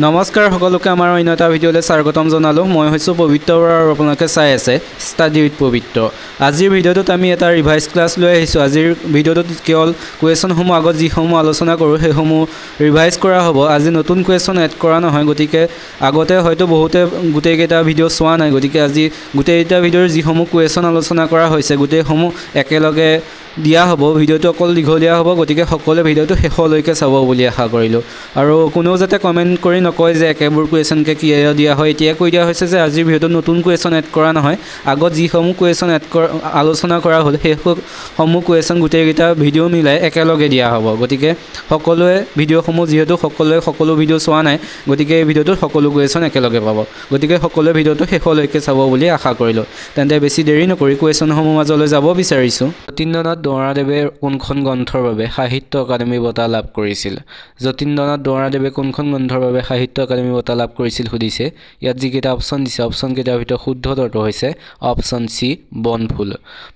নমস্কাৰ সকলোকে আমাৰ অন্য এটা ভিডিঅ'লৈ স্বাগতম জনালোঁ। মই হৈছোঁ পবিত্ৰ আৰু আপোনালোকে চাই আছে ষ্টাডি উইথ পবিত্ৰ। আজিৰ ভিডিঅ'টোত আমি এটা ৰিভাইজ ক্লাছ লৈ আহিছোঁ। আজিৰ ভিডিঅ'টোত কেৱল কুৱেশ্যনসমূহ আগত যিসমূহ আলোচনা কৰোঁ সেইসমূহ ৰিভাইজ কৰা হ'ব। আজি নতুন কুৱেশ্যন এড কৰা নহয়, গতিকে আগতে হয়তো বহুতে গোটেইকেইটা ভিডিঅ' চোৱা নাই, গতিকে আজি গোটেইকেইটা ভিডিঅ'ৰ যিসমূহ কুৱেশ্যন আলোচনা কৰা হৈছে গোটেইসমূহ একেলগে দিয়া হ'ব। ভিডিঅ'টো অকল দীঘলীয়া হ'ব, গতিকে সকলোৱে ভিডিঅ'টো শেষলৈকে চাব বুলি আশা কৰিলোঁ। আৰু কোনেও যাতে কমেণ্ট কৰি নকয় যে একেবোৰ কুৱেশ্যনকৈ কি দিয়া হয়। এতিয়াই কৈ দিয়া হৈছে যে আজিৰ ভিডিঅ'টোত নতুন কুৱেশ্যন এড কৰা নহয়, আগত যিসমূহ কুৱেশ্যন আলোচনা কৰা হ'ল সেইসমূহ কুৱেশ্যন গোটেইকেইটা ভিডিঅ' মিলাই একেলগে দিয়া হ'ব। গতিকে সকলোৱে ভিডিঅ'সমূহ যিহেতু সকলোৱে সকলো ভিডিঅ' চোৱা নাই, গতিকে এই ভিডিঅ'টোত সকলো কুৱেশ্যন একেলগে পাব। গতিকে সকলোৱে ভিডিঅ'টো শেষলৈকে চাব বুলি আশা কৰিলোঁ। তেন্তে বেছি দেৰি নকৰি কুৱেশ্যনসমূহ মাজলৈ যাব বিচাৰিছোঁ। যতীন্দ্ৰনাথ দুৱৰাদেৱে কোনখন গ্ৰন্থৰ বাবে সাহিত্য একাডেমী বঁটা লাভ কৰিছিল? যতীন্দ্ৰনাথ দুৱৰাদেৱে কোনখন গ্ৰন্থৰ বাবে সাহিত্য একাডেমী বঁটা লাভ কৰিছিল সুধিছে। ইয়াত যিকেইটা অপশ্যন দিছে, অপশ্যনকেইটাৰ ভিতৰত শুদ্ধ উত্তৰটো হৈছে অপশ্যন চি, বনফুল।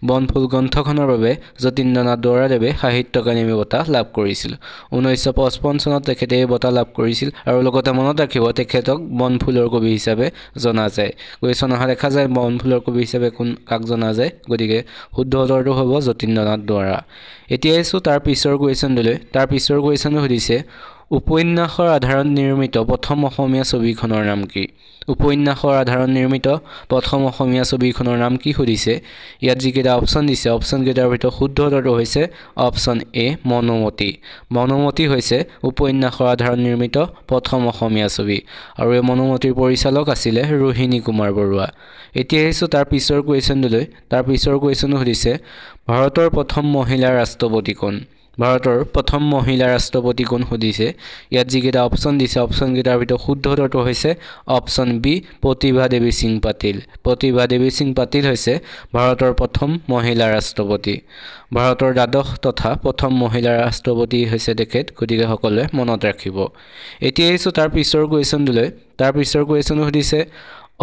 বনফুল গ্ৰন্থখনৰ বাবে যতীন্দ্ৰনাথ দুৱৰাদেৱে সাহিত্য একাডেমী বঁটা লাভ কৰিছিল। 1955 চনত তেখেতে এই বঁটা লাভ কৰিছিল আৰু লগতে মনত ৰাখিব তেখেতক বনফুলৰ কবি হিচাপে জনা যায়। কুৱেশ্যন অহা দেখা যায় বনফুলৰ কবি হিচাপে কাক জনা যায়, গতিকে শুদ্ধ উত্তৰটো হ'ব যতীন্দ্ৰনাথ দুৱৰা। এতিয়া আহিছোঁ তাৰ পিছৰ কুৱেশ্যনটোলৈ। তাৰ পিছৰ কুৱেশ্যনটো সুধিছে উপন্যাসৰ আধাৰত নিৰ্মিত প্ৰথম অসমীয়া ছবিখনৰ নাম কি? উপন্যাসৰ আধাৰত নিৰ্মিত প্ৰথম অসমীয়া ছবিখনৰ নাম কি সুধিছে। ইয়াত যিকেইটা অপশ্যন দিছে, অপশ্যনকেইটাৰ ভিতৰত শুদ্ধ উত্তৰটো হৈছে অপশ্যন এ, মনোমতী। মনোমতী হৈছে উপন্যাসৰ আধাৰত নিৰ্মিত প্ৰথম অসমীয়া ছবি আৰু এই মনোমতীৰ পৰিচালক আছিলে ৰোহিণী কুমাৰ বৰুৱা। এতিয়া আহিছোঁ তাৰ পিছৰ কুৱেশ্যনটোলৈ। তাৰ পিছৰ কুৱেশ্যনটো সুধিছে ভাৰতৰ প্ৰথম মহিলা ৰাষ্ট্ৰপতি কোন? ভাৰতৰ প্ৰথম মহিলা ৰাষ্ট্ৰপতি কোন সুধিছে। ইয়াত যিকেইটা অপশ্যন দিছে, অপশ্যনকেইটাৰ ভিতৰত শুদ্ধ উত্তৰটো হৈছে অপশ্যন বি, প্ৰতিভা দেৱী সিং পাটিল। প্ৰতিভা দেৱী সিং পাটিল হৈছে ভাৰতৰ প্ৰথম মহিলা ৰাষ্ট্ৰপতি। ভাৰতৰ দ্বাদশ তথা প্ৰথম মহিলা ৰাষ্ট্ৰপতি হৈছে তেখেত, গতিকে সকলোৱে মনত ৰাখিব। এতিয়া আহিছোঁ তাৰ পিছৰ কুৱেশ্যনটোলৈ। তাৰ পিছৰ কুৱেশ্যনটো সুধিছে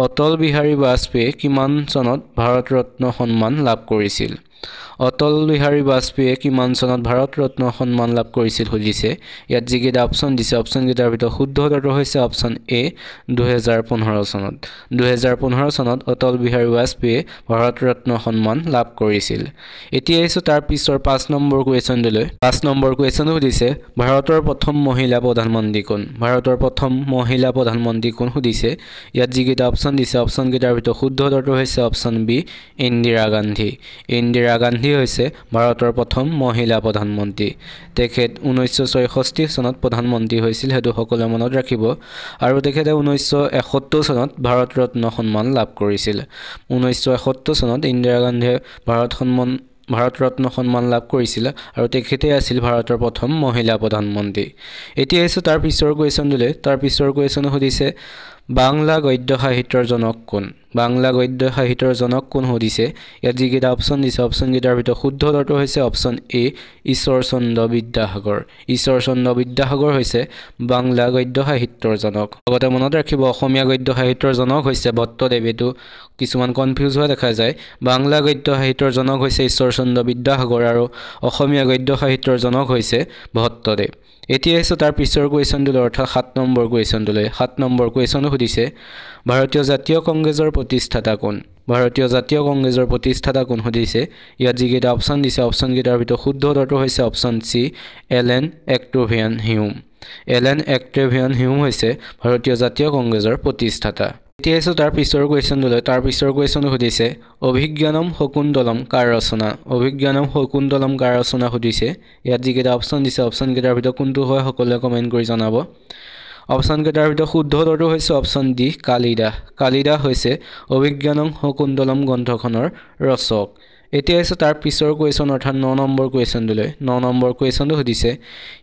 অটল বিহাৰী বাজপেয়ীয়ে কিমান চনত ভাৰত ৰত্ন সন্মান লাভ কৰিছিল? অটল বিহাৰী বাজপেয়ীয়ে কিমান চনত ভাৰত ৰত্ন সন্মান লাভ কৰিছিল সুধিছে। ইয়াত যিকেইটা অপশ্যন দিছে, অপশ্যনকেইটাৰ ভিতৰত শুদ্ধ উত্তৰটো হৈছে অপশ্যন এ, 2015 চনত। 2015 চনত অটল বিহাৰী বাজপেয়ীয়ে ভাৰত ৰত্ন সন্মান লাভ কৰিছিল। এতিয়া আহিছোঁ তাৰ পিছৰ 5 নম্বৰ কুৱেশ্যনটোলৈ। 5 নম্বৰ কুৱেশ্যনটো সুধিছে ভাৰতৰ প্ৰথম মহিলা প্ৰধানমন্ত্ৰী কোন? ভাৰতৰ প্ৰথম মহিলা প্ৰধানমন্ত্ৰী কোন সুধিছে। ইয়াত যিকেইটা অপশ্যন দিছে, অপশ্যনকেইটাৰ ভিতৰত শুদ্ধ উত্তৰটো হৈছে অপশ্যন বি, ইন্দিৰা গান্ধী। ইন্দিৰা গান্ধী হৈছে ভাৰতৰ প্ৰথম মহিলা প্ৰধানমন্ত্ৰী। তেখেত 1964 চনত প্ৰধানমন্ত্ৰী হৈছিল, সেইটো সকলোৱে মনত ৰাখিব। আৰু তেখেতে 1971 চনত ভাৰত ৰত্ন সন্মান লাভ কৰিছিল। 1971 চনত ইন্দিৰা গান্ধীয়ে ভাৰত ৰত্ন সন্মান লাভ কৰিছিল আৰু তেখেতে আছিল ভাৰতৰ প্ৰথম মহিলা প্ৰধানমন্ত্ৰী। এতিয়া আহিছোঁ তাৰ পিছৰ কুৱেশ্যনটোলৈ। তাৰ পিছৰ কুৱেশ্যন সুধিছে বাংলা গদ্য সাহিত্যৰ জনক কোন? বাংলা গদ্য সাহিত্যৰ জনক কোন সুধিছে। ইয়াত যিকেইটা অপশ্যন দিছে, অপশ্যনকেইটাৰ ভিতৰত শুদ্ধ উত্তৰটো হৈছে অপশ্যন এ, ঈশ্বৰচন্দ্ৰ বিদ্যাসাগৰ। ঈশ্বৰচন্দ্ৰ বিদ্যাসাগৰ হৈছে বাংলা গদ্য সাহিত্যৰ জনক। লগতে মনত ৰাখিব অসমীয়া গদ্য সাহিত্যৰ জনক হৈছে ভট্টদেৱ। এইটো কিছুমান কনফিউজ হোৱা দেখা যায়। বাংলা গদ্য সাহিত্যৰ জনক হৈছে ঈশ্বৰচন্দ্ৰ বিদ্যাসাগৰ আৰু অসমীয়া গদ্য সাহিত্যৰ জনক হৈছে ভট্টদেৱ। এতিয়া আহিছোঁ তাৰ পিছৰ কুৱেশ্যনটোলৈ, অৰ্থাৎ 7 নম্বৰ কুৱেশ্যনটোলৈ। 7 নম্বৰ কুৱেশ্যনটো সুধিছে ভাৰতীয় জাতীয় কংগ্ৰেছৰ প্ৰতিষ্ঠাতা কোন? ভাৰতীয় জাতীয় কংগ্ৰেছৰ প্ৰতিষ্ঠাতা কোন সুধিছে। ইয়াত যিকেইটা অপশ্যন দিছে, অপশ্যনকেইটাৰ ভিতৰত শুদ্ধ উত্তৰটো হৈছে অপশ্যন চি, এলেন এক্টোভিয়ান হিউম। এলেন এক্টোভিয়ান হিউম হৈছে ভাৰতীয় জাতীয় কংগ্ৰেছৰ প্ৰতিষ্ঠাতা। এতিয়া আহিছোঁ তাৰ পিছৰ কুৱেশ্যনটোলৈ। তাৰ পিছৰ কুৱেশ্যনটো সুধিছে অভিজ্ঞানম শকুন্তলম কাৰ ৰচনা? অভিজ্ঞানম শকুন্তলম কাৰ ৰচনা সুধিছে। ইয়াত যিকেইটা অপশ্যন দিছে, অপশ্যনকেইটাৰ ভিতৰত কোনটো হয় সকলোৱে কমেণ্ট কৰি জনাব। অপশ্যনকেইটাৰ ভিতৰত শুদ্ধ উত্তৰটো হৈছে অপশ্যন ডি, কালিদাস। কালিদাস হৈছে অভিজ্ঞানম শকুন্তলম গ্ৰন্থখনৰ ৰচক। এতিয়া আহিছোঁ তাৰ পিছৰ কুৱেশ্যন, অৰ্থাৎ 9 নম্বৰ কুৱেশ্যনটোলৈ। 9 নম্বৰ কুৱেশ্যনটো সুধিছে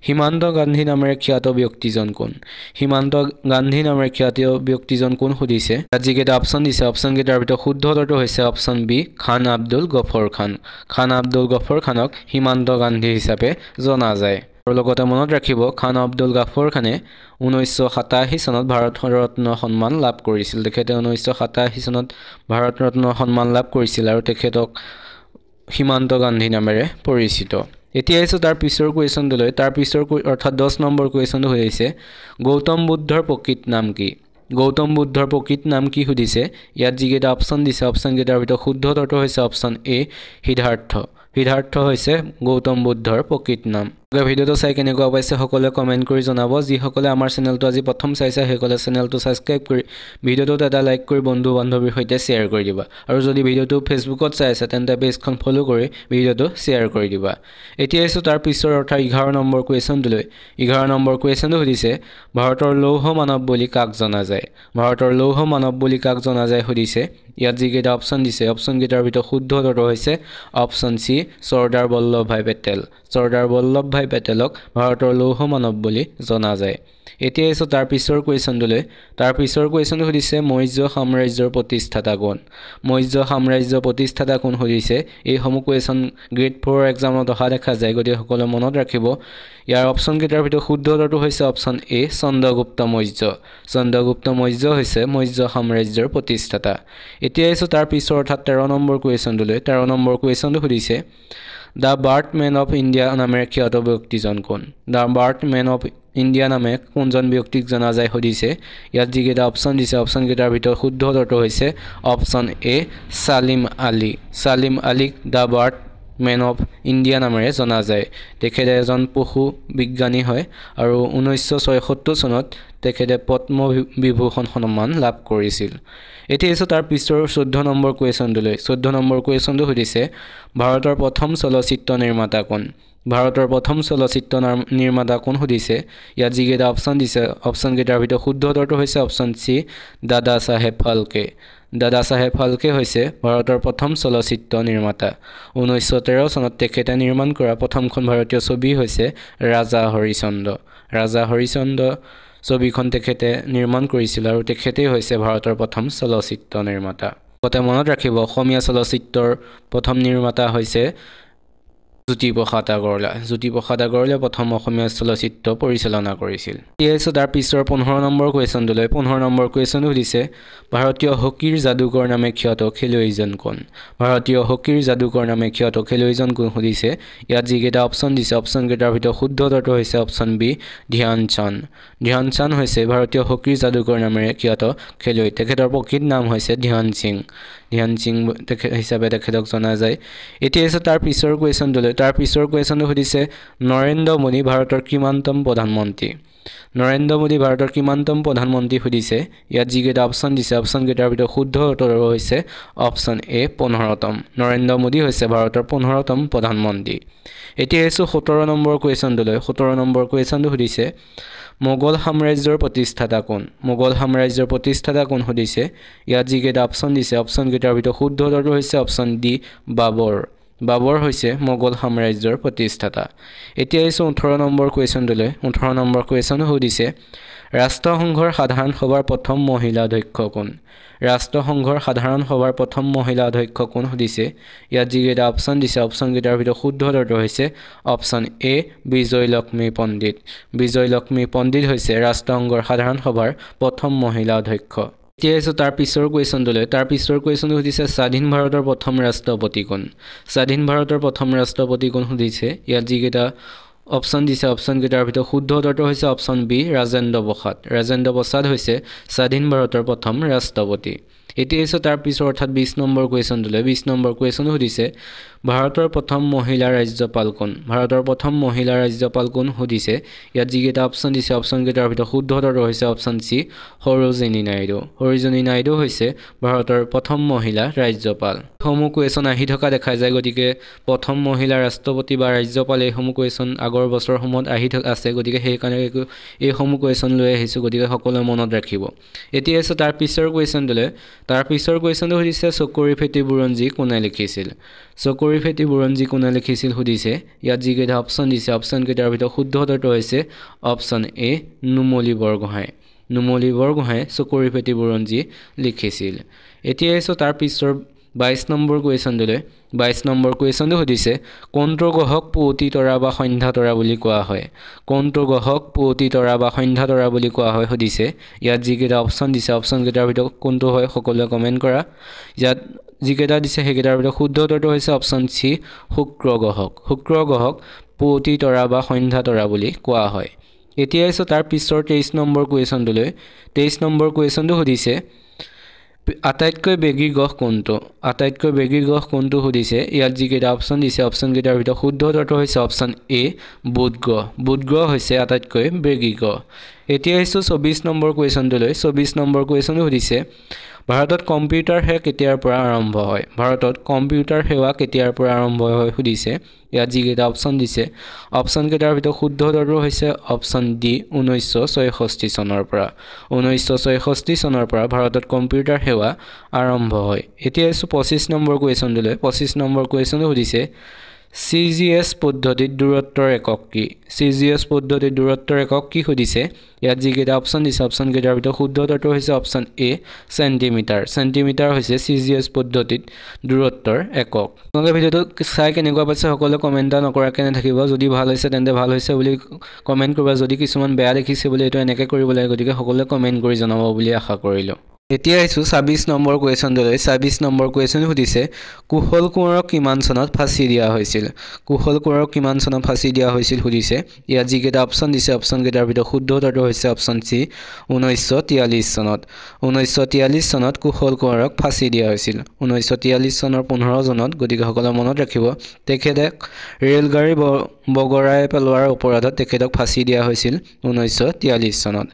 সীমান্ত গান্ধী নামেৰে খ্যাত ব্যক্তিজন কোন? সীমান্ত গান্ধী নামেৰে খ্যাত ব্যক্তিজন কোন সুধিছে। তাত যিকেইটা অপশ্যন দিছে, অপশ্যনকেইটাৰ ভিতৰত শুদ্ধ উত্তৰটো হৈছে অপশ্যন বি, খান আব্দুল গফৰ খান। খান আব্দুল গফৰ খানক সীমান্ত গান্ধী হিচাপে জনা যায়। আৰু লগতে মনত ৰাখিব খান আব্দুল গফৰ খানে 1987 চনত ভাৰত ৰত্ন সন্মান লাভ কৰিছিল। তেখেতে 1987 চনত ভাৰত ৰত্ন সন্মান লাভ কৰিছিল আৰু তেখেতক সীমান্ত গান্ধী নামেৰে পৰিচিত। এতিয়া আহিছো তাৰ পিছৰ কুৱেশ্যনটোলৈ তাৰ পিছৰ অৰ্থাৎ 10 নম্বৰ কুৱেশ্যনটো হৈছে গৌতম বুদ্ধৰ প্ৰকৃত নাম কি গৌতম বুদ্ধৰ প্ৰকৃত নাম কি সুধিছে ইয়াত যিকেইটা অপশ্যন দিছে অপশ্যন কেইটাৰ ভিতৰত শুদ্ধ উত্তৰটো হৈছে অপশ্যন এ সিদ্ধাৰ্থ সিদ্ধাৰ্থ হৈছে গৌতম বুদ্ধৰ প্ৰকৃত নাম ভিডিঅ'টো চাই কেনেকুৱা পাইছে সকলোৱে কমেন্ট কৰি জনাব যিসকলে আমাৰ চেনেলটো আজি প্ৰথম চাইছে সেইসকলে চেনেলটো সাবস্ক্ৰাইব কৰি ভিডিঅ'টোত এটা লাইক কৰি বন্ধু বান্ধৱীৰ সৈতে শ্বেয়াৰ কৰি দিবা আৰু যদি ভিডিঅ'টো ফেচবুকত চাই আছে তেন্তে পেজখন ফলো কৰি ভিডিঅ'টো শ্বেয়াৰ কৰি দিবা এতিয়া আহিছো তাৰ পিছৰ অৰ্থাৎ 11 নম্বৰ কুৱেশ্যনটোলৈ 11 নম্বৰ কুৱেশ্যনটো সুধিছে ভাৰতৰ লৌহ মানৱ বুলি কাক জনা যায় ভাৰতৰ লৌহ মানৱ বুলি কাক জনা যায় সুধিছে ইয়াত যিকেইটা অপশ্যন দিছে অপশ্যন কেইটাৰ ভিতৰত শুদ্ধ উত্তৰটো হৈছে অপশ্যন সি চৰ্দাৰ বল্লভভাই পেটেল চৰ্দাৰ বল্লভভাই পেটেলক ভাৰতৰ লৌহ মানৱ বুলি জনা যায় এতিয়া আহিছো তাৰ পিছৰ কুৱেশ্যনটোলৈ তাৰ পিছৰ কুৱেশ্যনটো সুধিছে মৌৰ্য সাম্ৰাজ্যৰ প্ৰতিষ্ঠাতা কোন মৌৰ্য সাম্ৰাজ্যৰ প্ৰতিষ্ঠাতা কোন সুধিছে এই সমূহ কুৱেশ্যন গ্ৰেড 4 এক্সামত অহা দেখা যায় গতিকে সকলোৱে মনত ৰাখিব ইয়াৰ অপশ্যন কেইটাৰ ভিতৰত শুদ্ধ উত্তৰটো হৈছে অপশ্যন এ চন্দ্ৰগুপ্ত মৌৰ্য হৈছে মৌৰ্য সাম্ৰাজ্যৰ প্ৰতিষ্ঠাতা এতিয়া আহিছো তাৰ পিছৰ অৰ্থাৎ 13 নম্বৰ কুৱেশ্যনটোলৈ 13 নম্বৰ কুৱেশ্যনটো সুধিছে দ্য বাৰ্থমেন অফ ইণ্ডিয়া নামেৰে খ্যাত ব্যক্তিজন কোন দ্য বাৰ্থমেন অফ ইণ্ডিয়া নামে কোনজন ব্যক্তিক জনা যায় সুধিছে ইয়াত যিকেইটা অপশ্যন দিছে অপশ্যন কেইটাৰ ভিতৰত শুদ্ধ উত্তৰটো হৈছে অপশ্যন এ সালিম আলীক দ্য বাৰ্থমেন অফ ইণ্ডিয়া নামেৰে জনা যায় তেখেতে এজন পশু বিজ্ঞানী হয় আৰু 1976 চনত তেখেতে পদ্ম বিভূষণ সন্মান লাভ কৰিছিল এতিয়া এসো তাৰ পিছৰ 14 নম্বৰ কুৱেশ্যনটোলৈ 14 নম্বৰ কুৱেশ্যনটো সুধিছে ভাৰতৰ প্ৰথম চলচ্চিত্ৰ নিৰ্মাতা কোন ভাৰতৰ প্ৰথম চলচ্চিত্ৰ নিৰ্মাতা কোন সুধিছে ইয়াত যিকেইটা অপশ্যন দিছে অপশ্যন কেইটাৰ ভিতৰত শুদ্ধ উত্তৰটো হৈছে অপশ্যন সি দাদা চাহেব ফালকে হৈছে ভাৰতৰ প্ৰথম চলচ্চিত্ৰ নিৰ্মাতা 1913 চনত তেখেতে নিৰ্মাণ কৰা প্ৰথমখন ভাৰতীয় ছবি হৈছে ৰাজা হৰিচন্দ্ৰ ছবিখন তেখেতে নিৰ্মাণ কৰিছিল আৰু তেখেতেই হৈছে ভাৰতৰ প্ৰথম চলচ্চিত্ৰ নিৰ্মাতা গতে মনত ৰাখিব অসমীয়া চলচ্চিত্ৰৰ প্ৰথম নিৰ্মাতা হৈছে জ্যোতিপ্ৰসাদ আগৰৱালা প্ৰথম অসমীয়া চলচ্চিত্ৰ পৰিচালনা কৰিছিল এসো তাৰ পিছৰ 15 নম্বৰ কুৱেশ্যনটোলৈ 15 নম্বৰ কুৱেশ্যন সুধিছে ভাৰতীয় হকীৰ যাদুকৰ নামে খ্যাত খেলুৱৈজন কোন ভাৰতীয় হকীৰ যাদুকৰ নামে খ্যাত খেলুৱৈজন কোন সুধিছে ইয়াত যিকেইটা অপশ্যন দিছে অপশ্যন কেইটাৰ ভিতৰত শুদ্ধ উত্তৰটো হৈছে অপশ্যন বি ধ্যান চান্দ হৈছে ভাৰতীয় হকীৰ যাদুকৰ নামেৰে খ্যাত খেলুৱৈ তেখেতৰ প্ৰকৃত নাম হৈছে ধ্যান সিং হিচাপে তেখেতক জনা যায় এতিয়া এসো তাৰ পিছৰ কুৱেশ্যনটোলৈ তাৰ পিছৰ কুৱেশ্যনটো সুধিছে নৰেন্দ্ৰ মোদী ভাৰতৰ কিমানতম প্ৰধানমন্ত্ৰী সুধিছে ইয়াত যিকেইটা অপশ্যন দিছে অপশ্যন কেইটাৰ ভিতৰত শুদ্ধ উত্তৰ হৈছে অপশ্যন এ 15তম নৰেন্দ্ৰ মোদী হৈছে ভাৰতৰ 15তম প্ৰধানমন্ত্ৰী এতিয়া এসো 17 নম্বৰ কুৱেশ্যনটোলৈ 17 নম্বৰ কুৱেশ্যনটো সুধিছে মোগল সাম্ৰাজ্যৰ প্ৰতিষ্ঠাতা কোন সুধিছে ইয়াত যিকেইটা অপশ্যন দিছে অপশ্যন কেইটাৰ ভিতৰত শুদ্ধ উত্তৰটো হৈছে অপশ্যন ডি বাবৰ হৈছে মোগল সাম্ৰাজ্যৰ প্ৰতিষ্ঠাতা এতিয়া এসো 18 নম্বৰ কুৱেশ্যনটোলৈ 18 নম্বৰ কুৱেশ্যন সুধিছে ৰাষ্ট্ৰসংঘৰ সাধাৰণ সভাৰ প্ৰথম মহিলা অধ্যক্ষ কোন সুধিছে ইয়াত যিকেইটা অপশ্যন দিছে অপশ্যন কেইটাৰ ভিতৰত শুদ্ধ উত্তৰটো হৈছে অপশ্যন এ বিজয়লক্ষ্মী পণ্ডিত হৈছে ৰাষ্ট্ৰসংঘৰ সাধাৰণ সভাৰ প্ৰথম মহিলা অধ্যক্ষ এতিয়া এসো তাৰ পিছৰ কুৱেশ্যনটোলৈ তাৰ পিছৰ কুৱেশ্যনটো সুধিছে স্বাধীন ভাৰতৰ প্ৰথম ৰাষ্ট্ৰপতি কোন সুধিছে ইয়াত যিকেইটা অপশ্যন দিছে অপশ্যন কেইটাৰ ভিতৰত শুদ্ধ উত্তৰটো হৈছে অপশ্যন বি ৰাজেন্দ্ৰ প্ৰসাদ হৈছে স্বাধীন ভাৰতৰ প্ৰথম ৰাষ্ট্ৰপতি এতিয়া এসো তাৰ পিছৰ অৰ্থাৎ 20 নম্বৰ কুৱেশ্যনটোলৈ 20 নম্বৰ কুৱেশ্যনটো সুধিছে ভাৰতৰ প্ৰথম মহিলা ৰাজ্যপাল কোন সুধিছে ইয়াত যিকেইটা অপশ্যন দিছে অপশ্যন কেইটাৰ ভিতৰত শুদ্ধ উত্তৰটো হৈছে অপশ্যন সি সৰোজিনী নাইডু হৈছে ভাৰতৰ প্ৰথম মহিলা ৰাজ্যপাল সমূহ কুৱেশ্যন আহি থকা দেখা যায় গতিকে প্ৰথম মহিলা ৰাষ্ট্ৰপতি বা ৰাজ্যপাল এই সমূহ কুৱেশ্যন আগৰ বছৰসমূহত আহি আছে গতিকে সেইকাৰণে এই সমূহ কুৱেশ্যন লৈ আহিছোঁ গতিকে সকলোৱে মনত ৰাখিব এতিয়া এসো তাৰ পিছৰ কুৱেশ্যনটোলৈ তাৰ পিছৰ কুৱেশ্যনটো সুধিছে চকৰি ফেটি বুৰঞ্জী কোনে লিখিছিল সুধিছে ইয়াত যিকেইটা অপশ্যন দিছে অপশ্যন কেইটাৰ ভিতৰত শুদ্ধ উত্তৰটো হৈছে অপশ্যন এ নুমলী বৰগোহাঁই চকৰি ফেটি বুৰঞ্জী লিখিছিল এতিয়া এসো তাৰ পিছৰ 22 নম্বৰ কুৱেশ্যনটোলৈ 22 নম্বৰ কুৱেশ্যনটো সুধিছে কোনটো গ্ৰহক পুৱতি তৰা বা সন্ধ্যা তৰা বুলি কোৱা হয় কোনটো গ্ৰহক পুৱতি তৰা বা সন্ধ্যা তৰা বুলি কোৱা হয় সুধিছে ইয়াত যিকেইটা অপশ্যন দিছে অপশ্যন কেইটাৰ ভিতৰত কোনটো হয় সকলোৱে কমেন্ট কৰা ইয়াত যিকেইটা দিছে সেইকেইটাৰ ভিতৰত শুদ্ধ উত্তৰটো হৈছে অপশ্যন সি শুক্ৰ গ্ৰহক পুৱতি তৰা বা সন্ধ্যা তৰা বুলি কোৱা হয় এতিয়া আছে তাৰ পিছৰ 23 নম্বৰ কুৱেশ্যনটোলৈ 23 নম্বৰ কুৱেশ্যনটো সুধিছে আটাইতকৈ বেগী গ্ৰহ কোনটো সুধিছে ইয়াত যিকেইটা অপশ্যন দিছে অপশ্যন কেইটাৰ ভিতৰত শুদ্ধ উত্তৰটো হৈছে অপশ্যন এ বুধ গ্ৰহ হৈছে আটাইতকৈ বেগী গ্ৰহ এতিয়া আহিছো 24 নম্বৰ কুৱেশ্যনটোলৈ 24 নম্বৰ কুৱেশ্যনটো সুধিছে ভাৰতত কম্পিউটাৰ সেৱা কেতিয়াৰ পৰা আৰম্ভ হয় সুধিছে ইয়াত যিকেইটা অপশ্যন দিছে অপশ্যন কেইটাৰ ভিতৰত শুদ্ধ উত্তৰটো হৈছে অপশ্যন ডি 1966 চনৰ পৰা ভাৰতত কম্পিউটাৰ সেৱা আৰম্ভ হয় এতিয়া আছে 25 নম্বৰ কুৱেশ্যনটোলৈ 25 নম্বৰ কুৱেশ্যনটো সুধিছে CGS পদ্ধতিৰ দূৰত্বৰ একক কি সুধিছে ইয়াত যিকেইটা অপশ্যন দিছে অপশ্যন কেইটাৰ ভিতৰত শুদ্ধ উত্তৰটো হৈছে অপশ্যন এ চেণ্টিমিটাৰ হৈছে CGS পদ্ধতিৰ দূৰত্বৰ একক আপোনালোকে ভিডিঅ'টো চাই কেনেকুৱা পাইছে সকলোৱে কমেন্ট নকৰাকৈ নাথাকিব যদি ভাল হৈছে তেন্তে ভাল হৈছে বুলি কমেন্ট কৰিবা যদি কিছুমান বেয়া দেখিছে বুলি এটো এনেকৈ কৰিব লাগে গতিকে সকলোৱে কমেন্ট কৰি জনাব বুলি আশা কৰিলো এতিয়া আহিছো 26 নম্বৰ কুৱেশ্যনটোলৈ 26 নম্বৰ কুৱেশ্যন সুধিছে কুশল কোঁৱৰক কিমান চনত ফাঁচি দিয়া হৈছিল সুধিছে ইয়াত যিকেইটা অপশ্যন দিছে অপশ্যন কেইটাৰ ভিতৰত শুদ্ধ উত্তৰটো হৈছে অপশ্যন সি 1943 চনত কুশল কোঁৱৰক ফাঁচি দিয়া হৈছিল 1943 চনৰ 15 জুনত গতিকে সকলোৱে মনত ৰাখিব তেখেতে ৰেলগাড়ী বগৰাই পেলোৱাৰ অপৰাধত তেখেতক ফাঁচি দিয়া হৈছিল 1943 চনত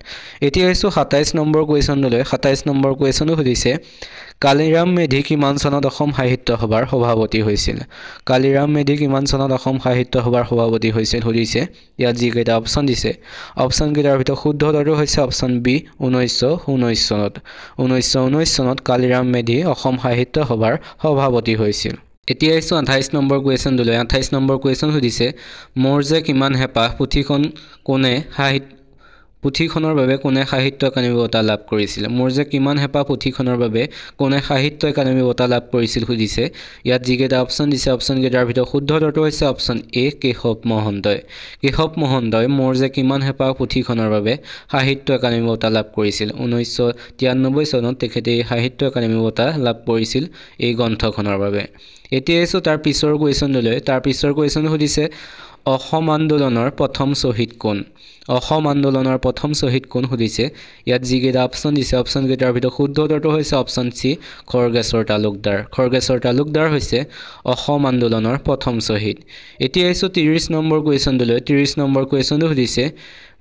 এতিয়া আহিছো 27 নম্বৰ কুৱেশ্যনটোলৈ 27 নম্বৰ কুৱেশ্যনটো সুধিছে কালিৰাম মেধি কিমান চনত অসম সাহিত্য সভাৰ সভাপতি হৈছিল সুধিছে ইয়াত যিকেইটা অপশ্যন দিছে অপশ্যন কেইটাৰ ভিতৰত শুদ্ধ উত্তৰটো হৈছে অপশ্যন বি 1919 চনত কালিৰাম মেধি অসম সাহিত্য সভাৰ সভাপতি হৈছিল এতিয়া আহিছো 28 নম্বৰ কুৱেশ্যনটোলৈ 28 নম্বৰ কুৱেশ্যন সুধিছে মোৰ যে কিমান হেঁপাহ পুথিখনৰ বাবে কোনে সাহিত্য একাডেমী বঁটা লাভ কৰিছিল কোনে সাহিত্য একাডেমী বঁটা লাভ কৰিছিল সুধিছে ইয়াত যিকেইটা অপশ্যন দিছে অপশ্যন কেইটাৰ ভিতৰত শুদ্ধ উত্তৰটো হৈছে অপশ্যন এ কেশৱ মহন্তই মোৰ যে কিমান হেঁপাহ পুথিখনৰ বাবে সাহিত্য একাডেমী বঁটা লাভ কৰিছিল 1993 চনত তেখেতে সাহিত্য একাডেমী বঁটা লাভ কৰিছিল এই গ্ৰন্থখনৰ বাবে এতিয়া এসো তাৰ পিছৰ কুৱেশ্যন সুধিছে অসম আন্দোলনৰ প্ৰথম শ্বহীদ কোন সুধিছে ইয়াত যিকেইটা অপশ্যন দিছে অপশ্যন কেইটাৰ ভিতৰত শুদ্ধ উত্তৰটো হৈছে অপশ্যন সি খৰ্গেশ্বৰ তালুকদাৰ হৈছে অসম আন্দোলনৰ প্ৰথম শ্বহীদ এতিয়া আহিছো 30 নম্বৰ কুৱেশ্যনটোলৈ 30 নম্বৰ কুৱেশ্যনটো সুধিছে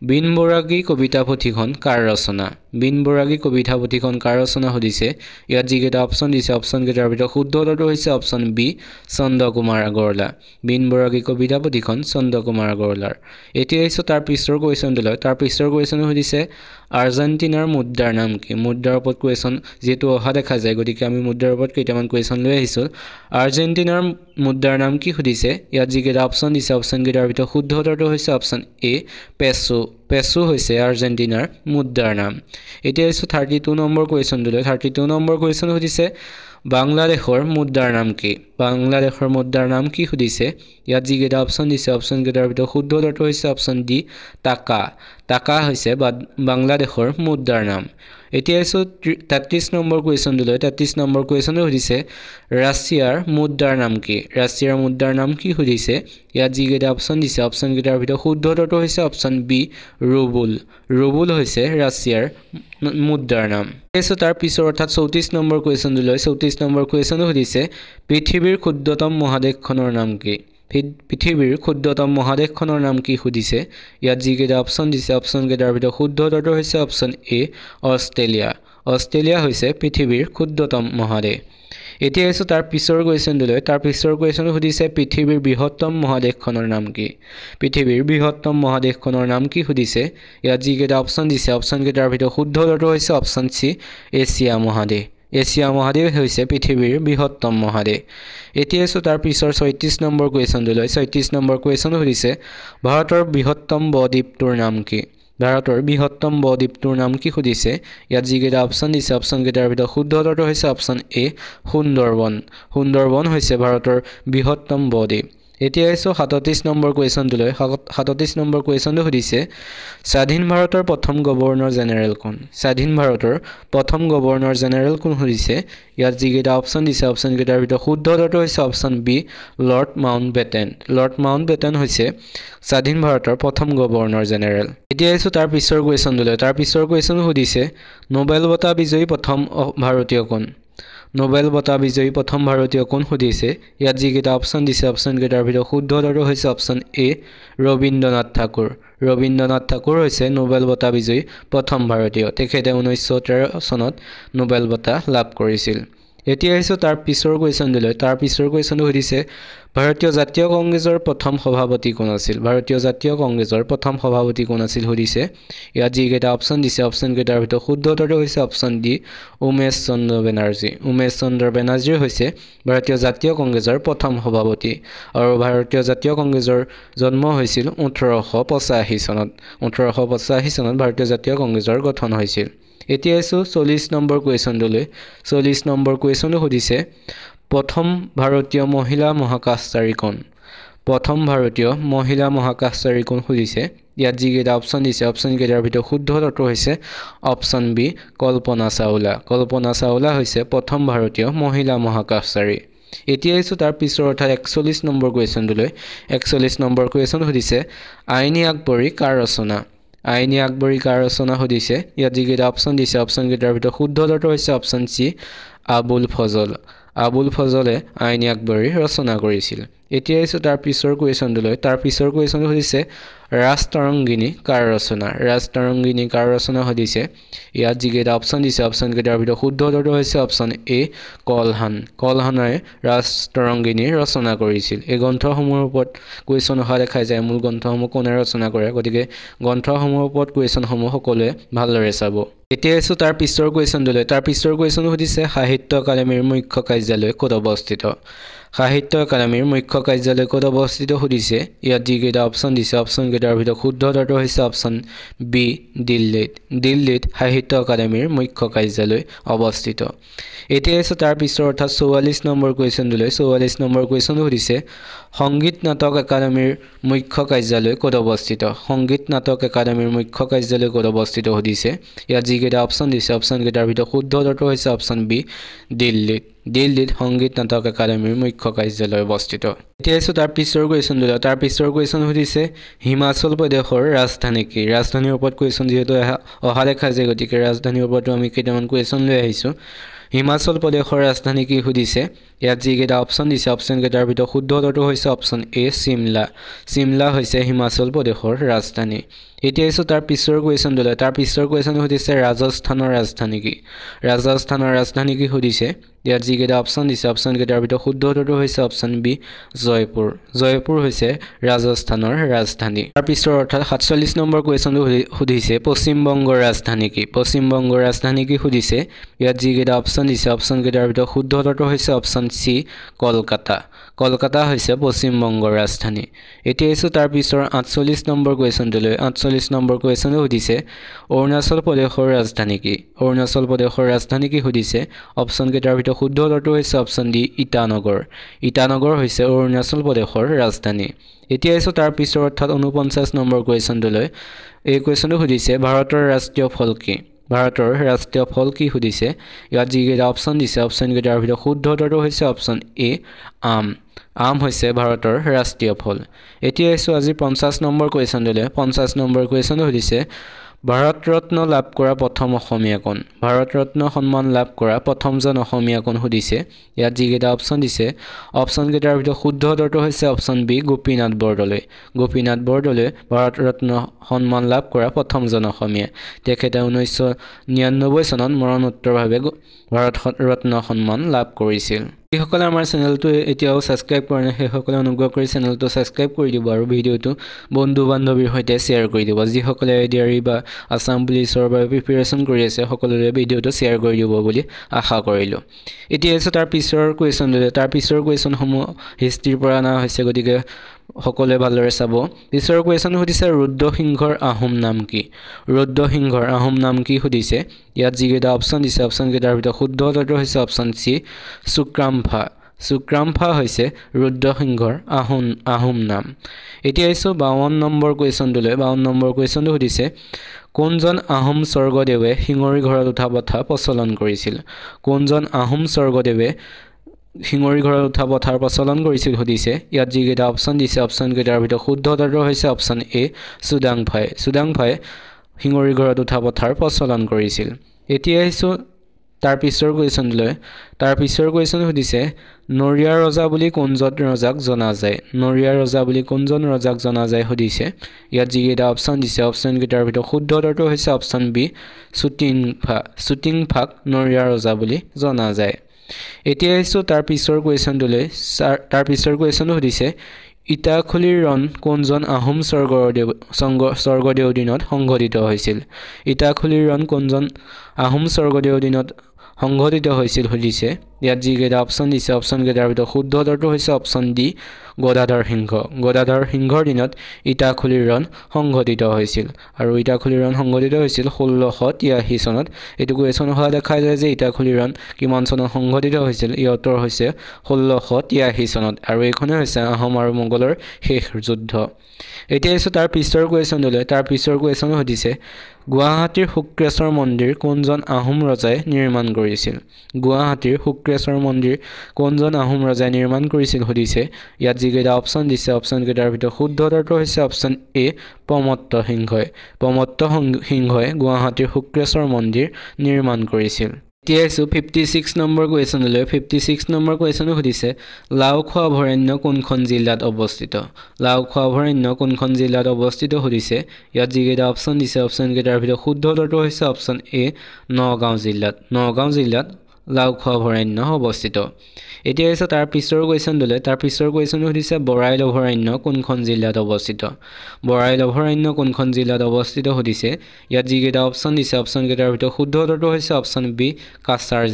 বিন বৰাগী কবিতা পুথিখন কাৰ ৰচনা সুধিছে ইয়াত যিকেইটা অপশ্যন দিছে অপশ্যন কেইটাৰ ভিতৰত শুদ্ধ উত্তৰটো হৈছে অপশ্যন বি চন্দ্ৰকুমাৰ আগৰৱালা বিন বৰাগী কবিতা পুথিখন চন্দ্ৰকুমাৰ আগৰৱালাৰ এতিয়া আহিছো তাৰ পিছৰ কুৱেশ্যন সুধিছে আৰ্জেণ্টিনাৰ মুদ্ৰাৰ নাম কি মুদ্ৰাৰ ওপৰত কুৱেশ্যন যেটো অহা দেখা যায় গতিকে আমি মুদ্ৰাৰ ওপৰত কেইটামান কুৱেশ্যন লৈ আহিছো আৰ্জেণ্টিনাৰ মুদ্ৰাৰ নাম কি সুধিছে ইয়াত যিকেইটা অপশ্যন দিছে অপশ্যন কেইটাৰ ভিতৰত শুদ্ধ উত্তৰটো হৈছে অপশ্যন এ পেছো হৈছে আৰ্জেণ্টিনাৰ মুদ্ৰাৰ নাম এতিয়া আহিছো 32 নম্বৰ কুৱেশ্যন সুধিছে বাংলাদেশৰ মুদ্ৰাৰ নাম কি সুধিছে ইয়াত যিকেইটা অপশ্যন দিছে অপশ্যন কেইটাৰ ভিতৰত শুদ্ধ উত্তৰটো হৈছে অপশ্যন ডি টাকা হৈছে বাংলাদেশৰ মুদ্ৰাৰ নাম এতিয়া আহিছো 33 নম্বৰ কুৱেশ্যন সুধিছে ৰাছিয়াৰ মুদ্ৰাৰ নাম কি সুধিছে ইয়াত যিকেইটা অপশ্যন দিছে অপশ্যন কেইটাৰ ভিতৰত শুদ্ধ উত্তৰটো হৈছে অপশ্যন বি ৰুবুল হৈছে ৰাছিয়াৰ মুদ্ৰাৰ নাম এসো তাৰ পিছৰ অৰ্থাৎ 34 নম্বৰ কুৱেশ্যন সুধিছে পৃথিৱীৰ ক্ষুদ্ৰতম মহাদেশখনৰ নাম কি সুধিছে ইয়াত যিকেইটা অপশ্যন দিছে অপশ্যন কেইটাৰ ভিতৰত শুদ্ধ উত্তৰটো হৈছে অপশ্যন এ অষ্ট্ৰেলিয়া হৈছে পৃথিৱীৰ ক্ষুদ্ৰতম মহাদেশ এতিয়া এসো তাৰ পিছৰ কুৱেশ্যন সুধিছে পৃথিৱীৰ বৃহত্তম মহাদেশখনৰ নাম কি সুধিছে ইয়াত যিকেইটা অপশ্যন দিছে অপশ্যন কেইটাৰ ভিতৰত শুদ্ধ উত্তৰটো হৈছে অপশ্যন সি এছিয়া মহাদেশ হৈছে পৃথিৱীৰ বৃহত্তম মহাদেশ এতিয়া এসো তাৰ পিছৰ 36 নম্বৰ কুৱেশ্যন সুধিছে ভাৰতৰ বৃহত্তম বদ্বীপটোৰ নাম কি ভাৰতৰ বৃহত্তম বদ্বীপটোৰ নাম কি সুধিছে ইয়াত যিকেইটা অপশ্যন দিছে অপশ্যনকেইটাৰ ভিতৰত শুদ্ধ উত্তৰটো হৈছে অপশ্যন এ সুন্দৰবন সুন্দৰবন হৈছে ভাৰতৰ বৃহত্তম বদ্বীপ এতিয়া আহিছো 37 নম্বৰ কোৱেশ্যনটোলৈ 37 নম্বৰ কোৱেশ্যনটো সুধিছে স্বাধীন ভাৰতৰ প্ৰথম গভৰ্ণৰ জেনেৰেল কোন স্বাধীন ভাৰতৰ প্ৰথম গভৰ্ণৰ জেনেৰেল কোন সুধিছে ইয়াত যিকেইটা অপশ্যন দিছে অপশ্যনকেইটাৰ ভিতৰত শুদ্ধ উত্তৰটো হৈছে অপশ্যন বি লৰ্ড মাউণ্টবেটেন হৈছে স্বাধীন ভাৰতৰ প্ৰথম গভৰ্ণৰ জেনেৰেল এতিয়া আহিছো তাৰ পিছৰ কোৱেশ্যনটোলৈ তাৰ পিছৰ কোৱেশ্যন সুধিছে নোবেল বঁটা বিজয়ী প্ৰথম ভাৰতীয় কোন নোবেল বঁটা বিজয়ী প্ৰথম ভাৰতীয় কোন সুধিছে ইয়াত যিকেইটা অপশ্যন দিছে অপশ্যনকেইটাৰ ভিতৰত শুদ্ধ উত্তৰটো হৈছে অপশ্যন এ ৰবীন্দ্ৰনাথ ঠাকুৰ হৈছে নোবেল বঁটা বিজয়ী প্ৰথম ভাৰতীয় তেখেতে 1913 চনত নোবেল বঁটা লাভ কৰিছিল এতিয়া আহিছো তাৰ পিছৰ কোৱেশ্যনটোলৈ তাৰ পিছৰ কোৱেশ্যনটো সুধিছে ভাৰতীয় জাতীয় কংগ্ৰেছৰ প্ৰথম সভাপতি কোন আছিল ভাৰতীয় জাতীয় কংগ্ৰেছৰ প্ৰথম সভাপতি কোন আছিল সুধিছে ইয়াত যিকেইটা অপশ্যন দিছে অপশ্যনকেইটাৰ ভিতৰত শুদ্ধ উত্তৰটো হৈছে অপশ্যন ডি উমেশ চন্দ্ৰ বেনাৰ্জী হৈছে ভাৰতীয় জাতীয় কংগ্ৰেছৰ প্ৰথম সভাপতি আৰু ভাৰতীয় জাতীয় কংগ্ৰেছৰ জন্ম হৈছিল 1885 চনত ভাৰতীয় জাতীয় কংগ্ৰেছৰ গঠন হৈছিল এতিয়া আহিছো 40 নম্বৰ কুৱেশ্যনটোলৈ 40 নম্বৰ কুৱেশ্যনটো সুধিছে প্ৰথম ভাৰতীয় মহিলা মহাকাশচাৰী কোন সুধিছে ইয়াত যিকেইটা অপশ্যন দিছে অপশ্যনকেইটাৰ ভিতৰত শুদ্ধ উত্তৰটো হৈছে অপশ্যন বি কল্পনা চাওলা হৈছে প্ৰথম ভাৰতীয় মহিলা মহাকাশচাৰী এতিয়া আহিছো তাৰ পিছৰ অৰ্থাৎ 41 নম্বৰ কুৱেশ্যনটোলৈ 41 নম্বৰ কুৱেশ্যন সুধিছে আইনী আকবৰী কাৰ ৰচনা সুধিছে ইয়াত যিকেইটা অপশ্যন দিছে অপশ্যনকেইটাৰ ভিতৰত শুদ্ধ উত্তৰটো হৈছে অপশ্যন চি আবুল ফজলে আইনী আকবৰী ৰচনা কৰিছিল এতিয়া আহিছো তাৰ পিছৰ কুৱেশ্যনটোলৈ তাৰ পিছৰ কুৱেশ্যনটো সুধিছে ৰাজতৰংগিনী কাৰ ৰচনা সুধিছে ইয়াত যিকেইটা অপশ্যন দিছে অপশ্যনকেইটাৰ ভিতৰত শুদ্ধ উত্তৰটো হৈছে অপশ্যন এ কলহানে ৰাজতৰংগিনী ৰচনা কৰিছিল এই গ্ৰন্থসমূহৰ ওপৰত কুৱেশ্যন অহা দেখা যায় মূল গ্ৰন্থসমূহ কোনে ৰচনা কৰে গতিকে গ্ৰন্থসমূহৰ ওপৰত কুৱেশ্যনসমূহ সকলোৱে ভালদৰে চাব এতিয়া আহিছো তাৰ পিছৰ কুৱেশ্যনটোলৈ তাৰ পিছৰ কুৱেশ্যন সুধিছে সাহিত্য একাডেমীৰ মুখ্য কাৰ্যালয় ক'ত অৱস্থিত সুধিছে ইয়াত যিকেইটা অপশ্যন দিছে অপশ্যনকেইটাৰ ভিতৰত শুদ্ধ উত্তৰটো হৈছে অপশ্যন বি দিল্লীত সাহিত্য একাডেমীৰ মুখ্য কাৰ্যালয় অৱস্থিত এতিয়া আহিছো তাৰ পিছৰ অৰ্থাৎ 44 নম্বৰ কুৱেশ্যনটোলৈ 44 নম্বৰ কুৱেশ্যনটো সুধিছে সংগীত নাটক একাডেমীৰ মুখ্য কাৰ্যালয় ক'ত অৱস্থিত সুধিছে ইয়াত যিকেইটা অপশ্যন দিছে অপশ্যনকেইটাৰ ভিতৰত শুদ্ধ উত্তৰটো হৈছে অপশ্যন বি দিল্লীত সংগীত নাটক একাডেমীৰ মুখ্য কাৰ্যালয় অৱস্থিত এতিয়া আহিছো তাৰ পিছৰ কুৱেশ্যনটোলৈ তাৰ পিছৰ কুৱেশ্যন সুধিছে হিমাচল প্ৰদেশৰ ৰাজধানী কি ৰাজধানীৰ ওপৰত কুৱেশ্যন যিহেতু অহা দেখা যায় গতিকে ৰাজধানীৰ ওপৰতো আমি কেইটামান কুৱেশ্যন লৈ আহিছো হিমাচল প্ৰদেশৰ ৰাজধানী কি সুধিছে ইয়াত যিকেইটা অপশ্যন দিছে অপশ্যনকেইটাৰ ভিতৰত শুদ্ধ উত্তৰটো হৈছে অপশ্যন এ চিমলা হৈছে হিমাচল প্ৰদেশৰ ৰাজধানী এতিয়া আহিছো তাৰ পিছৰ কুৱেশ্যনটোলৈ তাৰ পিছৰ কুৱেশ্যন সুধিছে ৰাজস্থানৰ ৰাজধানী কি সুধিছে ইয়াত যিকেইটা অপশ্যন দিছে অপশ্যনকেইটাৰ ভিতৰত শুদ্ধ উত্তৰটো হৈছে অপশ্যন বি জয়পুৰ হৈছে ৰাজস্থানৰ ৰাজধানী তাৰ পিছৰ অৰ্থাৎ 47 নম্বৰ কুৱেশ্যনটো সুধিছে পশ্চিমবংগৰ ৰাজধানী কি সুধিছে ইয়াত যিকেইটা অপশ্যন দিছে অপশ্যনকেইটাৰ ভিতৰত শুদ্ধ উত্তৰটো হৈছে অপশ্যন চি কলকাতা হৈছে পশ্চিমবংগৰ ৰাজধানী এতিয়া আহিছো তাৰ পিছৰ 48 নম্বৰ কুৱেশ্যনটোলৈ 48 নম্বৰ কুৱেশ্যনটো সুধিছে অৰুণাচল প্ৰদেশৰ ৰাজধানী কি সুধিছে অপশ্যনকেইটাৰ ভিতৰত শুদ্ধ উত্তৰটো হৈছে অপশ্যন ডি ইটানগৰ হৈছে অৰুণাচল প্ৰদেশৰ ৰাজধানী এতিয়া আহিছো তাৰ পিছৰ অৰ্থাৎ 49 নম্বৰ কুৱেশ্যনটোলৈ এই কুৱেশ্যনটো সুধিছে ভাৰতৰ ৰাষ্ট্ৰীয় ফল কি সুধিছে ইয়াত যিকেইটা অপশ্যন দিছে অপশ্যনকেইটাৰ ভিতৰত শুদ্ধ উত্তৰটো হৈছে অপশ্যন এ আম হৈছে ভাৰতৰ ৰাষ্ট্ৰীয় ফল এতিয়া আহিছো আজি 50 নম্বৰ কুৱেশ্যনটোলৈ 50 নম্বৰ কুৱেশ্যনটো সুধিছে ভাৰত ৰত্ন লাভ কৰা প্ৰথম অসমীয়া কোন ভাৰত ৰত্ন সন্মান লাভ কৰা প্ৰথমজন অসমীয়া কোন সুধিছে ইয়াত যিকেইটা অপশ্যন দিছে অপশ্যনকেইটাৰ ভিতৰত শুদ্ধ উত্তৰটো হৈছে অপশ্যন বি গোপীনাথ বৰদলৈ ভাৰত ৰত্ন সন্মান লাভ কৰা প্ৰথমজন অসমীয়া তেখেতে 1999 চনত মৰণোত্তৰভাৱে ভাৰত ৰত্ন সন্মান লাভ কৰিছিল যিসকলে আমাৰ চেনেলটো এতিয়াও সাবস্ক্ৰাইব কৰা নাই সেইসকলে অনুগ্ৰহ কৰি চেনেলটো সাবস্ক্ৰাইব কৰি দিব আৰু ভিডিঅ'টো বন্ধু বান্ধৱীৰ সৈতে শ্বেয়াৰ কৰি দিব যিসকলে এডিআৰই বা আসাম পুলিচৰ বাবে প্ৰিপাৰেচন কৰি আছে সকলোৰে ভিডিঅ'টো শ্বেয়াৰ কৰি দিব বুলি আশা কৰিলোঁ এতিয়া আছে তাৰ পিছৰ কুৱেশ্যনটো তাৰ পিছৰ কুৱেশ্যনসমূহ হিষ্ট্ৰীৰ পৰা অনা হৈছে গতিকে সকলোৱে ভালদৰে চাব পিছৰ কোৱেশ্যন সুধিছে ৰুদ্ৰসিংহৰ আহোম নাম কি ৰুদ্ৰসিংহৰ আহোম নাম কি সুধিছে ইয়াত যিকেইটা অপচন দিছে অপচন কেইটাৰ ভিতৰত শুদ্ধ উত্তৰটো হৈছে অপচন সি চুক্ৰামফা চুক্ৰামফা হৈছে ৰুদ্ৰসিংহৰ আহোম নাম এতিয়া আহিছো 52 নম্বৰ কোৱেশ্যনটোলৈ 52 নম্বৰ কোৱেশ্যনটো সুধিছে কোনজন আহোম স্বৰ্গদেৱে সিঙৰি ঘৰত উঠা বঠা প্ৰচলন কৰিছিল কোনজন আহোম স্বৰ্গদেৱে সিঙৰি ঘৰত উঠা বঠাৰ প্ৰচলন কৰিছিল সুধিছে ইয়াত যিকেইটা অপচন দিছে অপচন কেইটাৰ ভিতৰত শুদ্ধ উত্তৰটো হৈছে অপচন এ সুদাংফাই সিঙৰি ঘৰত উঠা বঠাৰ প্ৰচলন কৰিছিল এতিয়া আহিছো তাৰ পিছৰ কোৱেশ্যনলৈ তাৰ পিছৰ কোৱেশ্যন সুধিছে নৰিয়া ৰজা বুলি কোনজন ৰজাক জনা যায় নৰিয়া ৰজা বুলি কোনজন ৰজাক জনা যায় সুধিছে ইয়াত যিকেইটা অপচন দিছে অপচন কেইটাৰ ভিতৰত শুদ্ধ উত্তৰটো হৈছে অপচন বি চুটিংফাক নৰিয়া ৰজা বুলি জনা যায় এতিয়া আহিছো তাৰ পিছৰ কোৱেশ্যনটোলৈ তাৰ পিছৰ কোৱেশ্যনটো সুধিছে ইটাখুলিৰ ৰণ কোনজন আহোম স্বৰ্গদেউ দিনত সংঘটিত হৈছিল ইটাখুলিৰ ৰণ কোনজন আহোম স্বৰ্গদেউ দিনত সংঘটিত হৈছিল সুধিছে ইয়াত যিকেইটা অপচন দিছে অপচন কেইটাৰ ভিতৰত শুদ্ধ উত্তৰটো হৈছে অপচন ডি গদাধৰ সিংহৰ দিনত ইটাখুলিৰ ৰণ সংঘটিত হৈছিল আৰু ইটাখুলিৰ ৰণ সংঘটিত হৈছিল 1683 চনত এইটো কোৱেশ্যন হোৱা দেখা যায় যে ইটাখুলিৰ ৰণ কিমান চনত সংঘটিত হৈছিল ইয়াৰ উত্তৰ হৈছে 1683 চনত আৰু এইখনে হৈছে আহোম আৰু মোগলৰ শেষ যুদ্ধ এতিয়া আহিছো তাৰ পিছৰ কোৱেশ্যনলৈ তাৰ পিছৰ কোৱেশ্যন সুধিছে গুৱাহাটীৰ শুক্ৰেশ্বৰ মন্দিৰ কোনজন আহোম ৰজাই নিৰ্মাণ কৰিছিল গুৱাহাটীৰ শুক্ৰেশ্বৰ মন্দিৰ কোনজন আহোম ৰজাই নিৰ্মাণ কৰিছিল সুধিছে ইয়াত যিকেইটা অপচন দিছে অপচন কেইটাৰ ভিতৰত শুদ্ধ উত্তৰটো হৈছে অপচন এ প্ৰমত্ত সিংহই গুৱাহাটীৰ শুক্ৰেশ্বৰ মন্দিৰ নিৰ্মাণ কৰিছিল এতিয়া আহিছো 56 নম্বৰ কুৱেশ্যনলৈ 56 নম্বৰ কুৱেশ্যন সুধিছে লাওখোৱা অভয়াৰণ্য কোনখন জিলাত অৱস্থিত লাওখোৱা অভয়াৰণ্য কোনখন জিলাত অৱস্থিত সুধিছে ইয়াত যিকেইটা অপচন দিছে অপচন কেইটাৰ ভিতৰত শুদ্ধ উত্তৰটো হৈছে অপচন এ নগাঁও জিলাত লাওখোৱা অভয়াৰণ্য অৱস্থিত এতিয়া আহিছে তাৰ পিছৰ কুৱেশ্যনটোলৈ তাৰ পিছৰ কুৱেশ্যন সুধিছে বৰাইল অভয়াৰণ্য কোনখন জিলাত অৱস্থিত বৰাইল অভয়াৰণ্য কোনখন জিলাত অৱস্থিত সুধিছে ইয়াত যিকেইটা অপচন দিছে অপচন কেইটাৰ ভিতৰত শুদ্ধ উত্তৰটো হৈছে অপচন বি কাছাৰ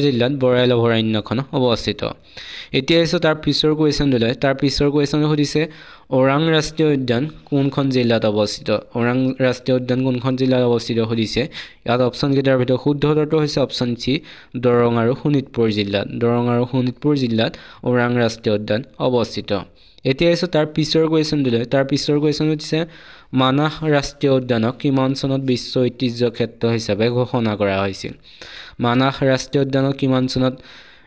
জিলাত বৰাইল অভয়াৰণ্যখন অৱস্থিত এতিয়া আহিছে তাৰ পিছৰ কুৱেশ্যনটোলৈ তাৰ পিছৰ কুৱেশ্যন সুধিছে ওৰাং ৰাষ্ট্ৰীয় উদ্যান কোনখন জিলাত অৱস্থিত ওৰাং ৰাষ্ট্ৰীয় উদ্যান কোনখন জিলাত অৱস্থিত সুধিছে ইয়াত অপচন কেইটাৰ ভিতৰত শুদ্ধ উত্তৰটো হৈছে অপচন সি দৰং আৰু শোণিতপুৰ জিলাত ওৰাং ৰাষ্ট্ৰীয় উদ্যান অৱস্থিত এতিয়া আহিছে তাৰ পিছৰ কুৱেশ্যনটোলৈ তাৰ পিছৰ কুৱেশ্যন হৈছে মানাহ ৰাষ্ট্ৰীয় উদ্যানক কিমান চনত বিশ্ব ঐতিহ্য ক্ষেত্ৰ হিচাপে ঘোষণা কৰা হৈছিল মানাহ ৰাষ্ট্ৰীয় উদ্যানক কিমান চনত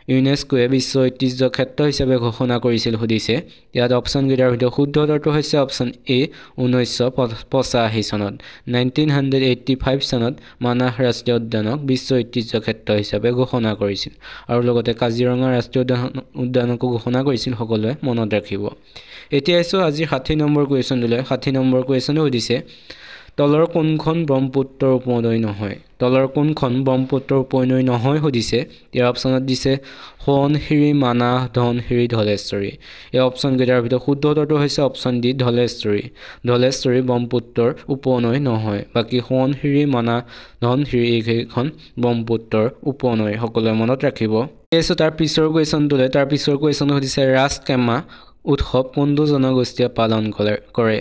ইউনেস্কোৱে বিশ্ব ঐতিহ্য ক্ষেত্ৰ হিচাপে ঘোষণা কৰিছিল সুধিছে ইয়াত অপচন কেইটাৰ ভিতৰত শুদ্ধ উত্তৰটো হৈছে অপচন এ 1985 চনত 1985 চনত মানাহ ৰাষ্ট্ৰীয় উদ্যানক বিশ্ব ঐতিহ্য ক্ষেত্ৰ হিচাপে ঘোষণা কৰিছিল আৰু লগতে কাজিৰঙা ৰাষ্ট্ৰীয় উদ্যানকো ঘোষণা কৰিছিল সকলোৱে মনত ৰাখিব এতিয়া আহিছো আজি 60 নম্বৰ কুৱেশ্যনটোলৈ 60 নম্বৰ কুৱেশ্যন সুধিছে তলৰ কোনখন ব্ৰহ্মপুত্ৰৰ উপনৈ নহয় সুধিছে ইয়াৰ অপচনত দিছে সোৱণশিৰি মানাহ ধনশিৰি ধলেশ্বৰী এই অপচন কেইটাৰ ভিতৰত শুদ্ধ উত্তৰটো হৈছে অপচন ডি ধলেশ্বৰী ব্ৰহ্মপুত্ৰৰ উপনৈ নহয় বাকি সোৱণশিৰি মানাহ ধনশিৰি এইকেইখন ব্ৰহ্মপুত্ৰৰ উপনৈ সকলোৱে মনত ৰাখিব তাৰ পিছৰ কুৱেশ্যনটোলৈ তাৰ পিছৰ কুৱেশ্যন সুধিছে ৰাজকেমা উৎসৱ কোনটো জনগোষ্ঠীয়ে পালন কৰে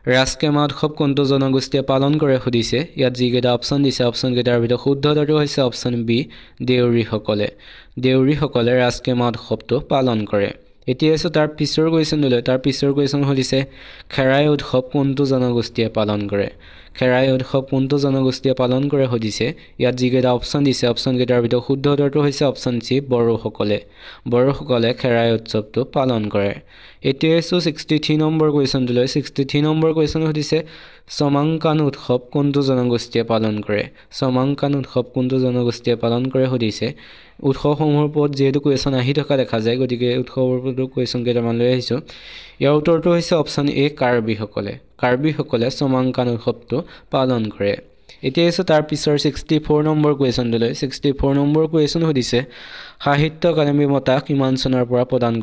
ৰাজকেমা উৎসৱ কোনটো জনগোষ্ঠীয়ে পালন কৰে সুধিছে ইয়াত যিকেইটা অপচন দিছে অপচন কেইটাৰ ভিতৰত শুদ্ধ উত্তৰটো হৈছে অপচন বি দেউৰীসকলে ৰাজকেমা উৎসৱটো পালন কৰে এতিয়া আছে তাৰ পিছৰ কুৱেশ্যনটোলৈ তাৰ পিছৰ কুৱেশ্যন সুধিছে খেৰাই উৎসৱ কোনটো জনগোষ্ঠীয়ে পালন কৰে সুধিছে ইয়াত যিকেইটা অপচন দিছে অপচন কেইটাৰ ভিতৰত শুদ্ধ উত্তৰটো হৈছে অপচন সি বড়োসকলে খেৰাই উৎসৱটো পালন কৰে এতিয়া আছে 63 নম্বৰ কুৱেশ্যনটোলৈ 63 নম্বৰ কুৱেশ্যন সুধিছে সমাংকান উৎসৱ কোনটো জনগোষ্ঠীয়ে পালন কৰে সুধিছে উৎসৱসমূহৰ ওপৰত যেহেতু কুৱেশ্যন আহি থকা দেখা যায় গতিকে উৎসৱৰ ওপৰত কুৱেশ্যন কেইটামান লৈ আহিছো ইয়াৰ উত্তৰটো হৈছে অপচন এ কাৰ্বিসকলে সমাংকান উৎসৱটো পালন কৰে এতিয়া আছে তাৰ পিছৰ 64 নম্বৰ কুৱেশ্যনটোলৈ 64 নম্বৰ কুৱেশ্যন সুধিছে সাহিত্য একাডেমী বঁটা কিমান চনৰ পৰা প্ৰদান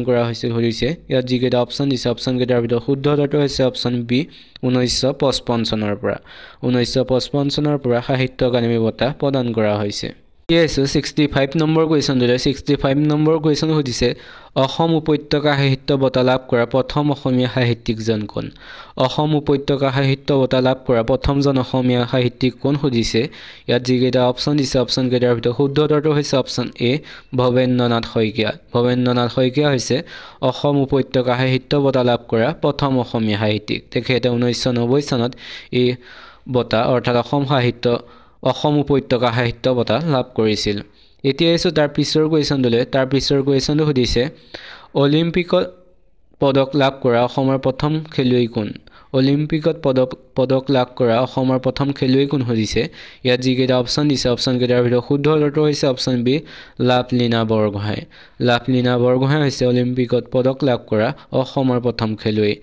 কৰা হৈছিল সুধিছে ইয়াত যিকেইটা অপচন দিছে অপচন কেইটাৰ ভিতৰত শুদ্ধ উত্তৰটো হৈছে অপচন বি 1955 চনৰ পৰা সাহিত্য একাডেমী বঁটা প্ৰদান কৰা হৈছে Yes, 65 নম্বৰ কুৱেশ্যন দিলে 65 নম্বৰ কুৱেশ্যন সুধিছে অসম উপত্যকা সাহিত্য বঁটা লাভ কৰা প্ৰথম অসমীয়া সাহিত্যিকজন কোন অসম উপত্যকা সাহিত্য বঁটা লাভ কৰা প্ৰথমজন অসমীয়া সাহিত্যিক কোন সুধিছে ইয়াত যিকেইটা অপশ্যন দিছে অপশ্যন কেইটাৰ ভিতৰত শুদ্ধ উত্তৰটো হৈছে অপশ্যন এ ভৱেন্দ্ৰনাথ শইকীয়া হৈছে অসম উপত্যকা সাহিত্য বঁটা লাভ কৰা প্ৰথম অসমীয়া সাহিত্যিক তেখেতে 1990 চনত এই বঁটা অৰ্থাৎ অসম উপত্যকা সাহিত্য বঁটা লাভ কৰিছিল এতিয়া এসো তাৰ পিছৰ কুৱেশ্যনটো সুধিছে অলিম্পিকত পদক লাভ কৰা অসমৰ প্ৰথম খেলুৱৈ কোন অলিম্পিকত পদক লাভ কৰা অসমৰ প্ৰথম খেলুৱৈ কোন সুধিছে ইয়াত যিকেইটা অপশ্যন দিছে অপশ্যন কেইটাৰ ভিতৰত শুদ্ধ উত্তৰটো হৈছে অপশ্যন বি লাভলীনা বৰগোহাঁই হৈছে অলিম্পিকত পদক লাভ কৰা অসমৰ প্ৰথম খেলুৱৈ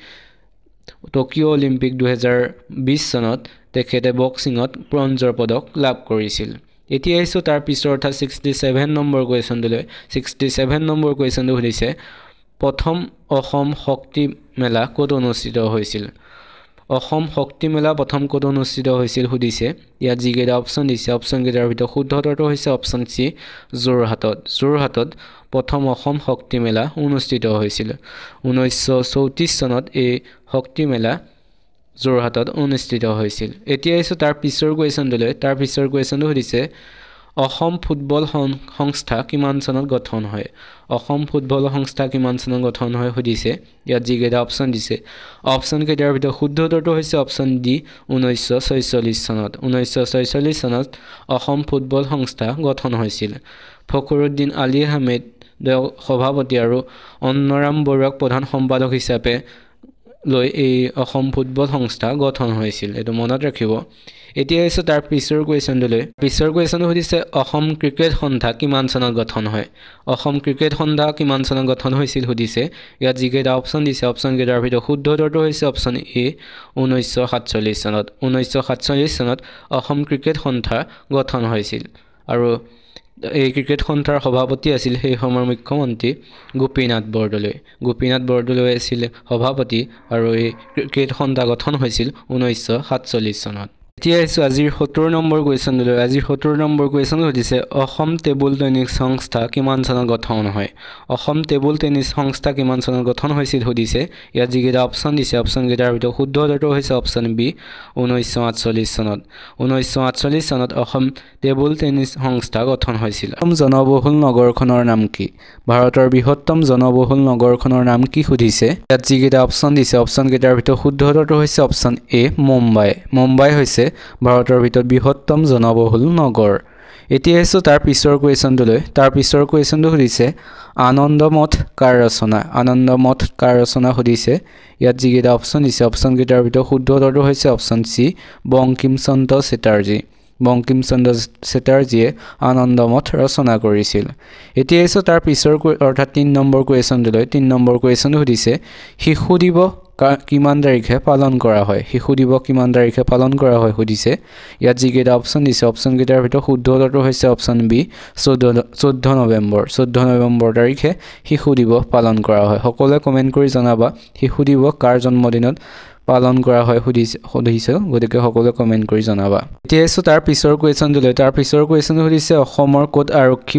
টকিঅ' অলিম্পিক 2020 চনত তেখেতে বক্সিঙত ব্ৰঞ্জৰ পদক লাভ কৰিছিল এতিয়া এসো তাৰ পিছৰ অৰ্থাৎ 67 নম্বৰ কুৱেশ্যনটোলৈ 67 নম্বৰ কুৱেশ্যনটো সুধিছে প্ৰথম অসম শক্তি মেলা ক'ত অনুষ্ঠিত হৈছিল অসম শক্তি মেলা প্ৰথম ক'ত অনুষ্ঠিত হৈছিল সুধিছে ইয়াত যিকেইটা অপশ্যন দিছে অপশ্যন কেইটাৰ ভিতৰত শুদ্ধ উত্তৰটো হৈছে অপশ্যন চি যোৰহাটত প্ৰথম অসম শক্তি মেলা অনুষ্ঠিত হৈছিল 1934 চনত এই শক্তি মেলা যোৰহাটত অনুষ্ঠিত হৈছিল এতিয়া এসো তাৰ পিছৰ কুৱেশ্যনটো সুধিছে অসম ফুটবল সংস্থা কিমান চনত গঠন হয় অসম ফুটবল সংস্থা কিমান চনত গঠন হয় সুধিছে ইয়াত যিকেইটা অপশ্যন দিছে অপশ্যন কেইটাৰ ভিতৰত শুদ্ধ উত্তৰটো হৈছে অপশ্যন ডি 1946 চনত অসম ফুটবল সংস্থা গঠন হৈছিল ফখৰুদ্দিন আলী আহমেদ সভাপতি আৰু অন্নৰাম বৰুৱাক প্ৰধান সম্পাদক হিচাপে লৈ এই অসম ফুটবল সংস্থা গঠন হৈছিল এটো মনত ৰাখিব এতিয়া এসো তাৰ পিছৰ কুৱেশ্যনটো সুধিছে অসম ক্ৰিকেট সন্থা কিমান চনত গঠন হয় অসম ক্ৰিকেট সন্থা কিমান চনত গঠন হৈছিল সুধিছে ইয়াত যিকেইটা অপশ্যন দিছে অপশ্যন কেইটাৰ ভিতৰত শুদ্ধ উত্তৰটো হৈছে অপশ্যন এ 1947 চনত অসম ক্ৰিকেট সন্থা গঠন হৈছিল আৰু এই ক্ৰিকেট সন্থাৰ সভাপতি আছিল সেই সময়ৰ মুখ্যমন্ত্ৰী গোপীনাথ বৰদলৈ আছিল সভাপতি আৰু এই ক্ৰিকেট সন্থা গঠন হৈছিল 1947 চনত এতিয়া এসো আজিৰ 70 নম্বৰ কুৱেশ্যনটো সুধিছে অসম টেবুল টেনিছ সংস্থা কিমান চনত গঠন হয় অসম টেবুল টেনিছ সংস্থা কিমান চনত গঠন হৈছিল সুধিছে ইয়াত যিকেইটা অপশ্যন দিছে অপশ্যন কেইটাৰ ভিতৰত শুদ্ধ উত্তৰটো হৈছে অপশ্যন বি 1948 চনত অসম টেবুল টেনিছ সংস্থা গঠন হৈছিল জনবহুল নগৰখনৰ নাম কি ভাৰতৰ বৃহত্তম জনবহুল নগৰখনৰ নাম কি সুধিছে ইয়াত যিকেইটা অপশ্যন দিছে অপশ্যন কেইটাৰ ভিতৰত শুদ্ধ উত্তৰটো হৈছে অপশ্যন এ মুম্বাই হৈছে ভাৰতৰ ভিতৰত বৃহত্তম জনবহুল নগৰ এতিয়া এসো তাৰ পিছৰ কুৱেশ্যনটো সুধিছে আনন্দমঠ কাৰ ৰচনা সুধিছে ইয়াত যিকেইটা অপশ্যন দিছে অপশ্যন কেইটাৰ ভিতৰত শুদ্ধ উত্তৰটো হৈছে অপশ্যন চি বংকিমচন্দ্ৰ চেটাৰ্জীয়ে আনন্দমঠ ৰচনা কৰিছিল এতিয়া এসো তাৰ পিছৰ অৰ্থাৎ 3 নম্বৰ কুৱেশ্যনটো সুধিছে শিশু দিৱস কিমান তাৰিখে পালন কৰা হয় সুধিছে ইয়াত যিকেইটা অপশ্যন দিছে অপশ্যন কেইটাৰ ভিতৰত শুদ্ধ উত্তৰটো হৈছে অপশ্যন বি 14 নৱেম্বৰ তাৰিখে শিশু দিৱস পালন কৰা হয় সকলোৱে কমেন্ট কৰি জনাবা শিশু দিৱস কাৰ জন্মদিনত পালন কৰা হয় সুধিছে গতিকে সকলোৱে কমেন্ট কৰি জনাবা এতিয়া এসো তাৰ পিছৰ কুৱেশ্যনটো সুধিছে অসমৰ ক'ত আৰক্ষী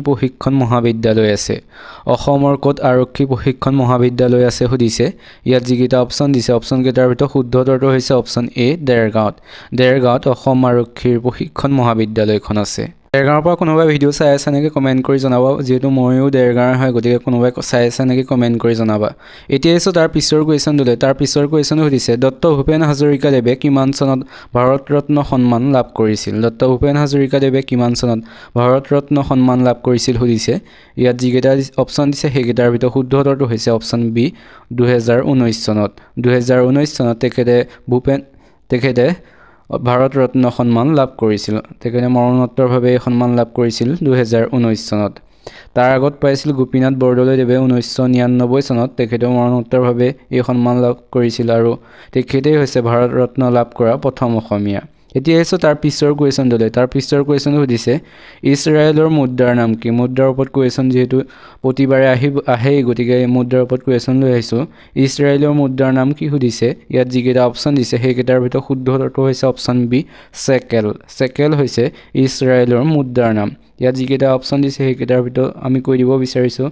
প্ৰশিক্ষণ মহাবিদ্যালয় আছে সুধিছে ইয়াত যিকেইটা অপশ্যন দিছে অপশ্যন কেইটাৰ ভিতৰত শুদ্ধ উত্তৰটো হৈছে অপশ্যন এ দেৰগাঁৱত অসম আৰক্ষীৰ প্ৰশিক্ষণ মহাবিদ্যালয়খন আছে দেৰগাঁৱৰ পৰা কোনোবাই ভিডিঅ' চাই আছে নেকি কমেন্ট কৰি জনাবা যেহেতু ময়ো দেৰগাঁৱৰ হয় গতিকে কোনোবাই চাই আছে নেকি কমেন্ট কৰি জনাবা এতিয়া এসো তাৰ পিছৰ কুৱেশ্যনটো সুধিছে ডক্টৰ ভূপেন হাজৰিকাদেৱে কিমান চনত ভাৰত ৰত্ন সন্মান লাভ কৰিছিল সুধিছে ইয়াত যিকেইটা অপশ্যন দিছে সেইকেইটাৰ ভিতৰত শুদ্ধ উত্তৰটো হৈছে অপশ্যন বি 2019 চনত তেখেতে ভাৰত ৰত্ন সন্মান লাভ কৰিছিল তেখেতে মৰণোত্তৰভাৱে এই সন্মান লাভ কৰিছিল 2019 চনত তাৰ আগত পাইছিল গোপীনাথ বৰদলৈদেৱে 1999 চনত তেখেতে মৰণোত্তৰভাৱে এই সন্মান লাভ কৰিছিল আৰু তেখেতেই হৈছে ভাৰত ৰত্ন লাভ কৰা প্ৰথম অসমীয়া এতিয়া আহিছো তাৰ পিছৰ কুৱেশ্যনটোলৈ তাৰ পিছৰ কুৱেশ্যনটো সুধিছে ইজৰাইলৰ মুদ্ৰাৰ নাম কি মুদ্ৰাৰ ওপৰত কুৱেশ্যন যিহেতু প্ৰতিবাৰে আহেই গতিকে মুদ্ৰাৰ ওপৰত কুৱেশ্যন লৈ আহিছোঁ ইজৰাইলৰ মুদ্ৰাৰ নাম কি সুধিছে ইয়াত যিকেইটা অপশ্যন দিছে সেইকেইটাৰ ভিতৰত শুদ্ধ উত্তৰটো হৈছে অপশ্যন বি চেকেল হৈছে ইজৰাইলৰ মুদ্ৰাৰ নাম ইয়াত যিকেইটা অপশ্যন দিছে সেইকেইটাৰ ভিতৰত আমি কৈ দিব বিচাৰিছোঁ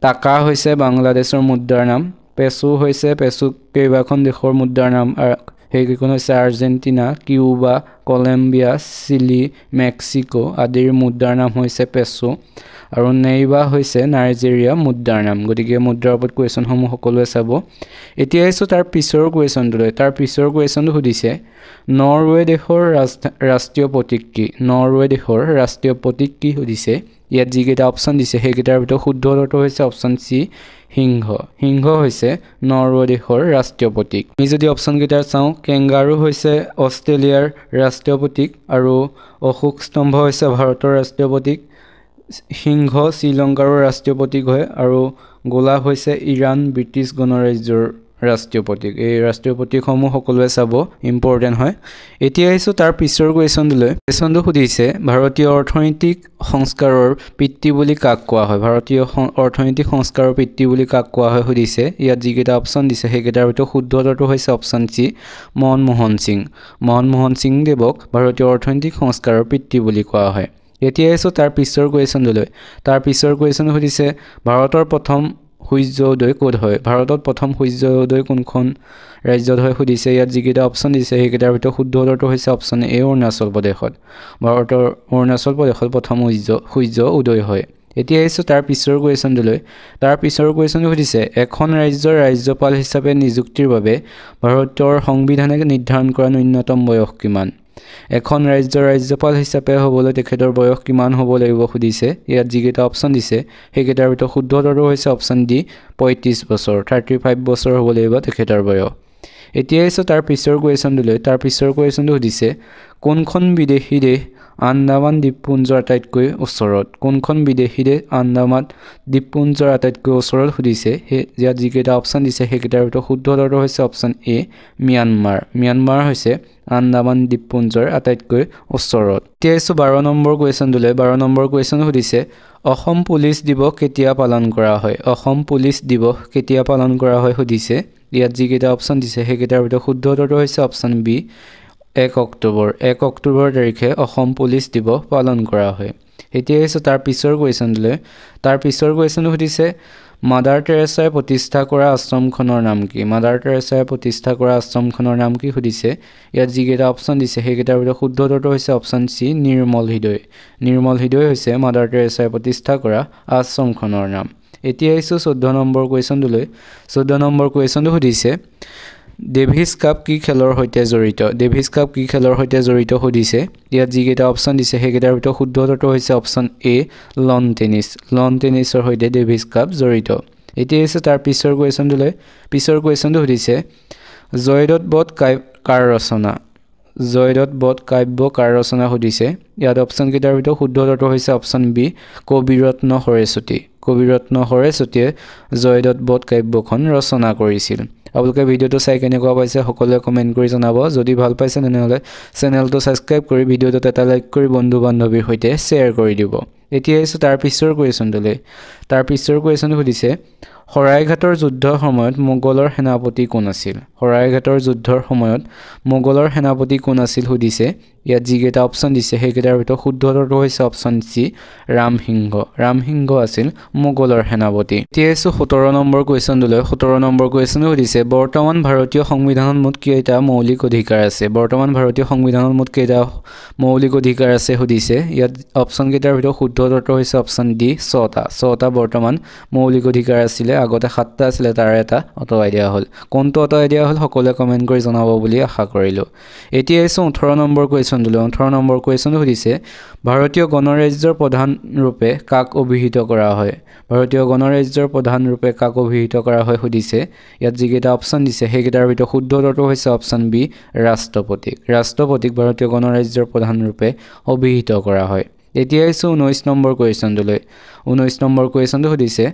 টাকা হৈছে বাংলাদেশৰ মুদ্ৰাৰ নাম পেছো হৈছে কেইবাখন দেশৰ মুদ্ৰাৰ নাম সেইকেইখন হৈছে Argentina Cuba Colombia Chile Mexico আদিৰ মুদ্ৰাৰ নাম হৈছে পেছো আৰু নেইবা হৈছে নাইজেৰিয়া মুদ্ৰাৰ নাম গতিকে মুদ্ৰাৰ ওপৰত কুৱেশ্যনসমূহ সকলোৱে চাব এতিয়া আহিছো তাৰ পিছৰ কুৱেশ্যনটোলৈ তাৰ পিছৰ কুৱেশ্যনটো সুধিছে নৰৱে দেশৰ ৰাষ্ট্ৰীয় প্ৰতীক কি নৰৱে দেশৰ ৰাষ্ট্ৰীয় প্ৰতীক কি সুধিছে ইয়াত যিকেইটা অপশ্যন দিছে সেইকেইটাৰ ভিতৰত শুদ্ধ উত্তৰটো হৈছে অপশ্যন চি সিংহ হৈছে নৰৱে দেশৰ ৰাষ্ট্ৰীয় প্ৰতীক আমি যদি অপশ্যনকেইটা চাওঁ কেংগাৰু হৈছে অষ্ট্ৰেলিয়াৰ ৰাষ্ট্ৰীয় প্ৰতীক আৰু অশোক স্তম্ভ হৈছে ভাৰতৰ ৰাষ্ট্ৰীয় প্ৰতীক সিংহ শ্ৰীলংকাৰ ৰাষ্ট্ৰীয় প্ৰতীক হয় আৰু গোলাপ হৈছে ইৰাণ ব্ৰিটিছ গণৰাজ্যৰ ৰাষ্ট্ৰীয় প্ৰতীক এই ৰাষ্ট্ৰীয় প্ৰতীকসমূহ সকলোৱে চাব ইম্পৰ্টেণ্ট হয় এতিয়া আহিছোঁ তাৰ পিছৰ কুৱেশ্যনটোলৈ কুৱেশ্যনটো সুধিছে ভাৰতীয় অৰ্থনৈতিক সংস্কাৰৰ পিতৃ বুলি কাক কোৱা হয় ভাৰতীয় অৰ্থনৈতিক সংস্কাৰৰ পিতৃ বুলি কাক কোৱা হয় সুধিছে ইয়াত যিকেইটা অপশ্যন দিছে সেইকেইটাৰ ভিতৰত শুদ্ধ উত্তৰটো হৈছে অপশ্যন চি মনমোহন সিং দেৱক ভাৰতীয় অৰ্থনৈতিক সংস্কাৰৰ পিতৃ বুলি কোৱা হয় এতিয়া আহিছোঁ তাৰ পিছৰ কুৱেশ্যনটোলৈ তাৰ পিছৰ কুৱেশ্যন সুধিছে ভাৰতৰ প্ৰথম সূৰ্য উদয় ক'ত হয় ভাৰতত প্ৰথম সূৰ্য উদয় কোনখন ৰাজ্যত হয় সুধিছে ইয়াত যিকেইটা অপশ্যন দিছে সেইকেইটাৰ ভিতৰত শুদ্ধ উত্তৰটো হৈছে অপশ্যন এ অৰুণাচল প্ৰদেশত ভাৰতৰ অৰুণাচল প্ৰদেশত প্ৰথম সূৰ্য উদয় হয় এতিয়া আহিছোঁ তাৰ পিছৰ কুৱেশ্যনটোলৈ তাৰ পিছৰ কুৱেশ্যনটো সুধিছে এখন ৰাজ্যৰ ৰাজ্যপাল হিচাপে নিযুক্তিৰ বাবে ভাৰতৰ সংবিধানে নিৰ্ধাৰণ কৰা ন্যূনতম বয়স কিমান এখন ৰাজ্যৰ ৰাজ্যপাল হিচাপে হ'বলৈ তেখেতৰ বয়স কিমান হ'ব লাগিব সুধিছে ইয়াত যিকেইটা অপশ্যন দিছে সেইকেইটাৰ ভিতৰত শুদ্ধ উত্তৰটো হৈছে অপশ্যন ডি 35 বছৰ 35 বছৰ হ'ব লাগিব তেখেতৰ বয়স এতিয়া আহিছোঁ তাৰ পিছৰ কুৱেশ্যনটোলৈ তাৰ পিছৰ কুৱেশ্যনটো সুধিছে কোনখন বিদেশী দেশ আন্দামান দ্বীপপুঞ্জৰ আটাইতকৈ ওচৰত কোনখন বিদেশী দেশ আন্দামান দ্বীপপুঞ্জৰ আটাইতকৈ ওচৰত সুধিছে ইয়াত যিকেইটা অপশ্যন দিছে সেইকেইটাৰ ভিতৰত শুদ্ধ উত্তৰটো হৈছে অপশ্যন এ ম্যানমাৰ হৈছে আন্দামান দ্বীপপুঞ্জৰ আটাইতকৈ ওচৰত এতিয়া আহিছোঁ 12 নম্বৰ কুৱেশ্যনটোলৈ 12 নম্বৰ কুৱেশ্যন সুধিছে অসম পুলিচ দিৱস কেতিয়া পালন কৰা হয় অসম পুলিচ দিৱস কেতিয়া পালন কৰা হয় সুধিছে ইয়াত যিকেইটা অপশ্যন দিছে সেইকেইটাৰ ভিতৰত শুদ্ধ উত্তৰটো হৈছে অপশ্যন বি 1 অক্টোবৰ তাৰিখে অসম পুলিচ দিৱস পালন কৰা হয় এতিয়া আহিছোঁ তাৰ পিছৰ কুৱেশ্যনটোলৈ তাৰ পিছৰ কুৱেশ্যনটো সুধিছে মাদাৰ টেৰেছাই প্ৰতিষ্ঠা কৰা আশ্ৰমখনৰ নাম কি মাদাৰ টেৰেছাই প্ৰতিষ্ঠা কৰা আশ্ৰমখনৰ নাম কি সুধিছে ইয়াত যিকেইটা অপশ্যন দিছে সেইকেইটাৰ ভিতৰত শুদ্ধ উত্তৰটো হৈছে অপশ্যন চি নিৰ্মল হৃদয় হৈছে মাদাৰ টেৰেছাই প্ৰতিষ্ঠা কৰা আশ্ৰমখনৰ নাম এতিয়া আহিছোঁ 14 নম্বৰ কুৱেশ্যনটোলৈ 14 নম্বৰ কুৱেশ্যনটো সুধিছে ডেভিছ কাপ কি খেলৰ সৈতে জড়িত সুধিছে ইয়াত যিকেইটা অপশ্যন দিছে সেইকেইটাৰ ভিতৰত শুদ্ধ উত্তৰটো হৈছে অপশ্যন এ লন টেনিছৰ সৈতে ডেভিছ কাপ জড়িত এতিয়া হৈছে তাৰ পিছৰ কুৱেশ্যনটো সুধিছে জয়দত্ত বধ কাৰ ৰচনা সুধিছে ইয়াত অপশ্যন কেইটাৰ ভিতৰত শুদ্ধ উত্তৰটো হৈছে অপশ্যন বি কবিৰত্ন সৰস্বতীয়ে জয়দত্ত বধ কাব্যখন ৰচনা কৰিছিল আপোনালোকে ভিডিঅ'টো চাই কেনেকুৱা পাইছে সকলোৱে কমেণ্ট কৰি জনাব যদি ভাল পাইছে তেনেহ'লে চেনেলটো ছাবস্ক্ৰাইব কৰি ভিডিঅ'টোত এটা লাইক কৰি বন্ধু বান্ধৱীৰ সৈতে শ্বেয়াৰ কৰি দিব এতিয়া আহিছোঁ তাৰ পিছৰ কুৱেশ্যনটোলৈ তাৰ পিছৰ কুৱেশ্যনটো সুধিছে শৰাইঘাটৰ যুদ্ধৰ সময়ত মোগলৰ সেনাপতি কোন আছিল সুধিছে ইয়াত যিকেইটা অপশ্যন দিছে সেইকেইটাৰ ভিতৰত শুদ্ধ উত্তৰটো হৈছে অপশ্যন চি ৰামসিংহ আছিল মোগলৰ সেনাপতি এতিয়া আহিছোঁ 17 নম্বৰ কুৱেশ্যনটোলৈ 17 নম্বৰ কুৱেশ্যনটো সুধিছে বৰ্তমান ভাৰতীয় সংবিধানত মুঠ কেইটা মৌলিক অধিকাৰ আছে সুধিছে ইয়াত অপশ্যন কেইটাৰ ভিতৰত শুদ্ধ উত্তৰটো হৈছে অপশ্যন ডি 6টা বৰ্তমান মৌলিক অধিকাৰ আছিলে আগতে 7টা আছিলে তাৰ এটা আঁতৰাই দিয়া হ'ল কোনটো আঁতৰাই দিয়া হ'ল সকলোৱে কমেণ্ট কৰি জনাব বুলি আশা কৰিলোঁ এতিয়া আহিছোঁ 18 নম্বৰ কুৱেশ্যনটোলৈ 18 নম্বৰ কুৱেশ্যনটো সুধিছে ভাৰতীয় গণৰাজ্যৰ প্ৰধান ৰূপে কাক অভিহিত কৰা হয় সুধিছে ইয়াত যিকেইটা অপশ্যন দিছে সেইকেইটাৰ ভিতৰত শুদ্ধ উত্তৰটো হৈছে অপশ্যন বি ৰাষ্ট্ৰপতিক ভাৰতীয় গণৰাজ্যৰ প্ৰধান ৰূপে অভিহিত কৰা হয় এতিয়া আহিছোঁ 19 নম্বৰ কুৱেশ্যনটোলৈ 19 নম্বৰ কুৱেশ্যনটো সুধিছে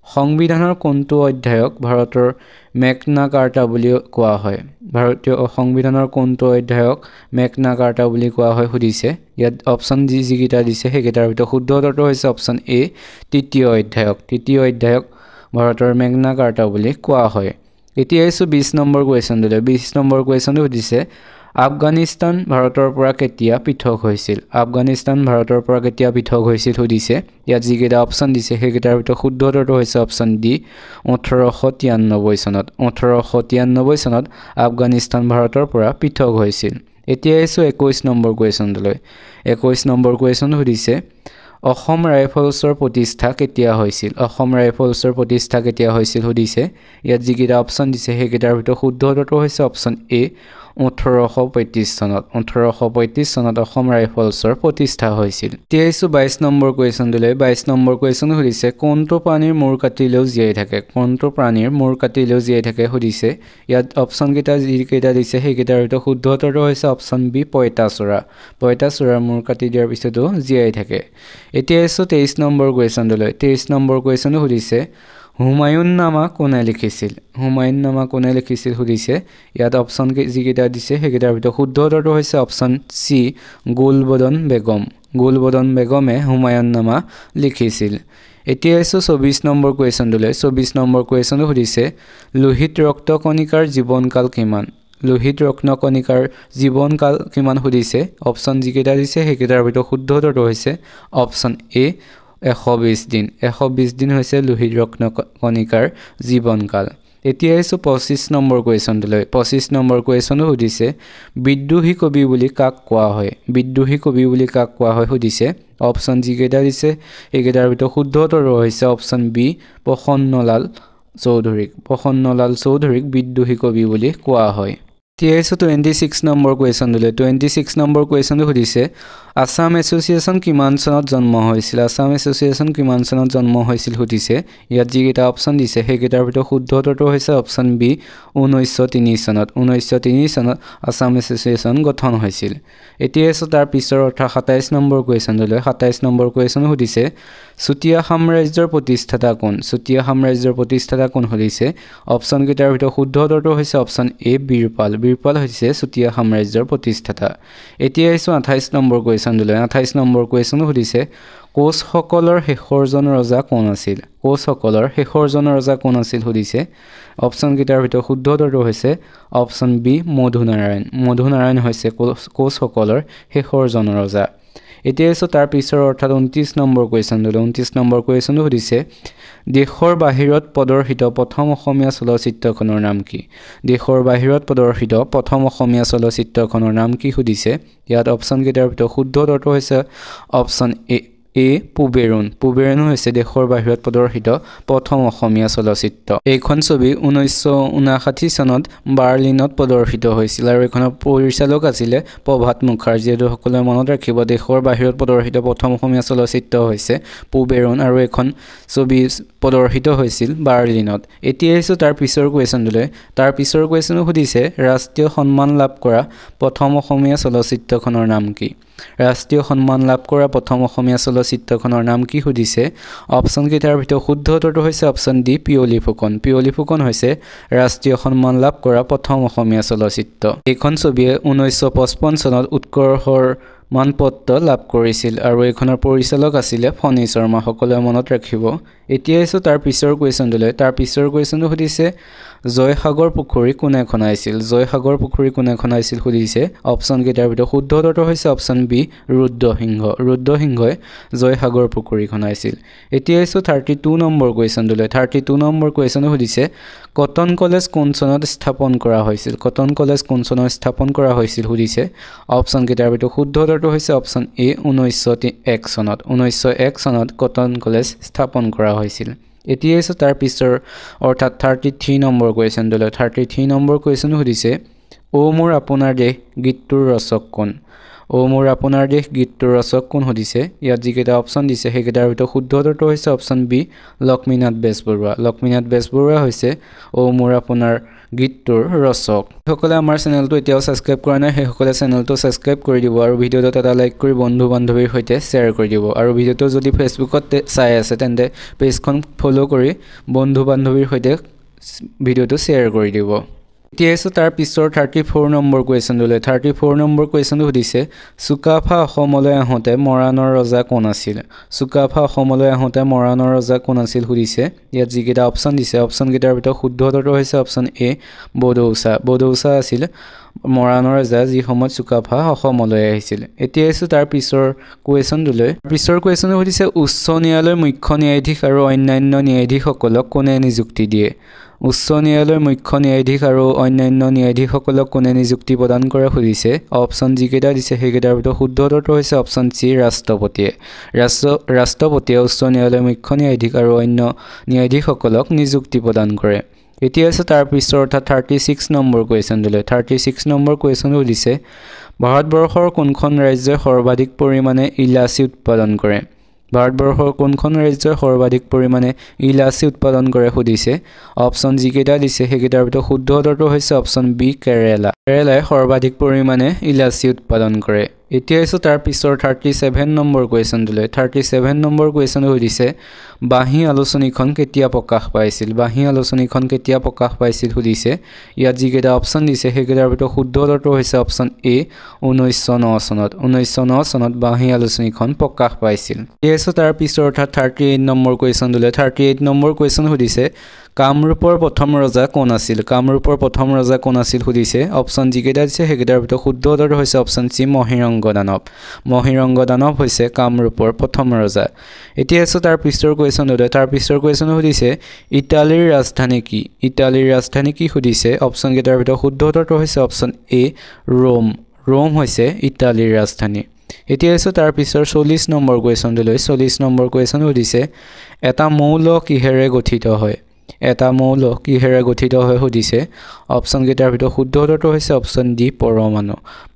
সংবিধানৰ কোনটো অধ্যায়ক ভাৰতৰ মেগনা কাৰ্টা বুলি কোৱা হয় ভাৰতীয় সংবিধানৰ কোনটো অধ্যায়ক মেগনা কাৰ্টা বুলি কোৱা হয় সুধিছে ইয়াত অপচন যিকেইটা দিছে সেইকেইটাৰ ভিতৰত শুদ্ধ উত্তৰটো হৈছে অপচন এ তৃতীয় অধ্যায়ক ভাৰতৰ মেগনা কাৰ্টা বুলি কোৱা হয় এতিয়া এসো 20 নম্বৰ কোৱেশ্চন দিলে 20 নম্বৰ কোৱেশ্চনটো সুধিছে আফগানিস্তান ভাৰতৰ পৰা কেতিয়া পৃথক হৈছিল সুধিছে ইয়াত যিকেইটা অপচন দিছে সেইকেইটাৰ ভিতৰত শুদ্ধ উত্তৰটো হৈছে অপচন ডি 1893 চনত আফগানিস্তান ভাৰতৰ পৰা পৃথক হৈছিল এতিয়া এসো 21 নম্বৰ কোৱেশ্চনলৈ 21 নম্বৰ কোৱেশ্চন সুধিছে অসম ৰাইফলছৰ প্ৰতিষ্ঠা কেতিয়া হৈছিল সুধিছে ইয়াত যিকেইটা অপচন দিছে সেইকেইটাৰ ভিতৰত শুদ্ধ উত্তৰটো হৈছে অপচন এ 1835 চনত অসম ৰাইফলছৰ প্ৰতিষ্ঠা হৈছিল 22 নম্বৰ কোৱেশ্চন দিলে 22 নম্বৰ কোৱেশ্চন সুধিছে কোনটো প্ৰাণীৰ মূৰ কাটিলেও জীয়াই থাকে সুধিছে ইয়াত অপচন যিকেইটা দিছে সেইকেইটাৰ ভিতৰত শুদ্ধ উত্তৰটো হৈছে অপচন বি পঁইতাচোৰাৰ মূৰ কাটি দিয়াৰ পিছতো জীয়াই থাকে এতিয়া এসো 23 নম্বৰ কোৱেশ্চন দিলে 23 নম্বৰ কোৱেশ্চন সুধিছে হুমায়ুন নামা কোনে লিখিছিল সুধিছে ইয়াত অপচন যিকেইটা দিছে সেইকেইটাৰ ভিতৰত শুদ্ধ উত্তৰটো হৈছে অপচন সি গুলবদন বেগমে হুমায়ুন নামা লিখিছিল এতিয়া এসো 24 নম্বৰ কোৱেশ্চন দিলে 24 নম্বৰ কোৱেশ্চন সুধিছে লোহিত ৰক্তকণিকাৰ জীৱনকাল কিমান সুধিছে অপচন যিকেইটা দিছে সেইকেইটাৰ ভিতৰত শুদ্ধ উত্তৰটো হৈছে অপচন এ 120 দিন হৈছে লোহিত ৰত্নকণিকাৰ জীৱনকাল এতিয়া এসো 25 নম্বৰ কোৱেশ্চন দিলে 25 নম্বৰ কোৱেশ্চন সুধিছে বিদ্ৰোহী কবি বুলি কাক কোৱা হয় সুধিছে অপচন যিকেইটা দিছে এইকেইটাৰ ভিতৰত শুদ্ধ উত্তৰটো হৈছে অপচন বি প্ৰসন্নলাল চৌধুৰীক বিদ্ৰোহী কবি বুলি কোৱা হয় এতিয়া এসো 26 নম্বৰ কোৱেশ্চন দিলে 26 নম্বৰ কোৱেশ্চন সুধিছে আসাম এছ'চিয়েশ্যন কিমান চনত জন্ম হৈছিল সুধিছে ইয়াত যিকেইটা অপচন দিছে সেইকেইটাৰ ভিতৰত শুদ্ধ উত্তৰটো হৈছে অপচন বি 1903 চনত আসাম এছ'চিয়েশ্যন গঠন হৈছিল এতিয়া এসো তাৰ পিছৰ অৰ্থাৎ 27 নম্বৰ কোৱেশ্চন দিলে 27 নম্বৰ কোৱেশ্চন সুধিছে চুতীয়া সাম্ৰাজ্যৰ প্ৰতিষ্ঠাতা কোন সুধিছে অপচন কেইটাৰ ভিতৰত শুদ্ধ উত্তৰটো হৈছে অপচন এ বীৰপাল হৈছে চুতীয়া সাম্ৰাজ্যৰ প্ৰতিষ্ঠাতা এতিয়া এসো 28 নম্বৰ কোৱেশ্চন দিলে 28 নম্বৰ কোৱেশ্চন সুধিছে কোচসকলৰ শেষৰজন ৰজা কোন আছিল সুধিছে অপচন কেইটাৰ ভিতৰত শুদ্ধ উত্তৰটো হৈছে অপচন বি মধুনাৰায়ণ হৈছে কোচসকলৰ শেষৰজন ৰজা এতিয়া এসো তাৰ পিছৰ অৰ্থাৎ 29 নম্বৰ কোৱেশ্চন দিলে 29 নম্বৰ কোৱেশ্চন সুধিছে দেশৰ বাহিৰত প্ৰদৰ্শিত প্ৰথম অসমীয়া চলচ্চিত্ৰখনৰ নাম কি সুধিছে ইয়াত অপচন কেইটাৰ ভিতৰত শুদ্ধ উত্তৰটো হৈছে অপচন এ পুবেৰুণ হৈছে দেশৰ বাহিৰত প্ৰদৰ্শিত প্ৰথম অসমীয়া চলচ্চিত্ৰ এইখন ছবি 1959 চনত বাৰ্লিনত প্ৰদৰ্শিত হৈছিল আৰু এইখনৰ পৰিচালক আছিল প্ৰভাত মুখাৰ্জী সকলে মনত ৰাখিব দেশৰ বাহিৰত প্ৰদৰ্শিত প্ৰথম অসমীয়া চলচ্চিত্ৰ হৈছে পুবেৰুণ আৰু এইখন ছবি প্ৰদৰ্শিত হৈছিল বাৰ্লিনত এতিয়া এসো তাৰ পিছৰ কোৱেশ্চন দিলে তাৰ পিছৰ কোৱেশ্চন সুধিছে ৰাষ্ট্ৰীয় সন্মান লাভ কৰা প্ৰথম অসমীয়া চলচ্চিত্ৰখনৰ নাম কি সুধিছে অপচন কেইটাৰ ভিতৰত শুদ্ধ উত্তৰটো হৈছে অপচন ডি পিয়লি ফুকন হৈছে ৰাষ্ট্ৰীয় সন্মান লাভ কৰা প্ৰথম অসমীয়া চলচ্চিত্ৰ এইখন ছবিয়ে 1955 চনত উৎকৰ্ষৰ মানপত্ৰ লাভ কৰিছিল আৰু এইখনৰ পৰিচালক আছিল ফণী শৰ্মা সকলে মনত ৰাখিব এতিয়া এসো তাৰ পিছৰ কোৱেশ্চন দিলে তাৰ পিছৰ কোৱেশ্চনটো সুধিছে জয়সাগৰ পুখুৰী কোনে খনাইছিল সুধিছে অপচন কেইটাৰ ভিতৰত শুদ্ধ উত্তৰটো হৈছে অপচন বি ৰুদ্ৰসিংহই জয়সাগৰ পুখুৰী খনাইছিল এতিয়া এসো 32 নম্বৰ কোৱেশ্চন দিলে 32 নম্বৰ কোৱেশ্চন সুধিছে কটন কলেজ কোন চনত স্থাপন কৰা হৈছিল সুধিছে অপচন কেইটাৰ ভিতৰত শুদ্ধ উত্তৰটো হৈছে অপচন এ 1901 চনত কটন কলেজ স্থাপন কৰা হৈছিল এতিয়া এসো তাৰ পিছৰ অৰ্থাৎ 33 নম্বৰ কোৱেশ্চন দিলে 33 নম্বৰ কোৱেশ্চন সুধিছে ও মোৰ আপোনাৰ দেশ গীতটোৰ ৰচক কোন ও মোৰ আপোনাৰ দেশ গীতটোৰ ৰচক কোন সুধিছে ইয়াত যিকেইটা অপশ্যন দিছে সেইকেইটাৰ ভিতৰত শুদ্ধ উত্তৰটো হৈছে অপশ্যন বি লক্ষ্মীনাথ বেজবৰুৱা লক্ষ্মীনাথ বেজবৰুৱা হৈছে ও মোৰ আপোনাৰ গীতটোৰ ৰচক সকলে আমাৰ চেনেলটো এতিয়াও সাবস্ক্ৰাইব কৰা নাই সেইসকলে চেনেলটো সাবস্ক্ৰাইব কৰি দিব আৰু ভিডিঅ'টো এটা লাইক কৰি বন্ধু বান্ধৱীৰ সৈতে শ্বেয়াৰ কৰি দিব আৰু ভিডিঅ'টো যদি ফেচবুকত চাই আছে তেন্তে পেজখন ফলো কৰি বন্ধু বান্ধৱীৰ সৈতে ভিডিঅ'টো শ্বেয়াৰ কৰি দিব এতিয়া আছে তাৰ পিছৰ 34 নম্বৰ কোৱেশ্যনলৈ 34 নম্বৰ কোৱেশ্যনটো সুধিছে চুকাফা অসমলৈ আহোঁতে মৰাণৰ ৰজা কোন আছিল চুকাফা অসমলৈ আহোঁতে মৰাণৰ ৰজা কোন আছিল সুধিছে ইয়াত যিকেইটা অপশ্যন দিছে অপশ্যন কেইটাৰ ভিতৰত শুদ্ধ উত্তৰটো হৈছে অপশ্যন এ বডৌচা আছিল মৰাণৰ ৰজা যি সময়ত চুকাফা অসমলৈ আহিছিল এতিয়া আছে তাৰ পিছৰ কোৱেশ্যনটোলৈ পিছৰ কোৱেশ্যনটো সুধিছে উচ্চ ন্যায়ালয়ৰ মুখ্য ন্যায়াধীশ আৰু অন্যান্য ন্যায়াধীশসকলক কোনে নিযুক্তি দিয়ে উচ্চ ন্যায়ালয়ৰ মুখ্য ন্যায়াধীশ আৰু অন্যান্য ন্যায়াধীশসকলক কোনে নিযুক্তি প্ৰদান কৰে সুধিছে অপশ্যন যিকেইটা দিছে সেইকেইটাৰ ভিতৰত শুদ্ধ উত্তৰটো হৈছে অপশ্যন চি ৰাষ্ট্ৰপতিয়ে উচ্চ ন্যায়ালয়ৰ মুখ্য ন্যায়াধীশ আৰু অন্য ন্যায়াধীশসকলক নিযুক্তি প্ৰদান কৰে এতিয়া আছে তাৰ পিছৰ অৰ্থাৎ 36 নম্বৰ কুৱেশ্যনটোলৈ 36 নম্বৰ কুৱেশ্যনটো সুধিছে ভাৰতবৰ্ষৰ কোনখন ৰাজ্যই সৰ্বাধিক পৰিমাণে ইলাচি উৎপাদন কৰে ভাৰতবৰ্ষৰ কোনখন ৰাজ্যই সৰ্বাধিক পৰিমাণে ইলাচি উৎপাদন কৰে সুধিছে অপশ্যন যিকেইটা দিছে সেইকেইটাৰ ভিতৰত শুদ্ধ উত্তৰটো হৈছে অপশ্যন বি কেৰালাই সৰ্বাধিক পৰিমাণে ইলাচি উৎপাদন কৰে এতিয়া আছে তাৰ পিছৰ 37 নম্বৰ কুৱেশ্যনটোলৈ 37 নম্বৰ কুৱেশ্যনটো সুধিছে বাঁহী আলোচনীখন কেতিয়া প্ৰকাশ পাইছিল সুধিছে ইয়াত যিকেইটা অপশ্যন দিছে সেইকেইটাৰ ভিতৰত শুদ্ধ উত্তৰটো হৈছে অপশ্যন এ 1909 চনত বাঁহী আলোচনীখন প্ৰকাশ পাইছিল এতিয়া আছে তাৰ পিছৰ অৰ্থাৎ 38 নম্বৰ কুৱেশ্যনটোলৈ 38 নম্বৰ কুৱেশ্যন সুধিছে কামৰূপৰ প্ৰথম ৰজা কোন আছিল সুধিছে অপশ্যন যিকেইটা দিছে সেইকেইটাৰ ভিতৰত শুদ্ধ উত্তৰটো হৈছে অপশ্যন চি মহিৰংগ দানৱ হৈছে কামৰূপৰ প্ৰথম ৰজা এতিয়া আছে তাৰ পিছৰ কুৱেশ্যনটো সুধিছে ইটালীৰ ৰাজধানী কি সুধিছে অপশ্যন কেইটাৰ ভিতৰত শুদ্ধ উত্তৰটো হৈছে অপশ্যন এ ৰোম হৈছে ইটালীৰ ৰাজধানী এতিয়া আছে তাৰ পিছৰ 40 নম্বৰ কুৱেশ্যনটোলৈ 40 নম্বৰ কুৱেশ্যন সুধিছে এটা মৌল কিহেৰে গঠিত হয় সুধিছে অপশ্যন কেইটাৰ ভিতৰত শুদ্ধ উত্তৰটো হৈছে অপশ্যন ডি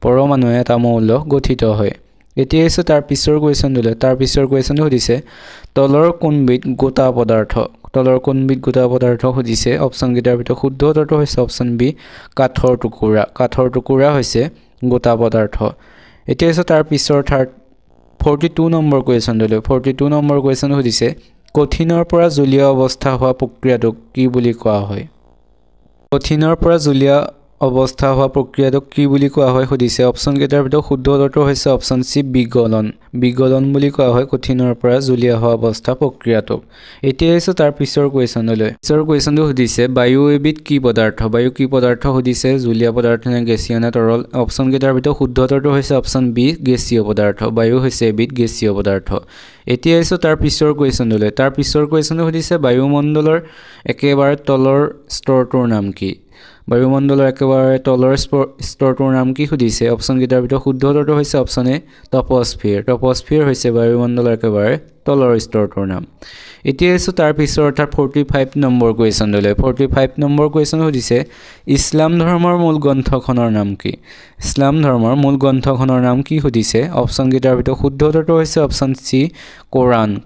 পৰমাণুৱে এটা মৌল গঠিত হয় এতিয়া আছে তাৰ পিছৰ কুৱেশ্যনটো সুধিছে তলৰ কোনবিধ গোটা পদাৰ্থ সুধিছে অপশ্যন কেইটাৰ ভিতৰত শুদ্ধ উত্তৰটো হৈছে অপশ্যন বি কাঠৰ টুকুৰা হৈছে গোটা পদাৰ্থ এতিয়া আছে তাৰ পিছৰ 42 নম্বৰ কুৱেশ্যনটোলৈ 42 নম্বৰ কুৱেশ্যন সুধিছে কঠিনৰ পৰা জলীয় অৱস্থা হোৱা প্ৰক্ৰিয়াটোক কি বুলি কোৱা হয় সুধিছে অপশ্যন কেইটাৰ ভিতৰত শুদ্ধ উত্তৰটো হৈছে অপশ্যন চি বিগলন বুলি কোৱা হয় কঠিনৰ পৰা জলীয় হোৱা অৱস্থা প্ৰক্ৰিয়াটোক এতিয়া আছে তাৰ পিছৰ কুৱেশ্যনটো সুধিছে বায়ু এবিধ কি পদাৰ্থ সুধিছে জলীয় পদাৰ্থ নে গেছীয় নে তৰল অপশ্যন কেইটাৰ ভিতৰত শুদ্ধ উত্তৰটো হৈছে অপশ্যন বি গেছীয় পদাৰ্থ বায়ু হৈছে এবিধ গেছীয় পদাৰ্থ এতিয়া আছে তাৰ পিছৰ কুৱেশ্যনটো সুধিছে বায়ুমণ্ডলৰ একেবাৰে তলৰ স্তৰটোৰ নাম কি সুধিছে অপশ্যন কেইটাৰ ভিতৰত শুদ্ধ উত্তৰটো হৈছে অপশ্যন এ টপস্ফিয়াৰ হৈছে বায়ুমণ্ডলৰ একেবাৰে তলৰ স্তৰটোৰ নাম এতিয়া আছে তাৰ পিছৰ অৰ্থাৎ 45 নম্বৰ কুৱেশ্যন সুধিছে ইছলাম ধৰ্মৰ মূল গ্ৰন্থখনৰ নাম কি সুধিছে অপশ্যন কেইটাৰ ভিতৰত শুদ্ধ উত্তৰটো হৈছে অপশ্যন চি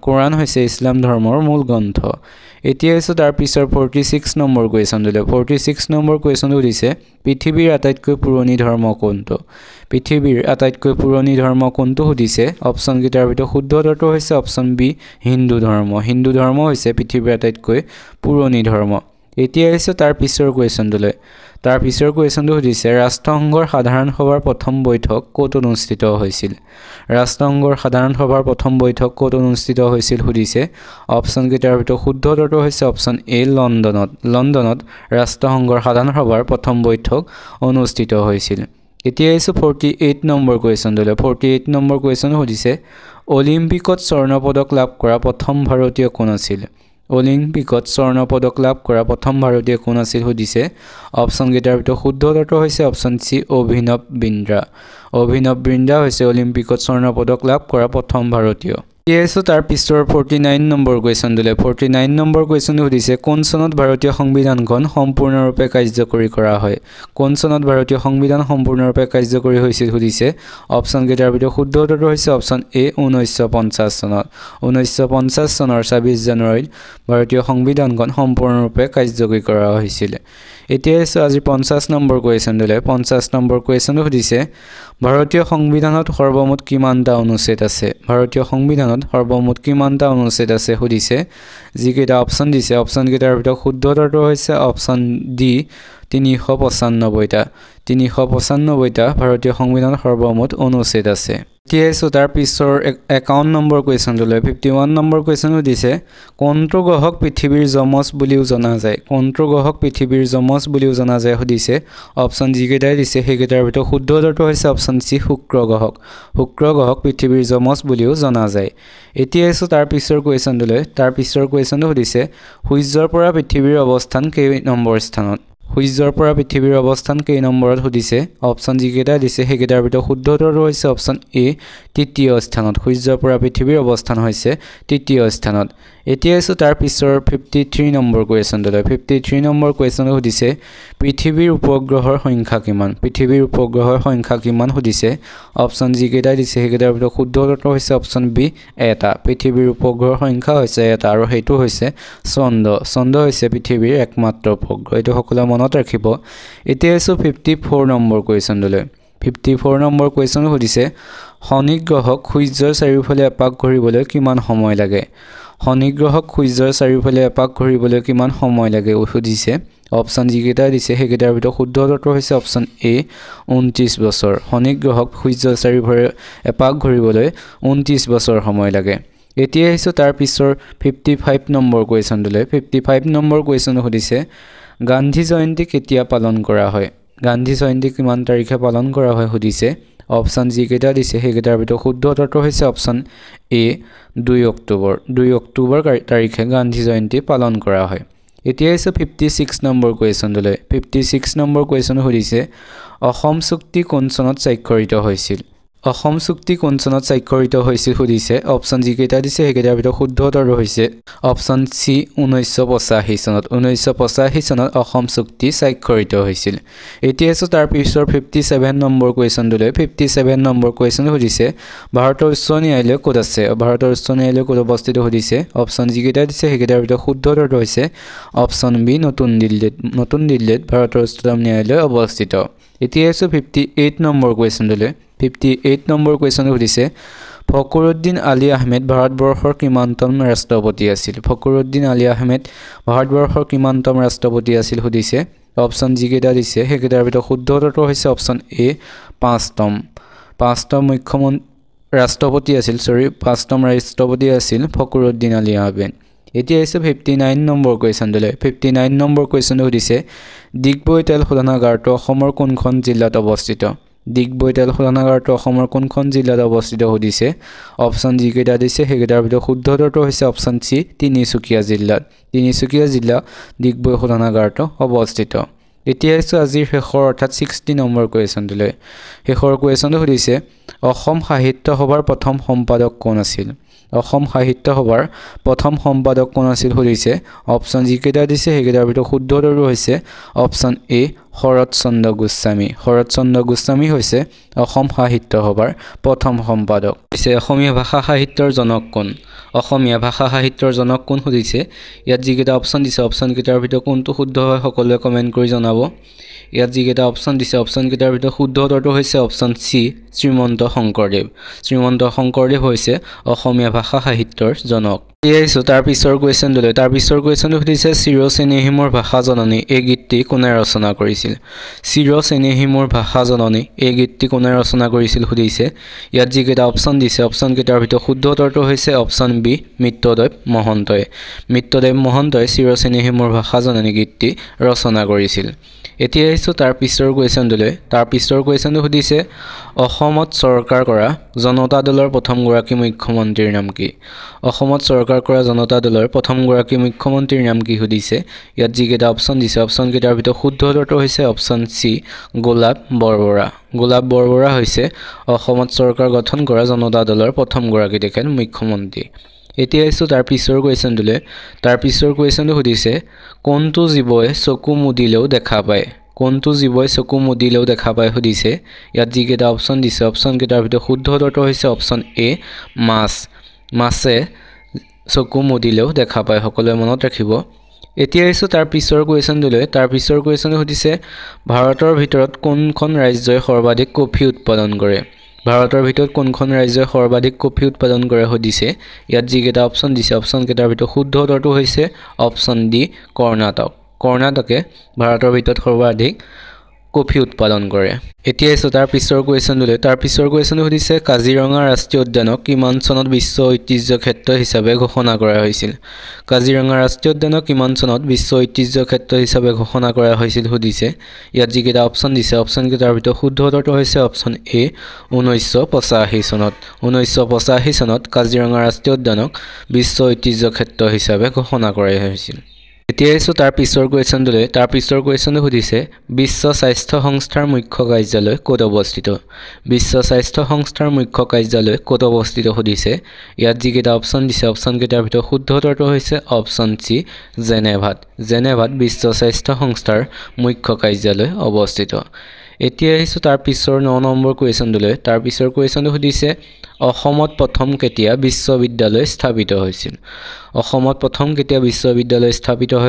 কোৰাণ হৈছে ইছলাম ধৰ্মৰ মূল গ্ৰন্থ এতিয়া আছে তাৰ পিছৰ 46 নম্বৰ কুৱেশ্যন সুধিছে পৃথিৱীৰ আটাইতকৈ পুৰণি ধৰ্ম কোনটো সুধিছে অপশ্যন কেইটাৰ ভিতৰত শুদ্ধ উত্তৰটো হৈছে অপশ্যন বি হিন্দু ধৰ্ম হৈছে পৃথিৱীৰ আটাইতকৈ পুৰণি ধৰ্ম এতিয়া আছে তাৰ পিছৰ কুৱেশ্যনটো সুধিছে ৰাষ্ট্ৰসংঘৰ সাধাৰণ সভাৰ প্ৰথম বৈঠক ক'ত অনুষ্ঠিত হৈছিল সুধিছে অপশ্যন কেইটাৰ ভিতৰত শুদ্ধ উত্তৰটো হৈছে অপশ্যন এ লণ্ডনত ৰাষ্ট্ৰসংঘৰ সাধাৰণ সভাৰ প্ৰথম বৈঠক অনুষ্ঠিত হৈছিল এতিয়া আছে 48 নম্বৰ কুৱেশ্যন সুধিছে অলিম্পিকত স্বৰ্ণ পদক লাভ কৰা প্ৰথম ভাৰতীয় কোন আছিল সুধিছে অপশ্যন কেইটাৰ ভিতৰত শুদ্ধ উত্তৰটো হৈছে অপশ্যন চি অভিনৱ বিন্দ্ৰা হৈছে অলিম্পিকত স্বৰ্ণ পদক লাভ কৰা প্ৰথম ভাৰতীয় এছো তাৰ পিছৰ 49 নম্বৰ কুৱেশ্যনটোলে 49 নম্বৰ কুৱেশ্যনটো সুধিছে কোন চনত ভাৰতীয় সংবিধানখন সম্পূৰ্ণৰূপে কাৰ্যকৰী কৰা হয় কোন চনত ভাৰতীয় সংবিধান সম্পূৰ্ণৰূপে কাৰ্যকৰী হৈছিল সুধিছে অপচন কেইটাৰ ভিতৰত শুদ্ধ উত্তৰটো হৈছে অপচন এ 1950 চনত 1950 চনৰ 26 জানুৱাৰীত ভাৰতীয় সংবিধানখন সম্পূৰ্ণৰূপে কাৰ্যকৰী কৰা হৈছিল এতিয়া আজি 50 নম্বৰ কুৱেশ্যনটোলে 50 নম্বৰ কুৱেশ্যনটো সুধিছে ভাৰতীয় সংবিধানত সৰ্বমুঠ কিমানটা অনুচ্ছেদ আছে ভাৰতীয় সংবিধানত সৰ্বমুঠ কিমানটা অনুচ্ছেদ আছে সুধিছে যিকেইটা অপচন দিছে অপচন কেইটাৰ ভিতৰত শুদ্ধ উত্তৰটো হৈছে অপচন ডি 395টা 395টা ভাৰতীয় সংবিধানত সৰ্বমুঠ অনুচ্ছেদ আছে এতিয়া তাৰ পিছৰ 51 নম্বৰ কুৱেশ্যনটোলৈ 51 নম্বৰ কুৱেশ্যনটো দিছে কোনটো গ্ৰহক পৃথিৱীৰ যমজ বুলিও জনা যায় কোনটো গ্ৰহক পৃথিৱীৰ যমজ বুলিও জনা যায় সুধিছে অপচন যিকেইটাই দিছে সেইকেইটাৰ ভিতৰত শুদ্ধ উত্তৰটো হৈছে অপচন সি শুক্ৰ গ্ৰহক পৃথিৱীৰ যমজ বুলিও জনা যায় এতিয়া তাৰ পিছৰ কুৱেশ্যনটোলৈ তাৰ পিছৰ কুৱেশ্যনটো সুধিছে সূৰ্যৰ পৰা পৃথিৱীৰ অৱস্থান কেই নম্বৰ স্থানত সূৰ্যৰ পৰা পৃথিৱীৰ অৱস্থান কেই নম্বৰত সুধিছে অপচন যিকেইটা দিছে সেইকেইটাৰ ভিতৰত শুদ্ধ উত্তৰটো হৈছে অপচন এ তৃতীয় স্থানত সূৰ্যৰ পৰা পৃথিৱীৰ অৱস্থান হৈছে তৃতীয় স্থানত এতিয়া তাৰ পিছৰ 53 নম্বৰ কুৱেশ্যনটোলৈ 53 নম্বৰ কুৱেশ্যনটো সুধিছে পৃথিৱীৰ উপগ্ৰহৰ সংখ্যা কিমান সুধিছে অপচন যিকেইটা দিছে সেইকেইটাৰ ভিতৰত শুদ্ধ উত্তৰটো হৈছে অপচন বি এটা পৃথিৱীৰ উপগ্ৰহৰ সংখ্যা হৈছে এটা আৰু সেইটো হৈছে চন্দ্ৰ হৈছে পৃথিৱীৰ একমাত্ৰ উপগ্ৰহ এইটো সকলোৱে মনত ৰাখিব এতিয়া 54 নম্বৰ কুৱেশ্যনটোলৈ 54 নম্বৰ কুৱেশ্যনটো সুধিছে শনি গ্ৰহক সূৰ্যৰ চাৰিওফালে এপাক ঘূৰিবলৈ কিমান সময় লাগে শনি গ্ৰহক সূৰ্যৰ চাৰিওফালে এপাক ঘূৰিবলৈ কিমান সময় লাগে সুধিছে অপচন যিকেইটা দিছে সেইকেইটাৰ ভিতৰত শুদ্ধ উত্তৰটো হৈছে অপচন এ 29 বছৰ শনি গ্ৰহক সূৰ্যৰ চাৰিওফালে এপাক ঘূৰিবলৈ 29 বছৰ সময় লাগে এতিয়া তাৰ পিছৰ 55 নম্বৰ কুৱেশ্যনটোলৈ 55 নম্বৰ কুৱেশ্যনটো সুধিছে গান্ধী জয়ন্তী কেতিয়া পালন কৰা হয় গান্ধী জয়ন্তী কিমান তাৰিখে পালন কৰা হয় সুধিছে অপচন যিকেইটা দিছে সেইকেইটাৰ ভিতৰত শুদ্ধ উত্তৰটো হৈছে অপচন এ 2 অক্টোবৰ তাৰিখে গান্ধী জয়ন্তী পালন কৰা হয় এতিয়া 56 নম্বৰ কুৱেশ্যনটোলৈ 56 নম্বৰ কুৱেশ্যনটো সুধিছে অসম চুক্তি কোন চনত স্বাক্ষৰিত হৈছিল অসম চুক্তি কোন চনত স্বাক্ষৰিত হৈছিল সুধিছে অপচন যিকেইটা দিছে সেইকেইটাৰ ভিতৰত শুদ্ধ উত্তৰটো হৈছে অপচন সি 1985 চনত অসম চুক্তি স্বাক্ষৰিত হৈছিল এতিয়া তাৰ পিছৰ 57 নম্বৰ কুৱেশ্যনটোলৈ 57 নম্বৰ কুৱেশ্যনটো সুধিছে ভাৰতৰ উচ্চ ন্যায়ালয় ক'ত আছে ভাৰতৰ উচ্চ ন্যায়ালয় ক'ত অৱস্থিত সুধিছে অপচন যিকেইটা দিছে সেইকেইটাৰ ভিতৰত শুদ্ধ উত্তৰটো হৈছে অপচন বি নতুন দিল্লীত ভাৰতৰ উচ্চতম ন্যায়ালয় অৱস্থিত এতিয়া 58 নম্বৰ কুৱেশ্যনটোলৈ 58 নম্বৰ কুৱেশ্যনটো সুধিছে ফখৰুদ্দিন আলী আহমেদ ভাৰতবৰ্ষৰ কিমানতম ৰাষ্ট্ৰপতি আছিল ফখৰুদ্দিন আলী আহমেদ ভাৰতবৰ্ষৰ কিমানতম ৰাষ্ট্ৰপতি আছিল সুধিছে অপচন যিকেইটা দিছে সেইকেইটাৰ ভিতৰত শুদ্ধ উত্তৰটো হৈছে অপচন এ 5তম ৰাষ্ট্ৰপতি আছিল ফখৰুদ্দিন আলী আহমেদ এতিয়া 59 নম্বৰ কুৱেশ্যনটোলৈ 59 নম্বৰ কুৱেশ্যনটো সুধিছে ডিগবৈ তেল শোধনাগাৰটো অসমৰ কোনখন জিলাত অৱস্থিত ডিগবৈ তেল শোধনাগাৰটো অসমৰ কোনখন জিলাত অৱস্থিত সুধিছে অপচন যিকেইটা দিছে সেইকেইটাৰ ভিতৰত শুদ্ধ উত্তৰটো হৈছে অপচন সি তিনিচুকীয়া জিলা ডিগবৈ শোধনাগাৰটো অৱস্থিত এতিয়া আজিৰ শেষৰ অৰ্থাৎ 60 নম্বৰ কুৱেশ্যনটোলৈ শেষৰ কুৱেশ্যনটো সুধিছে অসম সাহিত্য সভাৰ প্ৰথম সম্পাদক কোন আছিল অসম সাহিত্য সভাৰ প্ৰথম সম্পাদক কোন আছিল সুধিছে অপচন যিকেইটা দিছে সেইকেইটাৰ ভিতৰত শুদ্ধ উত্তৰটো হৈছে অপচন এ শৰৎচন্দ্ৰ গোস্বামী হৈছে অসম সাহিত্য সভাৰ প্ৰথম সম্পাদক অসমীয়া ভাষা সাহিত্যৰ জনক কোন সুধিছে ইয়াত যিকেইটা অপচন দিছে অপচন কেইটাৰ ভিতৰত কোনটো শুদ্ধ হয় সকলোৱে কমেণ্ট কৰি জনাব ইয়াত যিকেইটা অপচন দিছে অপচন কেইটাৰ ভিতৰত শুদ্ধ উত্তৰটো হৈছে অপচন সি শ্ৰীমন্ত শংকৰদেৱ হৈছে অসমীয়া ভাষা সাহিত্যৰ জনক তাৰ পিছৰ কুৱেশ্যনটো সুধিছে চিৰচেনেহী মোৰ ভাষা জননী এই গীতটি কোনে ৰচনা কৰিছিল সুধিছে ইয়াত যিকেইটা অপচন দিছে অপচন কেইটাৰ ভিতৰত শুদ্ধ উত্তৰটো হৈছে অপচন বি মিত্ৰদেৱ মহন্তই চিৰচেনেহী মোৰ ভাষা জননী গীতটি ৰচনা কৰিছিল এতিয়া আহিছোঁ তাৰ পিছৰ কুৱেশ্যনটোলৈ তাৰ পিছৰ কুৱেশ্যনটো সুধিছে অসমত চৰকাৰ কৰা জনতা দলৰ প্ৰথমগৰাকী মুখ্যমন্ত্ৰীৰ নাম কি অসমত চৰকাৰ কৰা জনতা দলৰ প্ৰথমগৰাকী মুখ্যমন্ত্ৰীৰ নাম কি সুধিছে ইয়াত যিকেইটা অপশ্যন দিছে অপশ্যন কেইটাৰ ভিতৰত শুদ্ধ উত্তৰটো হৈছে অপশ্যন চি গোলাপ বৰবৰা হৈছে অসমত চৰকাৰ গঠন কৰা জনতা দলৰ প্ৰথমগৰাকী তেখেত মুখ্যমন্ত্ৰী এতিয়া আহিছোঁ তাৰ পিছৰ কুৱেশ্যনটোলৈ তাৰ পিছৰ কুৱেশ্যনটো সুধিছে কোনটো জীৱই চকু মুদিলেও দেখা পায় সুধিছে ইয়াত যিকেইটা অপশ্যন দিছে অপশ্যন কেইটাৰ ভিতৰত শুদ্ধ উত্তৰটো হৈছে অপশ্যন এ মাছে চকু মুদিলেও দেখা পায় সকলোৱে মনত ৰাখিব এতিয়া আহিছোঁ তাৰ পিছৰ কুৱেশ্যনটোলৈ তাৰ পিছৰ কুৱেশ্যনটো সুধিছে ভাৰতৰ ভিতৰত কোনখন ৰাজ্যই সৰ্বাধিক কফি উৎপাদন কৰে সুধিছে ইয়াত যিকেইটা অপশ্যন দিছে অপশ্যন কেইটাৰ ভিতৰত শুদ্ধ উত্তৰটো হৈছে অপশ্যন ডি কৰ্ণাটকে ভাৰতৰ ভিতৰত সৰ্বাধিক কফি উৎপাদন কৰে এতিয়া আহিছোঁ তাৰ পিছৰ কুৱেশ্যনটোলৈ তাৰ পিছৰ কুৱেশ্যনটো সুধিছে কাজিৰঙা ৰাষ্ট্ৰীয় উদ্যানক কিমান চনত বিশ্ব ঐতিহ্য ক্ষেত্ৰ হিচাপে ঘোষণা কৰা হৈছিল সুধিছে ইয়াত যিকেইটা অপশ্যন দিছে অপশ্যন কেইটাৰ ভিতৰত শুদ্ধ উত্তৰটো হৈছে অপশ্যন এ 1985 চনত কাজিৰঙা ৰাষ্ট্ৰীয় উদ্যানক বিশ্ব ঐতিহ্য ক্ষেত্ৰ হিচাপে ঘোষণা কৰা হৈছিল এতিয়া আহিছোঁ তাৰ পিছৰ কুৱেশ্যনটোলৈ তাৰ পিছৰ কুৱেশ্যনটো সুধিছে বিশ্ব স্বাস্থ্য সংস্থাৰ মুখ্য কাৰ্যালয় ক'ত অৱস্থিত সুধিছে ইয়াত যিকেইটা অপশ্যন দিছে অপশ্যন কেইটাৰ ভিতৰত শুদ্ধ উত্তৰটো হৈছে অপশ্যন চি জেনেভাত বিশ্ব স্বাস্থ্য সংস্থাৰ মুখ্য কাৰ্যালয় অৱস্থিত এতিয়া আহিছোঁ তাৰ পিছৰ 9 নম্বৰ কুৱেশ্যনটোলৈ তাৰ পিছৰ কুৱেশ্যনটো সুধিছে অসমত প্ৰথম কেতিয়া বিশ্ববিদ্যালয় স্থাপিত হৈছিল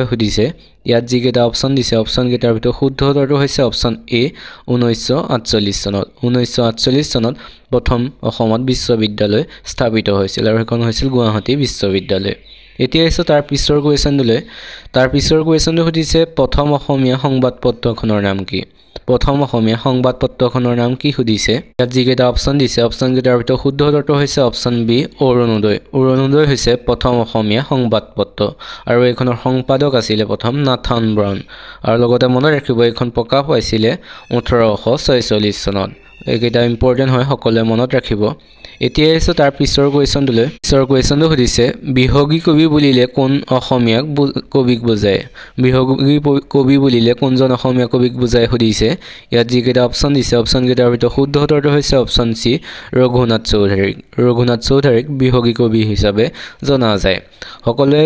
সুধিছে ইয়াত যিকেইটা অপশ্যন দিছে অপশ্যন কেইটাৰ ভিতৰত শুদ্ধ উত্তৰটো হৈছে অপশ্যন এ 1948 চনত প্ৰথম অসমত বিশ্ববিদ্যালয় স্থাপিত হৈছিল আৰু সেইখন হৈছিল গুৱাহাটী বিশ্ববিদ্যালয় এতিয়া আহিছোঁ তাৰ পিছৰ কুৱেশ্যনটোলৈ তাৰ পিছৰ কুৱেশ্যনটো সুধিছে প্ৰথম অসমীয়া সংবাদপত্ৰখনৰ নাম কি সুধিছে ইয়াত যিকেইটা অপশ্যন দিছে অপশ্যন কেইটাৰ ভিতৰত শুদ্ধ উত্তৰটো হৈছে অপশ্যন বি অৰুণোদয় হৈছে প্ৰথম অসমীয়া সংবাদপত্ৰ আৰু এইখনৰ সম্পাদক আছিলে প্ৰথম নাথান ব্ৰাউন আৰু লগতে মনত ৰাখিব এইখন প্ৰকাশ পাইছিলে 1846 চনত এইকেইটা ইম্পৰ্টেণ্ট হয় সকলোৱে মনত ৰাখিব এতিয়া আহিছোঁ তাৰ পিছৰ কুৱেশ্যনটো সুধিছে বিহগী কবি বুলিলে কোন অসমীয়াক কবিক বুজায় কোনজন অসমীয়া কবিক বুজায় সুধিছে ইয়াত যিকেইটা অপশ্যন দিছে অপশ্যন কেইটাৰ ভিতৰত শুদ্ধ উত্তৰটো হৈছে অপশ্যন চি ৰঘুনাথ চৌধুৰীক বিহগী কবি হিচাপে জনা যায় সকলোৱে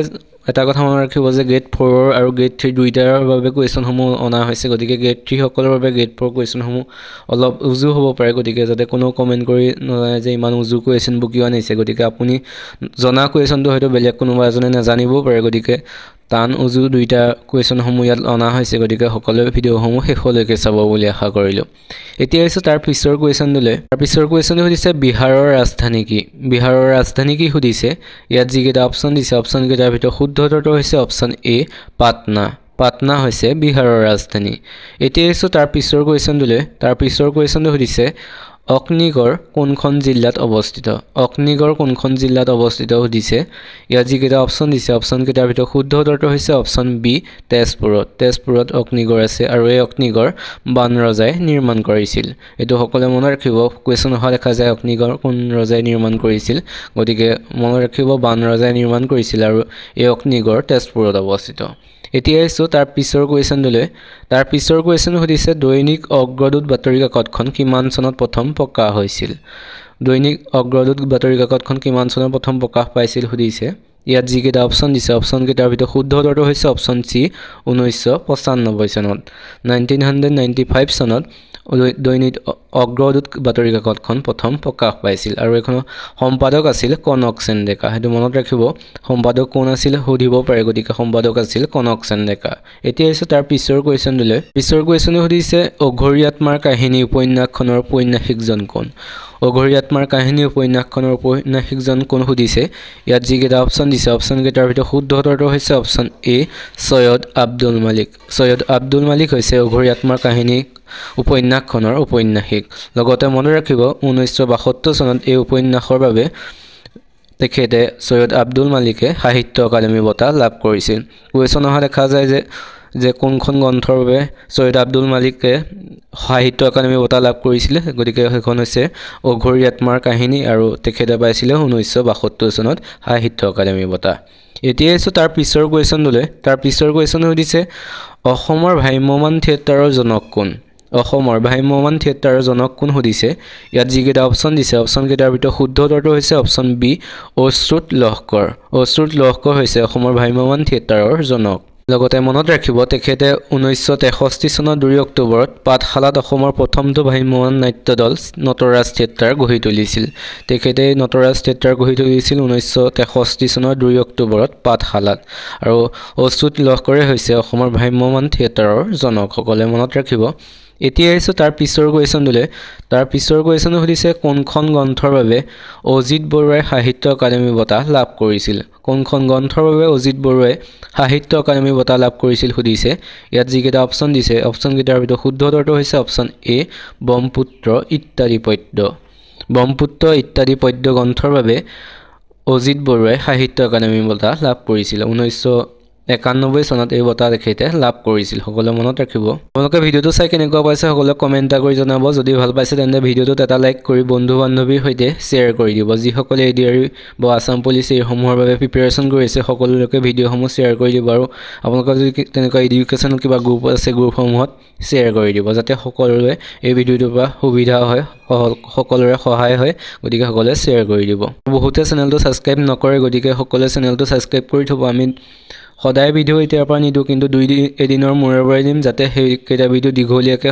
এটা কথা মনত ৰাখিব যে গ্ৰেড 4 আৰু গ্ৰেড 3 দুইটাৰ বাবে কুৱেশ্যনসমূহ অনা হৈছে গতিকে গ্ৰেড 3 সকলৰ বাবে গ্ৰেড 4 কুৱেশ্যনসমূহ অলপ উজু হ'ব পাৰে গতিকে যাতে কোনো কমেণ্ট কৰি নজনায় যে ইমান উজু কুৱেশ্যনবোৰ কিয় আনিছে গতিকে আপুনি জনা কুৱেশ্যনটো হয়তো বেলেগ কোনোবা এজনে নাজানিবও পাৰে গতিকে টান উজু দুইটা কুৱেশ্যনসমূহ ইয়াত অনা হৈছে গতিকে সকলোৱে ভিডিঅ'সমূহ শেষলৈকে চাব বুলি আশা কৰিলোঁ এতিয়া আহিছোঁ তাৰ পিছৰ কুৱেশ্যনটোলৈ তাৰ পিছৰ কুৱেশ্যনটো সুধিছে বিহাৰৰ ৰাজধানী কি সুধিছে ইয়াত যিকেইটা অপশ্যন দিছে অপশ্যন কেইটাৰ ভিতৰত শুদ্ধ উত্তৰটো হৈছে অপশ্যন এ পাটনা হৈছে বিহাৰৰ ৰাজধানী এতিয়া আহিছোঁ তাৰ পিছৰ কুৱেশ্যনটোলৈ তাৰ পিছৰ কুৱেশ্যনটো সুধিছে অগ্নিগড় কোনখন জিলাত অৱস্থিত সুধিছে ইয়াত যিকেইটা অপশ্যন দিছে অপশ্যন কেইটাৰ ভিতৰত শুদ্ধ উত্তৰটো হৈছে অপশ্যন বি তেজপুৰত অগ্নিগড় আছে আৰু এই অগ্নিগড় বান ৰজাই নিৰ্মাণ কৰিছিল এইটো সকলোৱে মনত ৰাখিব কুৱেশ্যন অহা দেখা যায় অগ্নিগড় কোন ৰজাই নিৰ্মাণ কৰিছিল গতিকে মনত ৰাখিব বান ৰজাই নিৰ্মাণ কৰিছিল আৰু এই অগ্নিগড় তেজপুৰত অৱস্থিত এতিয়া আহিছোঁ তাৰ পিছৰ কুৱেশ্যনটোলৈ তাৰ পিছৰ কুৱেশ্যন সুধিছে দৈনিক অগ্ৰদূত বাতৰি কাকতখন কিমান চনত প্ৰথম প্ৰকাশ হৈছিল প্ৰকাশ পাইছিল সুধিছে ইয়াত যিকেইটা অপশ্যন দিছে অপশ্যন কেইটাৰ ভিতৰত শুদ্ধ উত্তৰটো হৈছে অপশ্যন চি 1995 চনত 1995 চনত দৈনিক অগ্ৰদূত বাতৰি কাকতখন প্ৰথম প্ৰকাশ পাইছিল আৰু এইখনৰ সম্পাদক আছিল কনক সেন ডেকা সেইটো মনত ৰাখিব সম্পাদক কোন আছিল সুধিব পাৰে গতিকে সম্পাদক আছিল কনক সেন ডেকা এতিয়া আহিছোঁ তাৰ পিছৰ কুৱেশ্যনটোলৈ পিছৰ কুৱেশ্যনটো সুধিছে অঘৰী আত্মাৰ কাহিনী উপন্যাসখনৰ ঔপন্যাসিকজন কোন উপন্যাসিকজন কোন সুধিছে ইয়াত যিকেইটা অপশ্যন দিছে অপশ্যন কেইটাৰ ভিতৰত শুদ্ধ উত্তৰটো হৈছে অপশ্যন এ সৈয়দ আব্দুল মালিক হৈছে অঘৰী আত্মাৰ কাহিনী উপন্যাসখনৰ ঔপন্যাসিক লগতে মনত ৰাখিব 1972 চনত এই উপন্যাসৰ বাবে তেখেতে সৈয়দ আব্দুল মালিকে সাহিত্য একাডেমী বঁটা লাভ কৰিছিল কুৱেশ্যন অহা দেখা যায় যে যে কোনখন গ্ৰন্থৰ বাবে সৈয়দ আব্দুল মালিকে সাহিত্য একাডেমি বঁটা লাভ কৰিছিল গতিকে সেইখন হৈছে অঘৰী আত্মাৰ কাহিনী আৰু তেখেতে পাইছিল 1972 চনত সাহিত্য একাডেমি বঁটা এতিয়া এসো তাৰ পিছৰ কোৱেশ্যনলৈ তাৰ পিছৰ কোৱেশ্যন সুধিছে অসমৰ ভ্ৰাম্যমাণ থিয়েটাৰৰ জনক কোন অসমৰ ভ্ৰাম্যমাণ থিয়েটাৰৰ জনক কোন সুধিছে ইয়াত যিকেইটা অপচন দিছে অপচন কেইটাৰ ভিতৰত শুদ্ধ উত্তৰটো হৈছে অপচন বি অচ্যুত লহকৰ অচ্যুত লহকৰ হৈছে অসমৰ ভ্ৰাম্যমাণ থিয়েটাৰৰ জনক লগতে মনত ৰাখিব তেখেতে 1963 চনৰ 2 অক্টোবৰত পাঠশালাত অসমৰ প্ৰথমটো ভ্ৰাম্যমাণ নাট্য দল নটৰাজ থিয়েটাৰ গঢ়ি তুলিছিল তেখেতে নটৰাজ থিয়েটাৰ গঢ়ি তুলিছিল 1963 চনৰ 2 অক্টোবৰত পাঠশালাত আৰু অচ্যুত লহকৰে হৈছে অসমৰ ভ্ৰাম্যমাণ থিয়েটাৰৰ জনক সকলে মনত ৰাখিব এতিয়া এসো তাৰ পিছৰ কোৱেশ্যনলৈ তাৰ পিছৰ কোৱেশ্যন সুধিছে কোনখন গ্ৰন্থৰ বাবে অজিত বৰুৱাই সাহিত্য একাডেমি বঁটা লাভ কৰিছিল কোনখন গ্ৰন্থৰ বাবে অজিত বৰুৱাই সাহিত্য একাডেমি বঁটা লাভ কৰিছিল সুধিছে ইয়াত যিকেইটা অপচন দিছে অপচন কেইটাৰ ভিতৰত শুদ্ধ উত্তৰটো হৈছে অপচন এ ব্ৰহ্মপুত্ৰ ইত্যাদি পদ্য ব্ৰহ্মপুত্ৰ ইত্যাদি পদ্য গ্ৰন্থৰ বাবে অজিত বৰুৱাই সাহিত্য একাডেমি বঁটা লাভ কৰিছিল 1991 চনত এই বঁটা তেখেতে লাভ কৰিছিল সকলো মনত ৰাখিব আপোনালোকে ভিডিওটো চাই কেনেকুৱা পাইছে সকলো কমেন্ট কৰি জনাব যদি ভাল পাইছে তেন্তে ভিডিওটোত এটা লাইক কৰি বন্ধু বান্ধৱীৰ সৈতে শ্বেয়াৰ কৰি দিব যিসকলে এডিআৰই বা আসাম পুলিচ এই সমূহৰ বাবে প্ৰিপাৰেচন কৰি আছে সকলোকে ভিডিওসমূহ শ্বেয়াৰ কৰি দিব আৰু আপোনালোকৰ যদি তেনেকুৱা এডুকেশ্যনৰ কিবা গ্ৰুপ আছে গ্ৰুপসমূহত শ্বেয়াৰ কৰি দিব যাতে সকলোৰে এই ভিডিওটোৰ পৰা সুবিধা হয় সকলোৰে সহায় হয় গতিকে সকলোৱে শ্বেয়াৰ কৰি দিব বহুতে চেনেলটো সাবস্ক্ৰাইব নকৰে গতিকে সকলোৱে চেনেলটো সাবস্ক্ৰাইব কৰি থব আমি সদায় ভিডিও এতিয়াৰ পৰা নিদো কিন্তু এদিনৰ মূৰে মূৰে দিম যাতে সেই কেইটা ভিডিও দীঘলীয়াকৈ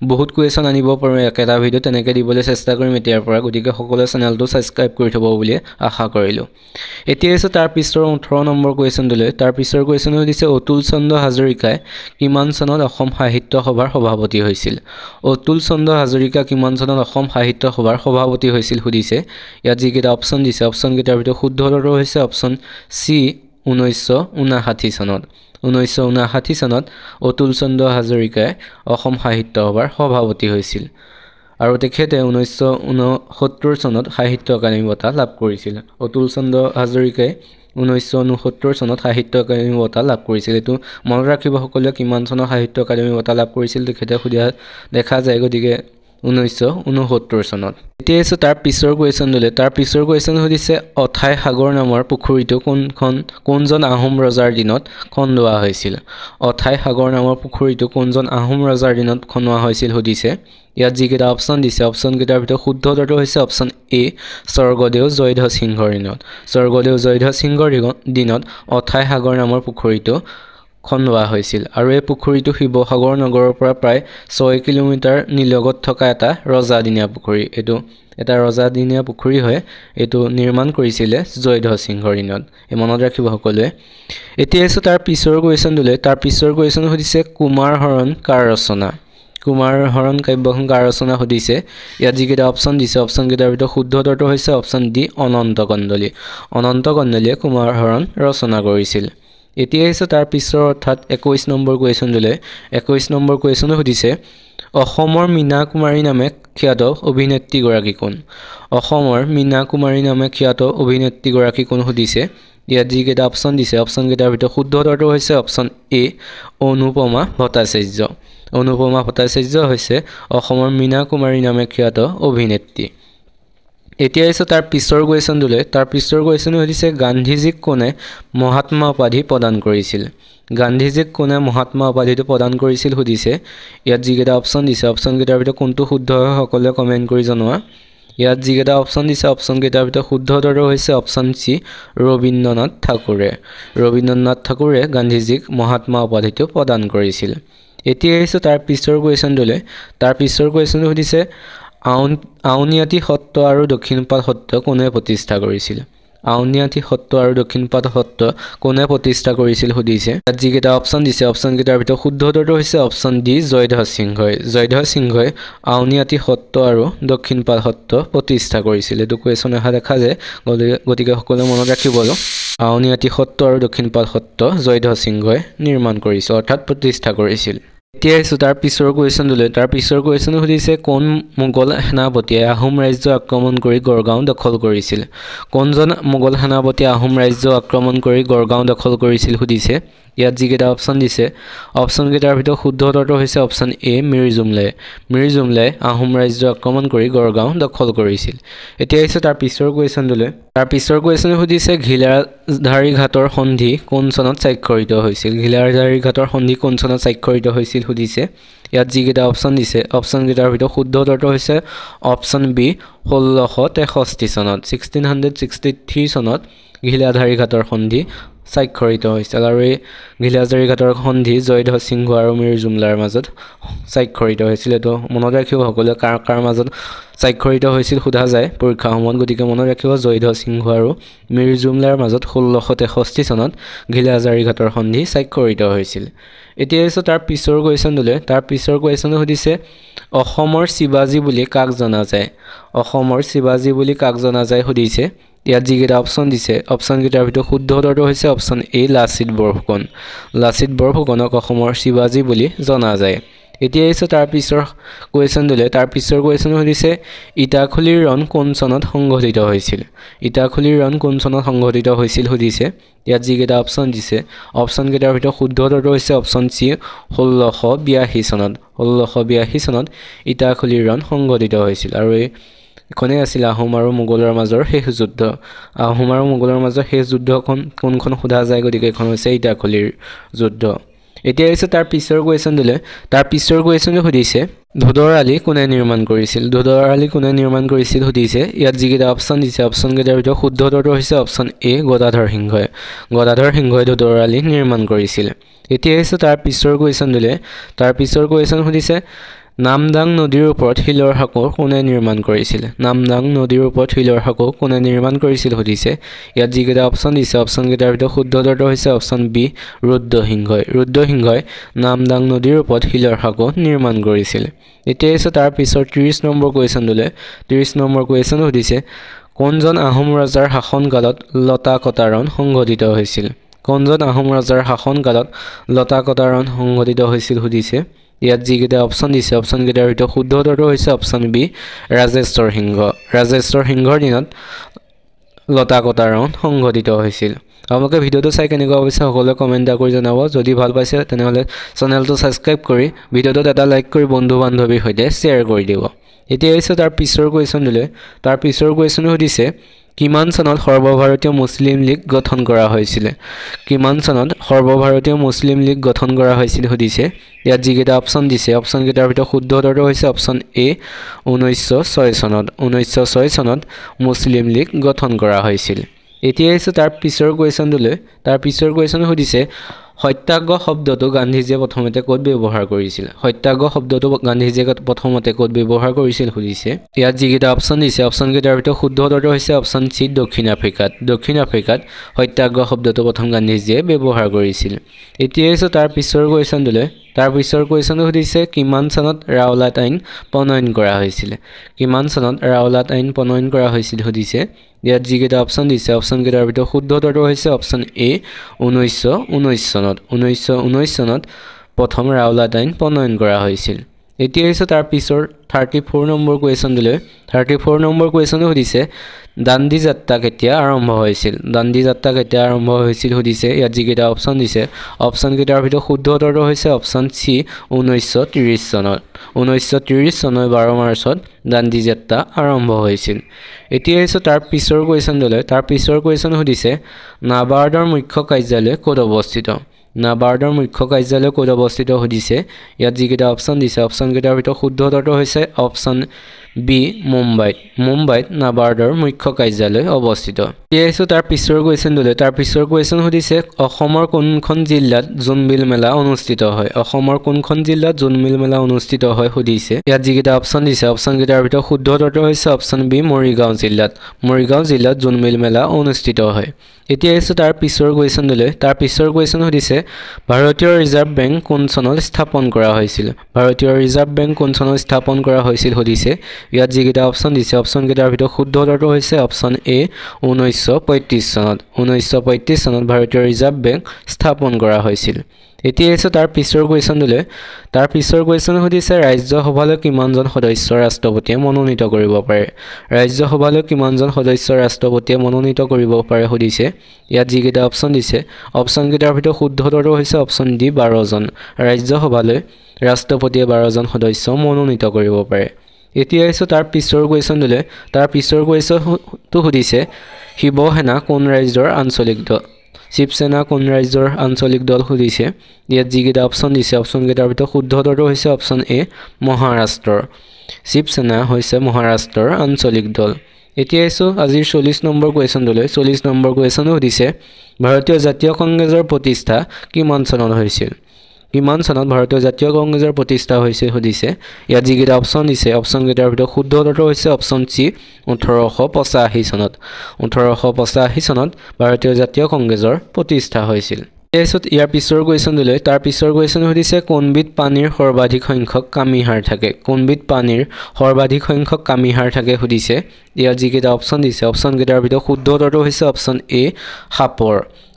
বহুত কুৱেশ্যন আনিব পাৰো একেটা ভিডিও তেনেকৈ দিবলৈ চেষ্টা কৰিম এতিয়াৰ পৰা গতিকে সকলোৱে চেনেলটো সাবস্ক্ৰাইব কৰি থব বুলি আশা কৰিলো এতিয়া এসো তাৰ পিছৰ 18 নম্বৰ কুৱেশ্যনলৈ তাৰ পিছৰ কুৱেশ্যন দিছে অতুল চন্দ্ৰ হাজৰিকাই কিমান চনত অসম সাহিত্য সভাৰ সভাপতি হৈছিল অতুল চন্দ্ৰ হাজৰিকা কিমান চনত অসম সাহিত্য সভাৰ সভাপতি হৈছিল সুধিছে ইয়াত যিকেইটা অপচন দিছে অপচন কেইটাৰ ভিতৰত শুদ্ধ উত্তৰটো হৈছে অপচন সি 1959 চনত 1959 চনত অতুল চন্দ্ৰ হাজৰিকাই অসম সাহিত্য সভাৰ সভাপতি হৈছিল আৰু তেখেতে 1969 চনত সাহিত্য একাডেমি বঁটা লাভ কৰিছিল অতুল চন্দ্ৰ হাজৰিকাই 1969 চনত সাহিত্য একাডেমি বঁটা লাভ কৰিছিল এটো মনত ৰাখিব সকলোৱে কিমান চনত সাহিত্য একাডেমি বঁটা লাভ কৰিছিল তেখেতে সুধিয়া দেখা যায় গতিকে 1969 চনত এতিয়া এসো তাৰ পিছৰ কুৱেশ্যনলৈ তাৰ পিছৰ কুৱেশ্যন সুধিছে অথাই সাগৰ নামৰ পুখুৰীটো কোনজন আহোম ৰজাৰ দিনত খন্দোৱা হৈছিল অথাই সাগৰ নামৰ পুখুৰীটো কোনজন আহোম ৰজাৰ দিনত খন্দোৱা হৈছিল সুধিছে ইয়াত যিকেইটা অপচন দিছে অপচন কেইটাৰ ভিতৰত শুদ্ধ উত্তৰটো হৈছে অপচন এ স্বৰ্গদেউ জয়ধ্বজ সিংহৰ দিনত স্বৰ্গদেউ জয়ধ্বজ সিংহৰ দিনত অথাই সাগৰ নামৰ পুখুৰীটো খন্দোৱা হৈছিল আৰু এই পুখুৰীটো শিৱসাগৰ নগৰৰ পৰা প্ৰায় 6 কিলোমিটাৰ নিলগত থকা এটা ৰজাদিনীয়া পুখুৰী এটো এটা ৰজাদিনীয়া পুখুৰী হয় এটো নিৰ্মাণ কৰিছিল জয়ধ্বজ সিংহৰ দিনত এই মনত ৰাখিব সকলোৱে এতিয়া এসো তাৰ পিছৰ কুৱেশ্যনলৈ তাৰ পিছৰ কুৱেশ্যন সুধিছে কুমাৰ হৰণ কাৰ ৰচনা কুমাৰ হৰণ কাব্যখন কাৰ ৰচনা সুধিছে ইয়াত যিকেইটা অপচন দিছে অপচন কেইটাৰ ভিতৰত শুদ্ধ উত্তৰটো হৈছে অপচন ডি অনন্ত কন্দলীয়ে কুমাৰ হৰণ ৰচনা কৰিছিল এতিয়া এসো তাৰ পিছৰ অৰ্থাৎ 21 নম্বৰ কুৱেশ্যনলৈ 21 নম্বৰ কুৱেশ্যন সুধিছে অসমৰ মীনা কুমাৰী নামে খ্যাত অভিনেত্ৰী গৰাকী কোন অসমৰ মীনা কুমাৰী নামে খ্যাত অভিনেত্ৰী গৰাকী কোন সুধিছে ইয়াত যিকেইটা অপচন দিছে অপচন কেইটাৰ ভিতৰত শুদ্ধ উত্তৰটো হৈছে অপচন এ অনুপমা ভট্টাচাৰ্য হৈছে অসমৰ মীনা কুমাৰী নামে খ্যাত অভিনেত্ৰী এতিয়া এসো তাৰ পিছৰ কুৱেশ্যনলৈ তাৰ পিছৰ কুৱেশ্যন সুধিছে গান্ধীজীক কোনে মহাত্মা উপাধি প্ৰদান কৰিছিল গান্ধীজীক কোনে মহাত্মা উপাধিটো প্ৰদান কৰিছিল সুধিছে ইয়াত যিকেইটা অপচন দিছে অপচন কেইটাৰ ভিতৰত কোনটো শুদ্ধ হয় সকলোৱে কমেন্ট কৰি জনোৱা ইয়াত যিকেইটা অপচন দিছে অপচন কেইটাৰ ভিতৰত শুদ্ধ উত্তৰটো হৈছে অপচন সি ৰবীন্দ্ৰনাথ ঠাকুৰে গান্ধীজীক মহাত্মা উপাধিটো প্ৰদান কৰিছিল এতিয়া এসো তাৰ পিছৰ কুৱেশ্যনলৈ তাৰ পিছৰ কুৱেশ্যন সুধিছে আউনীআটী সত্ৰ আৰু দক্ষিণপাট সত্ৰ কোনে প্ৰতিষ্ঠা কৰিছিল আউনীআটী সত্ৰ আৰু দক্ষিণপাট সত্ৰ কোনে প্ৰতিষ্ঠা কৰিছিল সুধিছে ইয়াত যিকেইটা অপচন দিছে অপচন কেইটাৰ ভিতৰত শুদ্ধ উত্তৰটো হৈছে অপচন ডি জয়ধ্বজ সিংহই আউনীআটী সত্ৰ আৰু দক্ষিণপাট সত্ৰ প্ৰতিষ্ঠা কৰিছিল এটো কুৱেশ্যন অহা দেখা যায় গতিকে সকলোৱে মনত ৰাখিব আউনীআটী সত্ৰ আৰু দক্ষিণপাট সত্ৰ জয়ধ্বজ সিংহই নিৰ্মাণ কৰিছিল অৰ্থাৎ প্ৰতিষ্ঠা কৰিছিল এতিয়া আহিছোঁ তাৰ পিছৰ কুৱেশ্যনটোলৈ। তাৰ পিছৰ কুৱেশ্যন সুধিছে কোন মোগল সেনাপতিয়ে আহোম ৰাজ্য আক্ৰমণ কৰি গড়গাঁও দখল কৰিছিল? কোনজন মোগল সেনাপতিয়ে আহোম ৰাজ্য আক্ৰমণ কৰি গড়গাঁও দখল কৰিছিল সুধিছে। ইয়াত যিকেইটা অপশ্যন দিছে অপশ্যনকেইটাৰ ভিতৰত শুদ্ধ উত্তৰটো হৈছে অপশ্যন এ মিৰ জুমলাই। মিৰ জুমলাই আহোম ৰাজ্য আক্ৰমণ কৰি গড়গাঁও দখল কৰিছিল। এতিয়া আহিছোঁ তাৰ পিছৰ কুৱেশ্যনটোলৈ। তাৰ পিছৰ কুৱেশ্যনে সুধিছে ঘিলাধাৰী ঘাটৰ সন্ধি কোন চনত স্বাক্ষৰিত হৈছিল? ঘিলাধাৰী ঘাটৰ সন্ধি কোন চনত স্বাক্ষৰিত হৈছিল সুধিছে। ইয়াত যিকেইটা অপশ্যন দিছে অপশ্যনকেইটাৰ ভিতৰত শুদ্ধ উত্তৰটো হৈছে অপশ্যন বি 1663 চনত 1663 চনত ঘিলাধাৰী ঘাটৰ সন্ধি স্বাক্ষৰিত হৈছিল। আৰু এই ঘিলাধাৰী ঘাটৰ সন্ধি জয়ধ্বজ সিংহ আৰু মিৰ জুমলাৰ মাজত স্বাক্ষৰিত হৈছিল। এইটো মনত ৰাখিব সকলোৱে কাৰ মাজত স্বাক্ষৰিত হৈছিল সোধা যায় পৰীক্ষাৰ সময়ত, গতিকে মনত ৰাখিব জয়ধ্বজ সিংহ আৰু মিৰ জুমলাৰ মাজত 1663 চনত ঘিলাধাৰী ঘাটৰ সন্ধি স্বাক্ষৰিত হৈছিল। এতিয়া হৈছে তাৰ পিছৰ কুৱেশ্যনটোলৈ। তাৰ পিছৰ কুৱেশ্যনটো সুধিছে অসমৰ শিৱাজী বুলি কাক জনা যায়? অসমৰ শিৱাজী বুলি কাক জনা যায় সুধিছে। ইয়াত যিকেইটা অপশ্যন দিছে অপশ্যনকেইটাৰ ভিতৰত শুদ্ধ উত্তৰটো হৈছে অপশ্যন এ লাচিত বৰফুকন। লাচিত বৰফুকনক অসমৰ শিৱাজী বুলি জনা যায়। এতিয়া আহিছে তাৰ পিছৰ কুৱেশ্যনটোলৈ। তাৰ পিছৰ কুৱেশ্যন সুধিছে ইটাখুলিৰ ৰণ কোন চনত সংঘটিত হৈছিল? ইটাখুলিৰ ৰণ কোন চনত সংঘটিত হৈছিল সুধিছে। ইয়াত যিকেইটা অপশ্যন দিছে অপশ্যনকেইটাৰ ভিতৰত শুদ্ধ উত্তৰটো হৈছে অপশ্যন চি 1682 চনত। 1682 চনত ইটাখুলিৰ ৰণ সংঘটিত হৈছিল। আৰু এইখনেই আছিল আহোম আৰু মোগলৰ মাজৰ শেষ যুদ্ধ। আহোম আৰু মোগলৰ মাজৰ শেষ যুদ্ধখন কোনখন সোধা যায়, গতিকে এইখন হৈছে ইটাখুলিৰ যুদ্ধ। এতিয়া আহিছে তাৰ পিছৰ কুৱেশ্যনটোলৈ। তাৰ পিছৰ কুৱেশ্যনটো সুধিছে ধোদৰ আলি কোনে নিৰ্মাণ কৰিছিল? ধোদৰ আলি কোনে নিৰ্মাণ কৰিছিল সুধিছে। ইয়াত যিকেইটা অপশ্যন দিছে অপশ্যনকেইটাৰ ভিতৰত শুদ্ধ উত্তৰটো হৈছে অপশ্যন এ গদাধৰ সিংহই। গদাধৰ সিংহই ধোদৰ আলি নিৰ্মাণ কৰিছিল। এতিয়া আহিছে তাৰ পিছৰ কুৱেশ্যনটোলৈ। তাৰ পিছৰ কুৱেশ্যন সুধিছে নামদাং নদীৰ ওপৰত শিলৰ সাঁকো কোনে নিৰ্মাণ কৰিছিল? নামদাং নদীৰ ওপৰত শিলৰ সাঁকো কোনে নিৰ্মাণ কৰিছিল সুধিছে। ইয়াত যিকেইটা অপশ্যন দিছে অপশ্যনকেইটাৰ ভিতৰত শুদ্ধ উত্তৰটো হৈছে অপশ্যন বি ৰুদ্ৰসিংহই। ৰুদ্ৰসিংহই নামদাং নদীৰ ওপৰত শিলৰ সাঁকো নিৰ্মাণ কৰিছিল। এতিয়া হৈছে তাৰ পিছৰ 30 নম্বৰ কুৱেশ্যনটোলৈ। 30 নম্বৰ কুৱেশ্যন সুধিছে কোনজন আহোম ৰজাৰ শাসনকালত লতা কটাৰণ সংঘটিত হৈছিল? কোনজন আহোম ৰজাৰ শাসনকালত লতা কটাৰণ সংঘটিত হৈছিল সুধিছে। ইয়াত যিকেইটা অপশ্যন দিছে অপশ্যনকেইটাৰ ভিতৰত শুদ্ধ উত্তৰটো হৈছে অপশ্যন বি ৰাজেশ্বৰ সিংহ। ৰাজেশ্বৰ সিংহৰ দিনত লতা কটাৰণ সংঘটিত হৈছিল। আপোনালোকে ভিডিঅ'টো চাই কেনেকুৱা পাইছে সকলোৱে কমেণ্ট কৰি জনাব। যদি ভাল পাইছে তেনেহ'লে চেনেলটো ছাবস্ক্ৰাইব কৰি ভিডিঅ'টোত এটা লাইক কৰি বন্ধু বান্ধৱীৰ সৈতে শ্বেয়াৰ কৰি দিব। এতিয়া আহিছে তাৰ পিছৰ কুৱেশ্যনটোলৈ। তাৰ পিছৰ কুৱেশ্যন সুধিছে কিমান চনত সৰ্বভাৰতীয় মুছলিম লীগ গঠন কৰা হৈছিলে? কিমান চনত সৰ্বভাৰতীয় মুছলিম লীগ গঠন কৰা হৈছিল সুধিছে। ইয়াত যিকেইটা অপশ্যন দিছে অপশ্যনকেইটাৰ ভিতৰত শুদ্ধ উত্তৰটো হৈছে অপশ্যন এ 1906 চনত। 1906 চনত মুছলিম লীগ গঠন কৰা হৈছিল। এতিয়া আহিছে তাৰ পিছৰ কুৱেশ্যনটোলৈ। তাৰ পিছৰ কুৱেশ্যন সুধিছে সত্যাগ্ৰহ শব্দটো গান্ধীজীয়ে প্ৰথমতে ক'ত ব্যৱহাৰ কৰিছিল? সত্যাগ্ৰহ শব্দটো গান্ধীজীয়ে প্ৰথমতে ক'ত ব্যৱহাৰ কৰিছিল সুধিছে। ইয়াত যিকেইটা অপশ্যন দিছে অপশ্যনকেইটাৰ ভিতৰত শুদ্ধ উত্তৰটো হৈছে অপশ্যন চি দক্ষিণ আফ্ৰিকাত। দক্ষিণ আফ্ৰিকাত সত্যাগ্ৰহ শব্দটো প্ৰথম গান্ধীজীয়ে ব্যৱহাৰ কৰিছিল। এতিয়া আহিছে তাৰ পিছৰ কুৱেশ্যনটোলৈ। তাৰ পিছৰ কুৱেশ্যনটো সুধিছে কিমান চনত ৰাওলাট আইন প্ৰণয়ন কৰা হৈছিল? কিমান চনত ৰাওলাট আইন প্ৰণয়ন কৰা হৈছিল সুধিছে। ইয়াত যিকেইটা অপশ্যন দিছে অপশ্যনকেইটাৰ ভিতৰত শুদ্ধ উত্তৰটো হৈছে অপশ্যন এ 1919 চনত। 1919 চনত প্ৰথম ৰাওলাট আইন প্ৰণয়ন কৰা হৈছিল। এতিয়া হৈছে তাৰ পিছৰ 34 নম্বৰ কুৱেশ্যনটোলৈ। 34 নম্বৰ কুৱেশ্যনটো সুধিছে দাণ্ডী যাত্ৰা কেতিয়া আৰম্ভ হৈছিল? দাণ্ডী যাত্ৰা কেতিয়া আৰম্ভ হৈছিল সুধিছে। ইয়াত যিকেইটা অপশ্যন দিছে অপশ্যনকেইটাৰ ভিতৰত শুদ্ধ উত্তৰটো হৈছে অপশ্যন চি 1930 চনত। 1930 চনৰ 12 মাৰ্চত দাণ্ডী যাত্ৰা আৰম্ভ হৈছিল। এতিয়া হৈছে তাৰ পিছৰ কুৱেশ্যনটোলৈ। তাৰ পিছৰ কুৱেশ্যন সুধিছে নাবাৰ্ডৰ মুখ্য কাৰ্যালয় ক'ত অৱস্থিত? নাবাৰ্ডৰ মুখ্য কাৰ্যালয় ক'ত অৱস্থিত সুধিছে। ইয়াত যিকেইটা অপশ্যন দিছে অপশ্যনকেইটাৰ ভিতৰত শুদ্ধ উত্তৰটো হৈছে অপশ্যন বি মুম্বাইত। মুম্বাইত নাবাৰ্ডৰ মুখ্য কাৰ্যালয় অৱস্থিত। এতিয়া আহিছোঁ তাৰ পিছৰ কুৱেশ্যনটোলৈ। তাৰ পিছৰ কুৱেশ্যন সুধিছে অসমৰ কোনখন জিলাত জোনবিল মেলা অনুষ্ঠিত হয়? অসমৰ কোনখন জিলাত জোনবিল মেলা অনুষ্ঠিত হয় সুধিছে। ইয়াত যিকেইটা অপশ্যন দিছে অপশ্যনকেইটাৰ ভিতৰত শুদ্ধ উত্তৰটো হৈছে অপশ্যন বি মৰিগাঁও জিলাত। মৰিগাঁও জিলাত জোনবিল মেলা অনুষ্ঠিত হয়। এতিয়া আহিছোঁ তাৰ পিছৰ কুৱেশ্যনটোলৈ। তাৰ পিছৰ কুৱেশ্যন সুধিছে ভাৰতীয় ৰিজাৰ্ভ বেংক কোন চনত স্থাপন কৰা হৈছিল? ভাৰতীয় ৰিজাৰ্ভ বেংক কোন চনত স্থাপন কৰা হৈছিল সুধিছে। ইয়াত যিকেইটা অপশ্যন দিছে অপশ্যনকেইটাৰ ভিতৰত শুদ্ধ উত্তৰটো হৈছে অপশ্যন এ 1935 চনত 1935 চনত ভাৰতীয় ৰিজাৰ্ভ বেংক স্থাপন কৰা হৈছিল এতিয়া আছে তাৰ পিছৰ কোৱেশ্যনটোলৈ তাৰ পিছৰ কোৱেশ্যন সুধিছে ৰাজ্যসভালৈ কিমানজন সদস্য ৰাষ্ট্ৰপতিয়ে মনোনীত কৰিব পাৰে ৰাজ্যসভালৈ কিমানজন সদস্য ৰাষ্ট্ৰপতিয়ে মনোনীত কৰিব পাৰে সুধিছে ইয়াত যিকেইটা অপশ্যন দিছে অপশ্যনকেইটাৰ ভিতৰত শুদ্ধ উত্তৰটো হৈছে অপশ্যন ডি 12 জন ৰাজ্যসভালৈ ৰাষ্ট্ৰপতিয়ে 12 জন সদস্য মনোনীত কৰিব পাৰে এতিয়া আছে তাৰ পিছৰ কোৱেশ্যনটোলৈ তাৰ পিছৰ কোৱেশ্যনটো সুধিছে শিৱসেনা কোন ৰাজ্যৰ আঞ্চলিক দল শিৱসেনা কোন ৰাজ্যৰ আঞ্চলিক দল সুধিছে ইয়াত যিকেইটা অপশ্যন দিছে অপশ্যনকেইটাৰ ভিতৰত শুদ্ধ উত্তৰটো হৈছে অপশ্যন এ মহাৰাষ্ট্ৰৰ শিৱসেনা হৈছে মহাৰাষ্ট্ৰৰ আঞ্চলিক দল এতিয়া আছো আজিৰ 40 নম্বৰ কোৱেশ্যনটোলৈ 40 নম্বৰ কোৱেশ্যন সুধিছে ভাৰতীয় জাতীয় কংগ্ৰেছৰ প্ৰতিষ্ঠা কিমান চনত হৈছিল কিমান চনত ভাৰতীয় জাতীয় কংগ্ৰেছৰ প্ৰতিষ্ঠা হৈছিল সুধিছে ইয়াত যিকেইটা অপশ্যন দিছে অপশ্যনকেইটাৰ ভিতৰত শুদ্ধ উত্তৰটো হৈছে অপশ্যন চি 1885 চনত 1885 চনত ভাৰতীয় জাতীয় কংগ্ৰেছৰ প্ৰতিষ্ঠা হৈছিল ইয়াৰ পিছৰ কোৱেশ্যনটোলৈ তাৰ পিছৰ কোৱেশ্যন সুধিছে কোনবিধ পানীৰ সৰ্বাধিক সংখ্যক কামিহাৰ থাকে কোনবিধ পানীৰ সৰ্বাধিক সংখ্যক কামিহাৰ থাকে সুধিছে ইয়াত যিকেইটা অপশ্যন দিছে অপশ্যনকেইটাৰ ভিতৰত শুদ্ধ উত্তৰটো হৈছে অপশ্যন এ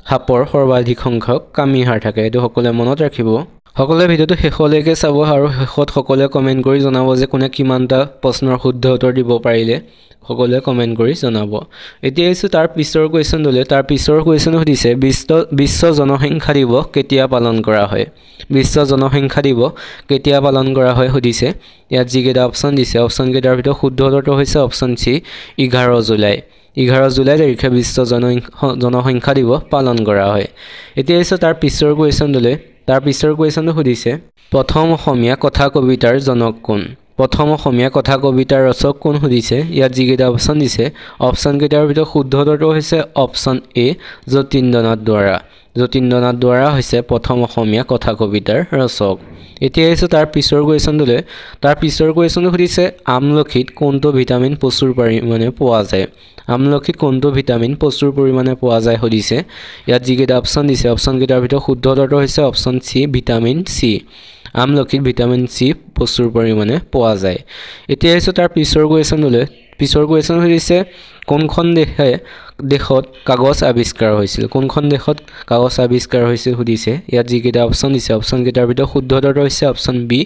সাপৰ সৰ্বাধিক সংখ্যক কামিহাৰ থাকে এইটো সকলোৱে মনত ৰাখিব সকলোৱে ভিডিওটো শেষলৈকে চাব আৰু শেষত সকলোৱে কমেন্ট কৰি জনাব যে কোনে কিমানটা প্ৰশ্নৰ শুদ্ধ উত্তৰ দিব পাৰিলে সকলোৱে কমেন্ট কৰি জনাব এতিয়া আছে তাৰ পিছৰ কোৱেশ্যনটোলৈ তাৰ পিছৰ কোৱেশ্যন সুধিছে বিশ্ব জনসংখ্যা দিৱস কেতিয়া পালন কৰা হয় বিশ্ব জনসংখ্যা দিৱস কেতিয়া পালন কৰা হয় সুধিছে ইয়াত যিকেইটা অপশ্যন দিছে অপশ্যনকেইটাৰ ভিতৰত শুদ্ধ উত্তৰটো হৈছে অপশ্যন চি 11 জুলাই 11 জুলাই তাৰিখে বিশ্ব জনসংখ্যা দিৱস পালন কৰা হয় এতিয়া আছে তাৰ পিছৰ কোৱেশ্যনটোলৈ তাৰ পিছৰ কোৱেশ্যনটো সুধিছে প্ৰথম অসমীয়া কথা কবিতাৰ জনক কোন প্ৰথম অসমীয়া কথা কবিতাৰ ৰচক কোন সুধিছে ইয়াত যিকেইটা অপশ্যন দিছে অপশ্যনকেইটাৰ ভিতৰত শুদ্ধ উত্তৰটো হৈছে অপশ্যন এ যতীন্দ্ৰনাথ দুৱৰা হৈছে প্ৰথম অসমীয়া কথা কবিতাৰ ৰচক এতিয়া আছে তাৰ পিছৰ কোৱেশ্যনটোলৈ তাৰ পিছৰ কোৱেশ্যনটো সুধিছে আমলখিত কোনটো ভিটামিন প্ৰচুৰ পৰিমাণে পোৱা যায় আমলখিত কোনটো ভিটামিন প্ৰচুৰ পৰিমাণে পোৱা যায় সুধিছে ইয়াত যিকেইটা অপশ্যন দিছে অপশ্যনকেইটাৰ ভিতৰত শুদ্ধ উত্তৰটো হৈছে অপশ্যন চি ভিটামিন চি আমলখিত ভিটামিন চি প্ৰচুৰ পৰিমাণে পোৱা যায় এতিয়া আছে তাৰ পিছৰ কোৱেশ্যনটোলৈ পিছৰ কোৱেশ্যন সুধিছে কোনখন দেশত কাগজ আৱিষ্কাৰ হৈছিল কোনখন দেশত কাগজ আৱিষ্কাৰ হৈছিল সুধিছে ইয়াত যিকেইটা অপশ্যন দিছে অপশ্যনকেইটাৰ ভিতৰত শুদ্ধ উত্তৰটো হৈছে অপশ্যন বি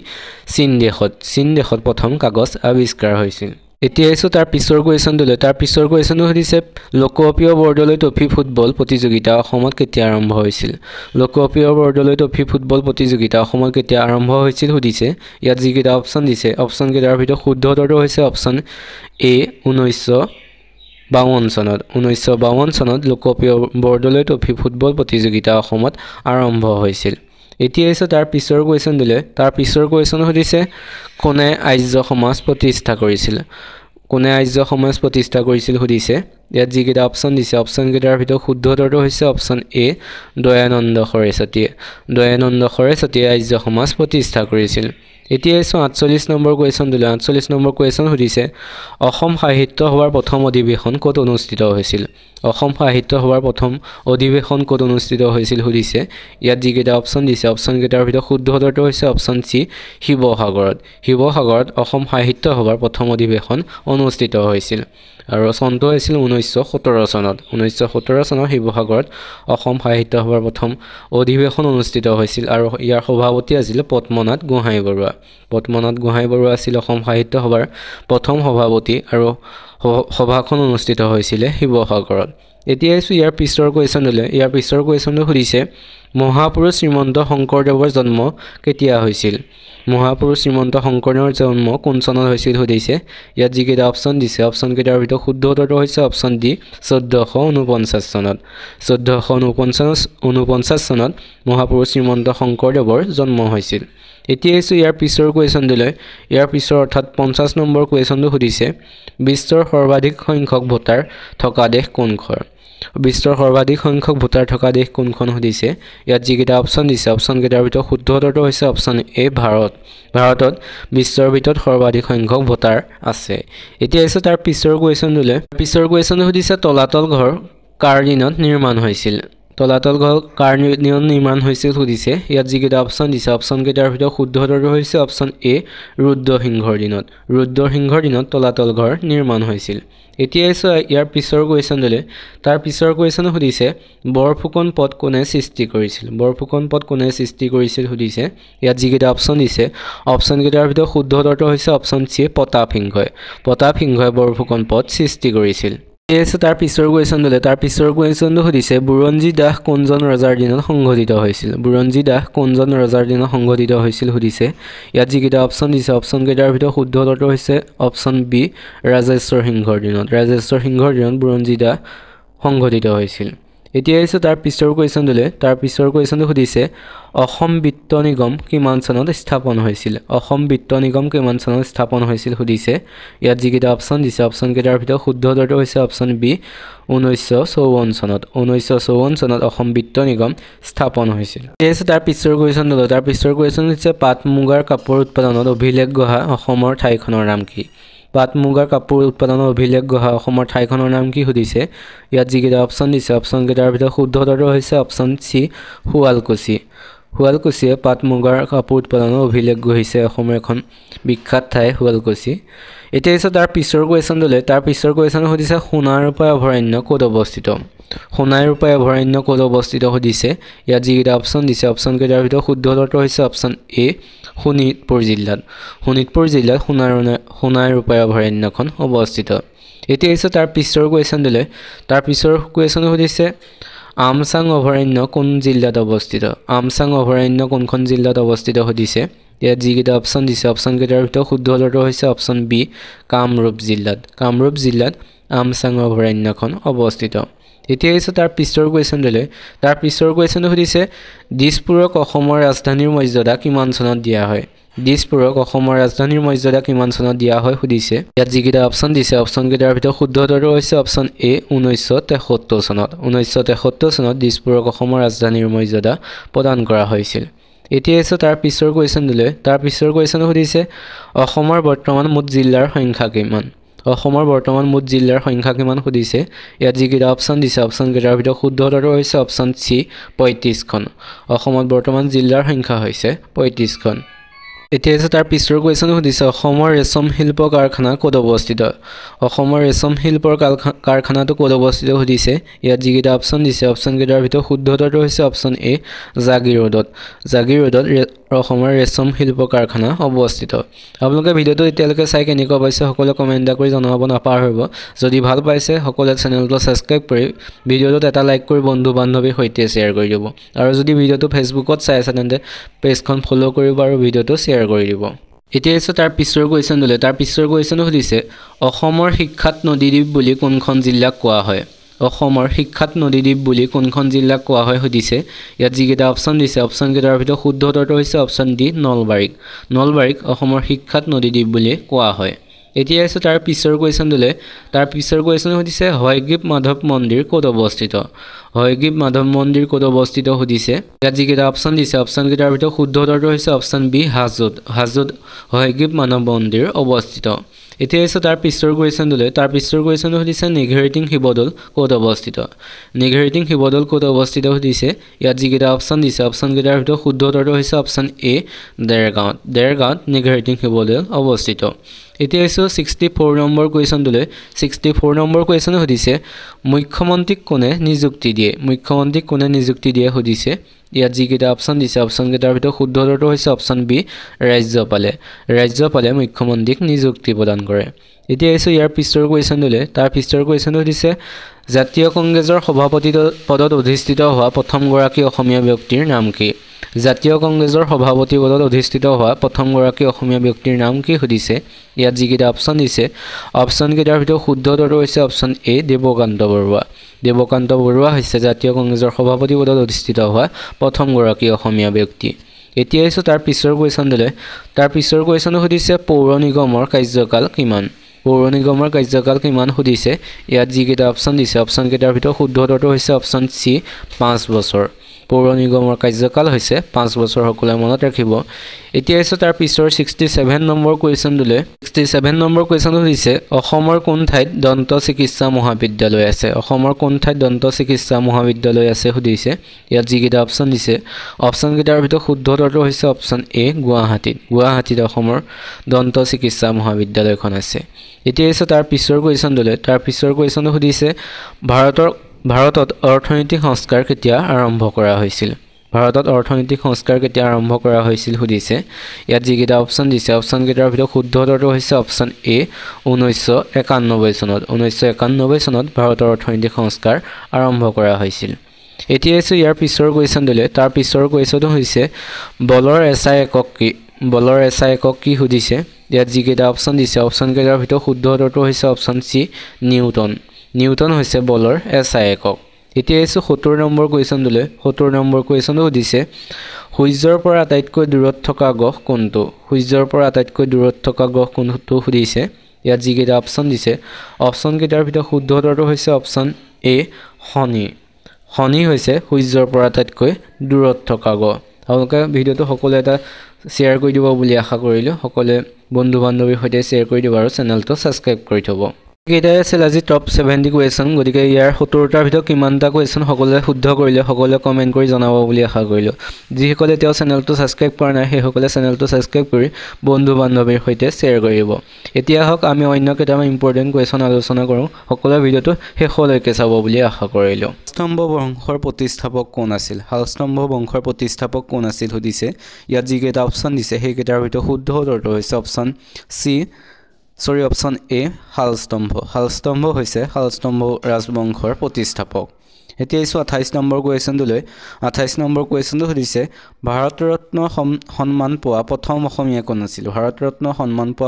চীন দেশত প্ৰথম কাগজ আৱিষ্কাৰ হৈছিল এতিয়া আছে তাৰ পিছৰ কোৱেশ্যনটোলৈ তাৰ পিছৰ কোৱেশ্যনটো সুধিছে লোকপ্ৰিয় বৰদলৈ ট্ৰফী ফুটবল প্ৰতিযোগিতা অসমত কেতিয়া আৰম্ভ হৈছিল লোকপ্ৰিয় বৰদলৈ ট্ৰফী ফুটবল প্ৰতিযোগিতা অসমত কেতিয়া আৰম্ভ হৈছিল সুধিছে ইয়াত যিকেইটা অপশ্যন দিছে অপশ্যনকেইটাৰ ভিতৰত শুদ্ধ উত্তৰটো হৈছে অপশ্যন এ 1952 চনত লোকপ্ৰিয় বৰদলৈ ট্ৰফী ফুটবল প্ৰতিযোগিতা অসমত আৰম্ভ হৈছিল এতিয়া আছে তাৰ পিছৰ কোৱেশ্যনটোলৈ তাৰ পিছৰ কোৱেশ্যন সুধিছে কোনে আৰ্য সমাজ প্ৰতিষ্ঠা কৰিছিল সুধিছে ইয়াত যিকেইটা অপশ্যন দিছে অপশ্যনকেইটাৰ ভিতৰত শুদ্ধ উত্তৰটো হৈছে অপশ্যন এ দয়ানন্দ সৰস্বতীয়ে আৰ্য সমাজ প্ৰতিষ্ঠা কৰিছিল এতিয়া আছে 48 নম্বৰ কোৱেশ্যনটোলৈ 48 নম্বৰ কুৱেশ্যন সুধিছে অসম সাহিত্য সভাৰ প্ৰথম অধিৱেশন ক'ত অনুষ্ঠিত হৈছিল অসম সাহিত্য সভাৰ প্ৰথম অধিৱেশন ক'ত অনুষ্ঠিত হৈছিল সুধিছে ইয়াত যিকেইটা অপশ্যন দিছে অপশ্যনকেইটাৰ ভিতৰত শুদ্ধ উত্তৰটো হৈছে অপশ্যন চি শিৱসাগৰত অসম সাহিত্য সভাৰ প্ৰথম অধিৱেশন অনুষ্ঠিত হৈছিল আৰু চনটো হৈছিল 1917 চনত শিৱসাগৰত অসম সাহিত্য সভাৰ প্ৰথম অধিৱেশন অনুষ্ঠিত হৈছিল আৰু ইয়াৰ সভাপতি আছিল পদ্মনাথ গোহাঁই বৰুৱা আছিল অসম সাহিত্য সভাৰ প্ৰথম সভাপতি আৰু সভাখন অনুষ্ঠিত হৈছিল শিৱসাগৰত এতিয়া আছো ইয়াৰ পিছৰ কোৱেশ্যনলৈ ইয়াৰ পিছৰ কোৱেশ্যনটো সুধিছে মহাপুৰুষ শ্ৰীমন্ত শংকৰদেৱৰ জন্ম কেতিয়া হৈছিল মহাপুৰুষ শ্ৰীমন্ত শংকৰদেৱৰ জন্ম কোন চনত হৈছিল সুধিছে ইয়াত যিকেইটা অপশ্যন দিছে অপশ্যনকেইটাৰ ভিতৰত শুদ্ধ উত্তৰটো হৈছে অপশ্যন ডি 1449 চনত 1449 চনত মহাপুৰুষ শ্ৰীমন্ত শংকৰদেৱৰ জন্ম হৈছিল এতিয়া আছো ইয়াৰ পিছৰ কোৱেশ্যনটোলৈ ইয়াৰ পিছৰ অৰ্থাৎ 50 নম্বৰ কুৱেশ্যনটো সুধিছে বিশ্বৰ সৰ্বাধিক সংখ্যক ভোটাৰ থকা দেশ কোনখন বিশ্বৰ সৰ্বাধিক সংখ্যক ভোটাৰ থকা দেশ কোনখন সুধিছে ইয়াত যিকেইটা অপশ্যন দিছে অপশ্যনকেইটাৰ ভিতৰত শুদ্ধ উত্তৰটো হৈছে অপশ্যন এ ভাৰতত বিশ্বৰ ভিতৰত সৰ্বাধিক সংখ্যক ভোটাৰ আছে এতিয়া আছে তাৰ পিছৰ কুৱেশ্যনটোলৈ পিছৰ কুৱেশ্যনটো সুধিছে তলাতল ঘৰ কাৰ দিনত নিৰ্মাণ হৈছিল তলাতল ঘৰ কাৰ নিৰ্মাণ হৈছিল সুধিছে ইয়াত যিকেইটা অপশ্যন দিছে অপশ্যনকেইটাৰ ভিতৰত শুদ্ধ উত্তৰটো হৈছে অপশ্যন এ ৰুদ্ৰসিংহৰ দিনত ৰুদ্ৰসিংহৰ দিনত তলাতল ঘৰ নিৰ্মাণ হৈছিল এতিয়া ইয়াৰ পিছৰ কুৱেশ্যনলৈ তাৰ পিছৰ কুৱেশ্যন সুধিছে বৰফুকন পদ কোনে সৃষ্টি কৰিছিল বৰফুকন পদ কোনে সৃষ্টি কৰিছিল সুধিছে ইয়াত যিকেইটা অপশ্যন দিছে অপশ্যনকেইটাৰ ভিতৰত শুদ্ধ উত্তৰটো হৈছে অপশ্যন চি প্ৰতাপসিংহই বৰফুকন পদ সৃষ্টি কৰিছিল তাৰ পিছৰ কুৱেশ্যনটো সুধিছে বুৰঞ্জী দাস কোনজন ৰজাৰ দিনত সংঘটিত হৈছিল সুধিছে ইয়াত যিকেইটা অপশ্যন দিছে অপশ্যনকেইটাৰ ভিতৰত শুদ্ধ উত্তৰটো হৈছে অপশ্যন বি ৰাজেশ্বৰ সিংহৰ দিনত বুৰঞ্জী দাস সংঘটিত হৈছিল এতিয়া তাৰ পিছৰ কুৱেশ্যনটো সুধিছে অসম বিত্ত নিগম কিমান চনত স্থাপন হৈছিল সুধিছে ইয়াত যিকেইটা অপশ্যন দিছে অপশ্যনকেইটাৰ ভিতৰত শুদ্ধ উত্তৰটো হৈছে অপশ্যন বি 1954 চনত অসম বিত্ত নিগম স্থাপন হৈছিল তাৰ পিছৰ কুৱেশ্যন হৈছে পাট মুগাৰ কাপোৰ উৎপাদনত অভিলেখ গঢ়া অসমৰ ঠাইখনৰ নাম কি পাট মুগাৰ কাপোৰ উৎপাদনৰ অভিলেখ গঢ়া অসমৰ ঠাইখনৰ নাম কি সুধিছে ইয়াত যিকেইটা অপশ্যন দিছে অপশ্যনকেইটাৰ ভিতৰত শুদ্ধ উত্তৰটো হৈছে অপশ্যন চি শুৱালকুছিয়ে পাট মুগাৰ কাপোৰ উৎপাদনৰ অভিলেখ গঢ়িছে অসমৰ এখন বিখ্যাত ঠাই শুৱালকুছি এতিয়া তাৰ পিছৰ কুৱেশ্যন সুধিছে সোণাৰূপা অভয়াৰণ্য ক'ত অৱস্থিত সুধিছে ইয়াত যিকেইটা অপশ্যন দিছে অপশ্যনকেইটাৰ ভিতৰত শুদ্ধ উত্তৰটো হৈছে অপশ্যন এ শোণিতপুৰ জিলাত সোণাৰূপা অভয়াৰণ্যখন অৱস্থিত এতিয়া তাৰ পিছৰ কুৱেশ্যন সুধিছে আমচাং অভয়াৰণ্য কোন জিলাত কোনখন জিলাত অৱস্থিত সুধিছে ইয়াত যিকেইটা অপশ্যন দিছে অপশ্যনকেইটাৰ ভিতৰত শুদ্ধ উত্তৰটো হৈছে অপশ্যন বি কামৰূপ জিলাত আমচাং অভয়াৰণ্যখন অৱস্থিত এতিয়া তাৰ পিছৰ কুৱেশ্যনটো সুধিছে দিছপুৰক অসমৰ ৰাজধানীৰ মৰ্যাদা কিমান চনত দিয়া হয় সুধিছে ইয়াত যিকেইটা অপশ্যন দিছে অপশ্যনকেইটাৰ ভিতৰত শুদ্ধ উত্তৰটো হৈছে অপশ্যন এ 1973 চনত দিছপুৰক অসমৰ ৰাজধানীৰ মৰ্যাদা প্ৰদান কৰা হৈছিল এতিয়া তাৰ পিছৰ কুৱেশ্যন সুধিছে অসমৰ বৰ্তমান মুঠ জিলাৰ সংখ্যা কিমান সুধিছে ইয়াত যিকেইটা অপশ্যন দিছে অপশ্যনকেইটাৰ ভিতৰত শুদ্ধ উত্তৰটো হৈছে অপশ্যন চি 35খন অসমত বৰ্তমান জিলাৰ সংখ্যা হৈছে 35খন এতিয়া তাৰ পিছৰ কুৱেশ্যন সুধিছে অসমৰ ৰেচম শিল্প কাৰখানা ক'ত অৱস্থিত সুধিছে ইয়াত যিকেইটা অপশ্যন দিছে অপশ্যনকেইটাৰ ভিতৰত শুদ্ধ উত্তৰটো হৈছে অপশ্যন এ জাগিৰোডত অসমৰ ৰেচম শিল্প কাৰখানা অৱস্থিত আপোনালোকে ভিডিঅ'টো এতিয়ালৈকে চাই কেনেকুৱা পাইছে সকলোৱে কমেণ্ট কৰি জনাব নাপাহৰিব যদি ভাল পাইছে সকলোৱে চেনেলটো ছাবস্ক্ৰাইব কৰি ভিডিঅ'টোত এটা লাইক কৰি বন্ধু বান্ধৱীৰ সৈতে শ্বেয়াৰ কৰি দিব আৰু যদি ভিডিঅ'টো ফেচবুকত চাই আছে তেন্তে পেজখন ফ'ল' কৰিব আৰু ভিডিঅ'টো শ্বেয়াৰ কৰি দিব এতিয়া তাৰ পিছৰ কুৱেশ্যনটো সুধিছে অসমৰ শিক্ষাত নদীদ্বীপ বুলি কোনখন জিলাক কোৱা হয় সুধিছে ইয়াত যিকেইটা অপশ্যন দিছে অপশ্যনকেইটাৰ ভিতৰত শুদ্ধ উত্তৰটো হৈছে অপশ্যন ডি নলবাৰীক অসমৰ শিক্ষাত নদীদ্বীপ বুলি কোৱা হয় এতিয়া তাৰ পিছৰ কুৱেশ্যন সুধিছে হয়গ্ৰীৱ মাধৱ মন্দিৰ ক'ত অৱস্থিত সুধিছে ইয়াত যিকেইটা অপশ্যন দিছে অপশ্যনকেইটাৰ ভিতৰত শুদ্ধ উত্তৰটো হৈছে অপশ্যন বি হাজোত হয়গ্ৰীৱ মাধৱ মন্দিৰ অৱস্থিত এতিয়া তাৰ পিছৰ কুৱেশ্যনটো সুধিছে নিঘেৰিটিং শিৱদৌল ক'ত অৱস্থিত সুধিছে ইয়াত যিকেইটা অপশ্যন দিছে অপশ্যনকেইটাৰ ভিতৰত শুদ্ধ উত্তৰটো হৈছে অপশ্যন এ দেৰগাঁৱত নিঘেৰিটিং শিৱদৌল অৱস্থিত এতিয়া 64 নম্বৰ কুৱেশ্যন সুধিছে মুখ্যমন্ত্ৰীক কোনে নিযুক্তি দিয়ে সুধিছে ইয়াত যিকেইটা অপশ্যন দিছে অপশ্যনকেইটাৰ ভিতৰত শুদ্ধ উত্তৰটো হৈছে অপশ্যন বি ৰাজ্যপালে মুখ্যমন্ত্ৰীক নিযুক্তি প্ৰদান কৰে এতিয়া ইয়াৰ পিছৰ কুৱেশ্যনটো সুধিছে জাতীয় কংগ্ৰেছৰ সভাপতি পদত অধিষ্ঠিত হোৱা প্ৰথমগৰাকী অসমীয়া ব্যক্তিৰ নাম কি সুধিছে ইয়াত যিকেইটা অপশ্যন দিছে অপশ্যনকেইটাৰ ভিতৰত শুদ্ধ উত্তৰটো হৈছে অপশ্যন এ দেৱকান্ত বৰুৱা হৈছে জাতীয় কংগ্ৰেছৰ সভাপতি পদত অধিষ্ঠিত হোৱা প্ৰথমগৰাকী অসমীয়া ব্যক্তি এতিয়া তাৰ পিছৰ কুৱেশ্যনটো সুধিছে পৌৰ নিগমৰ কাৰ্যকাল কিমান সুধিছে ইয়াত যিকেইটা অপশ্যন দিছে অপশ্যনকেইটাৰ ভিতৰত শুদ্ধ উত্তৰটো হৈছে অপশ্যন চি 5 বছৰ পৌৰ নিগমৰ কাৰ্যকাল হৈছে 5 বছৰ সকলোৱে মনত ৰাখিব এতিয়া আছে তাৰ পিছৰ 67 নম্বৰ কোৱেশ্যনটোলৈ 67 নম্বৰ কোৱেশ্যনটো হৈছে অসমৰ কোন ঠাইত দন্ত চিকিৎসা মহাবিদ্যালয় আছে অসমৰ কোন ঠাইত দন্ত চিকিৎসা মহাবিদ্যালয় আছে সুধিছে ইয়াত যিকেইটা অপচন দিছে অপচন কেইটাৰ ভিতৰত শুদ্ধ উত্তৰটো হৈছে অপচন এ গুৱাহাটীত অসমৰ দন্ত চিকিৎসা মহাবিদ্যালয়খন আছে এতিয়া আছে তাৰ পিছৰ কোৱেশ্যনটোলৈ তাৰ পিছৰ কোৱেশ্যনটো সুধিছে ভাৰতত অৰ্থনৈতিক সংস্কাৰ কেতিয়া আৰম্ভ কৰা হৈছিল ভাৰতত অৰ্থনৈতিক সংস্কাৰ কেতিয়া আৰম্ভ কৰা হৈছিল সুধিছে ইয়াত যিকেইটা অপচন দিছে অপচন কেইটাৰ ভিতৰত শুদ্ধ উত্তৰটো হৈছে অপচন এ 1991 চনত ভাৰতৰ অৰ্থনৈতিক সংস্কাৰ আৰম্ভ কৰা হৈছিল এতিয়া আছে ইয়াৰ পিছৰ কুৱেশ্যনটোলৈ তাৰ পিছৰ কুৱেশ্যনটো হৈছে বলৰ এছআই একক কি সুধিছে ইয়াত যিকেইটা অপচন দিছে অপচন কেইটাৰ ভিতৰত শুদ্ধ উত্তৰটো হৈছে অপচন চি নিউটন হৈছে বলৰ এছআই একক এতিয়া আছে 70 নম্বৰ কুৱেশ্যনটোলৈ 70 নম্বৰ কুৱেশ্যনটো সুধিছে সূৰ্যৰ পৰা আটাইতকৈ দূৰত থকা গ্ৰহ কোনটো সুধিছে ইয়াত যিকেইটা অপচন দিছে অপচন কেইটাৰ ভিতৰত শুদ্ধ উত্তৰটো হৈছে অপচন এ শনি হৈছে সূৰ্যৰ পৰা আটাইতকৈ দূৰত থকা গ্ৰহ আপোনালোকে ভিডিঅ'টো সকলোৱে এটা শ্বেয়াৰ কৰি দিব বুলি আশা কৰিলোঁ সকলোৱে বন্ধু বান্ধৱীৰ সৈতে শ্বেয়াৰ কৰি দিব আৰু চেনেলটো ছাবস্ক্ৰাইব কৰি থ'ব এটাই আছিল আজি টপ 70 কুৱেশ্যন গতিকে ইয়াৰ 70টাৰ ভিতৰত কিমানটা কুৱেশ্যন সকলোৱে শুদ্ধ কৰিলে সকলোৱে কমেণ্ট কৰি জনাব বুলি আশা কৰিলোঁ যিসকলে তেওঁ চেনেলটো ছাবস্ক্ৰাইব কৰা নাই সেইসকলে চেনেলটো ছাবস্ক্ৰাইব কৰি বন্ধু বান্ধৱীৰ সৈতে শ্বেয়াৰ কৰিব এতিয়া হওক আমি অন্য কেইটামান ইম্পৰ্টেণ্ট কুৱেশ্যন আলোচনা কৰোঁ সকলোৱে ভিডিঅ'টো শেষলৈকে চাব বুলি আশা কৰিলোঁ স্তম্ভ বংশৰ প্ৰতিষ্ঠাপক কোন আছিল সুধিছে ইয়াত যিকেইটা অপচন দিছে সেইকেইটাৰ ভিতৰত শুদ্ধ উত্তৰটো হৈছে অপচন অপচন এ শালস্তম্ভ হৈছে শালস্তম্ভ ৰাজবংশৰ প্ৰতিষ্ঠাপক এতিয়া আছো 28 নম্বৰ কুৱেশ্যনটোলৈ 28 নম্বৰ কুৱেশ্যনটো সুধিছে ভাৰতৰত্ন সন্মান পোৱা প্ৰথম অসমীয়া কোন আছিল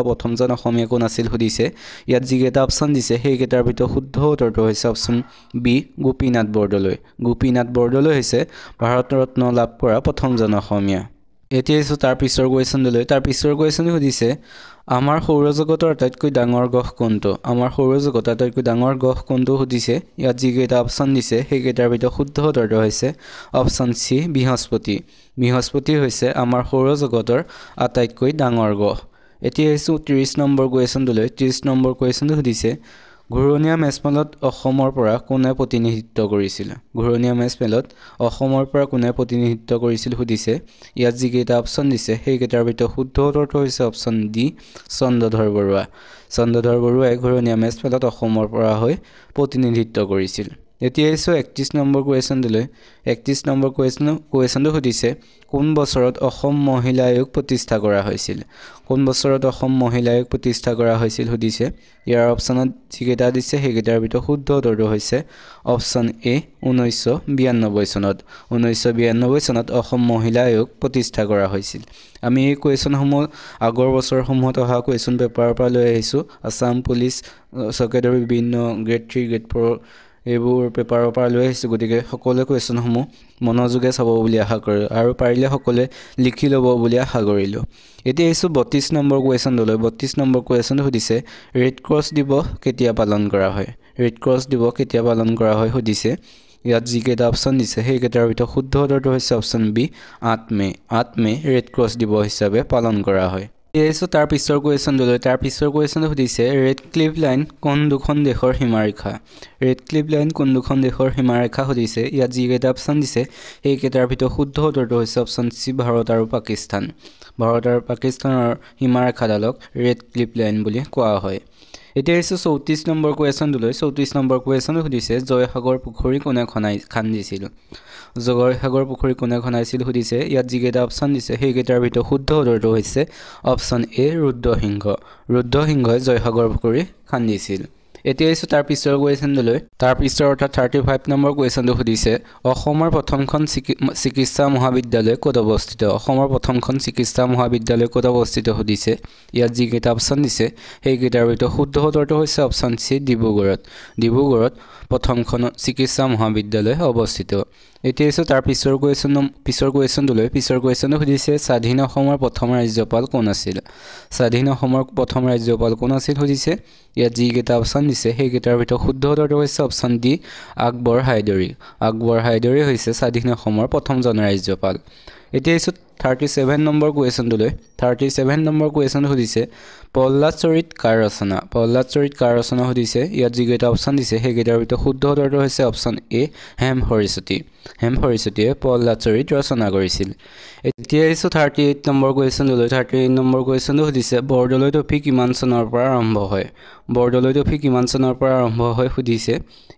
প্ৰথমজন অসমীয়া কোন আছিল সুধিছে ইয়াত যিকেইটা অপচন দিছে সেইকেইটাৰ ভিতৰত শুদ্ধ উত্তৰটো হৈছে অপচন বি গোপীনাথ বৰদলৈ হৈছে ভাৰতৰত্ন লাভ কৰা প্ৰথমজন অসমীয়া এতিয়া আছো তাৰ পিছৰ কুৱেশ্যনটোলৈ তাৰ পিছৰ কুৱেশ্যনটো সুধিছে আমাৰ সৌৰজগতৰ আটাইতকৈ ডাঙৰ গ্ৰহ কোনটো সুধিছে ইয়াত যিকেইটা অপচন দিছে সেইকেইটাৰ ভিতৰত শুদ্ধ উত্তৰটো হৈছে অপচন চি বৃহস্পতি হৈছে আমাৰ সৌৰজগতৰ আটাইতকৈ ডাঙৰ গ্ৰহ এতিয়া আহিছো 30 নম্বৰ কুৱেশ্যনটোলৈ 30 নম্বৰ কুৱেশ্যনটো সুধিছে ঘূৰণীয়া মেজমেলত অসমৰ পৰা কোনে প্ৰতিনিধিত্ব কৰিছিল সুধিছে ইয়াত যিকেইটা অপচন দিছে সেইকেইটাৰ ভিতৰত শুদ্ধ উত্তৰটো হৈছে অপচন ডি চন্দ্ৰধৰ বৰুৱাই ঘূৰণীয়া মেজমেলত অসমৰ পৰা হৈ প্ৰতিনিধিত্ব কৰিছিল এতিয়া আহিছো 31 নম্বৰ কুৱেশ্যনটোলৈ 31 নম্বৰ কুৱেশ্যনটো সুধিছে কোন বছৰত অসম মহিলা আয়োগ প্ৰতিষ্ঠা কৰা হৈছিল সুধিছে ইয়াৰ অপচনত যিকেইটা দিছে সেইকেইটাৰ ভিতৰত শুদ্ধ উত্তৰটো হৈছে অপচন এ 1992 চনত অসম মহিলা আয়োগ প্ৰতিষ্ঠা কৰা হৈছিল আমি এই কুৱেশ্যনসমূহ আগৰ বছৰসমূহত অহা কুৱেশ্যন পেপাৰৰ পৰা লৈ আহিছোঁ আসাম পুলিচ চৰকাৰৰ বিভিন্ন গ্ৰেড 3 গ্ৰেড 4 এইবোৰ পেপাৰৰ পৰা লৈ আহিছোঁ গতিকে সকলোৱে কুৱেশ্যনসমূহ মনোযোগে চাব বুলি আশা কৰোঁ আৰু পাৰিলে সকলোৱে লিখি ল'ব বুলি আশা কৰিলোঁ এতিয়া আহিছোঁ 32 নম্বৰ কুৱেশ্যনটোলৈ 32 নম্বৰ কুৱেশ্যনটো সুধিছে ৰেড ক্ৰছ দিৱস কেতিয়া পালন কৰা হয় সুধিছে ইয়াত যিকেইটা অপচন দিছে সেইকেইটাৰ ভিতৰত শুদ্ধ উত্তৰটো হৈছে অপচন বি 8 মে ৰেড ক্ৰছ দিৱস হিচাপে পালন কৰা হয় এইছো তাৰ পিছৰ কুৱেশ্যনটোলৈ তাৰ পিছৰ কুৱেশ্যনটো সুধিছে ৰেড ক্লিফ লাইন কোন দুখন দেশৰ সীমাৰেখা সুধিছে ইয়াত যিকেইটা অপচন দিছে সেইকেইটাৰ ভিতৰত শুদ্ধ উত্তৰটো হৈছে অপচন চি ভাৰত আৰু পাকিস্তানৰ সীমাৰেখাডালক ৰেড ক্লিফ লাইন বুলি কোৱা হয় এতিয়া আহিছোঁ 34 নম্বৰ কুৱেশ্যনটোলৈ 34 নম্বৰ কুৱেশ্যনটো সুধিছে জয়সাগৰ পুখুৰী কোনে খনাইছিল সুধিছে ইয়াত যিকেইটা অপচন দিছে সেইকেইটাৰ ভিতৰত শুদ্ধ উত্তৰটো হৈছে অপচন এ ৰুদ্ৰসিংহই জয়সাগৰ পুখুৰী খান্দিছিল এতিয়া আহিছোঁ তাৰ পিছৰ কুৱেশ্যনটোলৈ তাৰ পিছৰ অৰ্থাৎ 35 নম্বৰ কুৱেশ্যনটো সুধিছে অসমৰ প্ৰথমখন চিকিৎসা মহাবিদ্যালয় ক'ত অৱস্থিত সুধিছে ইয়াত যিকেইটা অপচন দিছে সেইকেইটাৰ ভিতৰত শুদ্ধ উত্তৰটো হৈছে অপচন চি ডিব্ৰুগড়ত প্ৰথমখন চিকিৎসা মহাবিদ্যালয় অৱস্থিত এতিয়া আহিছোঁ তাৰ পিছৰ কুৱেশ্যনটোলৈ পিছৰ কুৱেশ্যনটো সুধিছে স্বাধীন অসমৰ প্ৰথম ৰাজ্যপাল কোন আছিল সুধিছে ইয়াত যিকেইটা অপচন দিছে সেইকেইটাৰ ভিতৰত শুদ্ধ উত্তৰটো হৈছে অপশ্যন ডি আকবৰ হায়দৰী। আকবৰ হায়দৰী হৈছে স্বাধীন অসমৰ প্ৰথমজন ৰাজ্যপাল। এতিয়া আহিছোঁ 37 নম্বৰ কুৱেশ্যনটোলৈ। 37 নম্বৰ কুৱেশ্যন সুধিছে প্ৰহ্লাদ চৰিত কাৰ ৰচনা? প্ৰহ্লাদ চৰিত কাৰ ৰচনা সুধিছে। ইয়াত যিকেইটা অপশ্যন দিছে সেইকেইটাৰ ভিতৰত শুদ্ধ উত্তৰটো হৈছে অপশ্যন এ হেম সৰস্বতী। হেম সৰস্বতীয়ে প্ৰহ্লাদ চৰিত ৰচনা কৰিছিল। এতিয়া আহিছোঁ 38 নম্বৰ কুৱেশ্যনটোলৈ। 38 নম্বৰ কুৱেশ্যনটো সুধিছে বৰদলৈ ট্ৰফী কিমান চনৰ পৰা আৰম্ভ হয়? বৰদলৈ ট্ৰফী কিমান চনৰ পৰা আৰম্ভ হয় সুধিছে।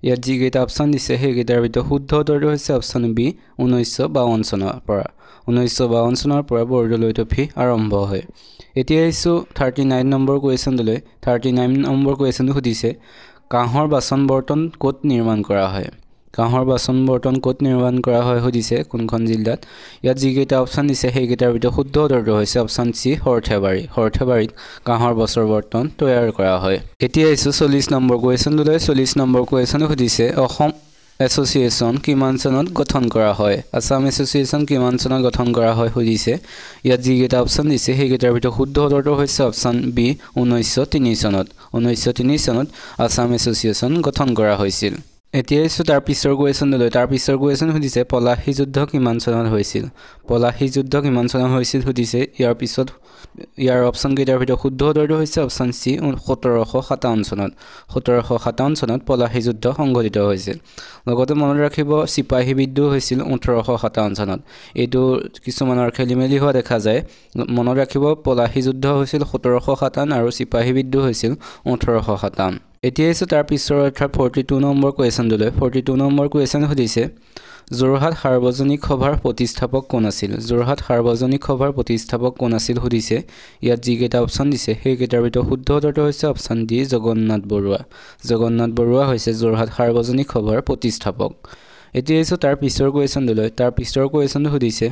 ইয়াত যিকেইটা অপশ্যন দিছে সেইকেইটাৰ ভিতৰত শুদ্ধ উত্তৰটো হৈছে অপশ্যন বি 1952 চনৰ পৰা। 1952 চনৰ পৰা বৰদলৈ ট্ৰফী আৰম্ভ হয়। এতিয়া আহিছোঁ 39 নম্বৰ কুৱেশ্যনটোলৈ। 39 নম্বৰ কুৱেশ্যনটো সুধিছে কাঁহৰ বাচন বৰ্তন ক'ত নিৰ্মাণ কৰা হয়? কাঁহৰ বাচন বৰ্তন ক'ত নিৰ্মাণ কৰা হয় সুধিছে কোনখন জিলাত। ইয়াত যিকেইটা অপশ্যন দিছে সেইকেইটাৰ ভিতৰত শুদ্ধ উত্তৰটো হৈছে অপশ্যন চি সৰ্থেবাৰী। সৰ্থেবাৰীত কাঁহৰ বাচন বৰ্তন তৈয়াৰ কৰা হয়। এতিয়া আহিছোঁ 40 নম্বৰ কুৱেশ্যনটোলৈ। 40 নম্বৰ কুৱেশ্যনটো সুধিছে অসম এছ'চিয়েশ্যন কিমান চনত গঠন কৰা হয়? আছাম এছ'চিয়েশ্যন কিমান চনত গঠন কৰা হয় সুধিছে। ইয়াত যিকেইটা অপশ্যন দিছে সেইকেইটাৰ ভিতৰত শুদ্ধ উত্তৰটো হৈছে অপশ্যন বি 1903 চনত। 1903 চনত আছাম এছ'চিয়েশ্যন গঠন কৰা হৈছিল। এতিয়া আহিছোঁ তাৰ পিছৰ কুৱেশ্যনটোলৈ। তাৰ পিছৰ কুৱেশ্যন সুধিছে পলাশী যুদ্ধ কিমান চনত হৈছিল? পলাশী যুদ্ধ কিমান চনত হৈছিল সুধিছে। ইয়াৰ অপশ্যনকেইটাৰ ভিতৰত শুদ্ধ উত্তৰটো হৈছে অপশ্যন চি 1757 চনত। 1757 চনত পলাশী যুদ্ধ সংঘটিত হৈছিল। লগতে মনত ৰাখিব চিপাহী বিদ্ৰোহ হৈছিল 1857 চনত। এইটো কিছুমানৰ খেলি মেলি হোৱা দেখা যায়। মনত ৰাখিব পলাশী যুদ্ধ হৈছিল 1757 আৰু চিপাহী বিদ্ৰোহ হৈছিল 1857। এতিয়া আহিছোঁ তাৰ পিছৰ অৰ্থাৎ 42 নম্বৰ কুৱেশ্যনটোলৈ। 42 নম্বৰ কুৱেশ্যন সুধিছে যোৰহাট সাৰ্বজনিক সভাৰ প্ৰতিষ্ঠাপক কোন আছিল? যোৰহাট সাৰ্বজনিক সভাৰ প্ৰতিষ্ঠাপক কোন আছিল সুধিছে। ইয়াত যিকেইটা অপশ্যন দিছে সেইকেইটাৰ ভিতৰত শুদ্ধ উত্তৰটো হৈছে অপশ্যন ডি জগন্নাথ বৰুৱা। জগন্নাথ বৰুৱা হৈছে যোৰহাট সাৰ্বজনিক সভাৰ প্ৰতিষ্ঠাপক। এতিয়া আহিছোঁ তাৰ পিছৰ কুৱেশ্যনটোলৈ। তাৰ পিছৰ কুৱেশ্যনটো সুধিছে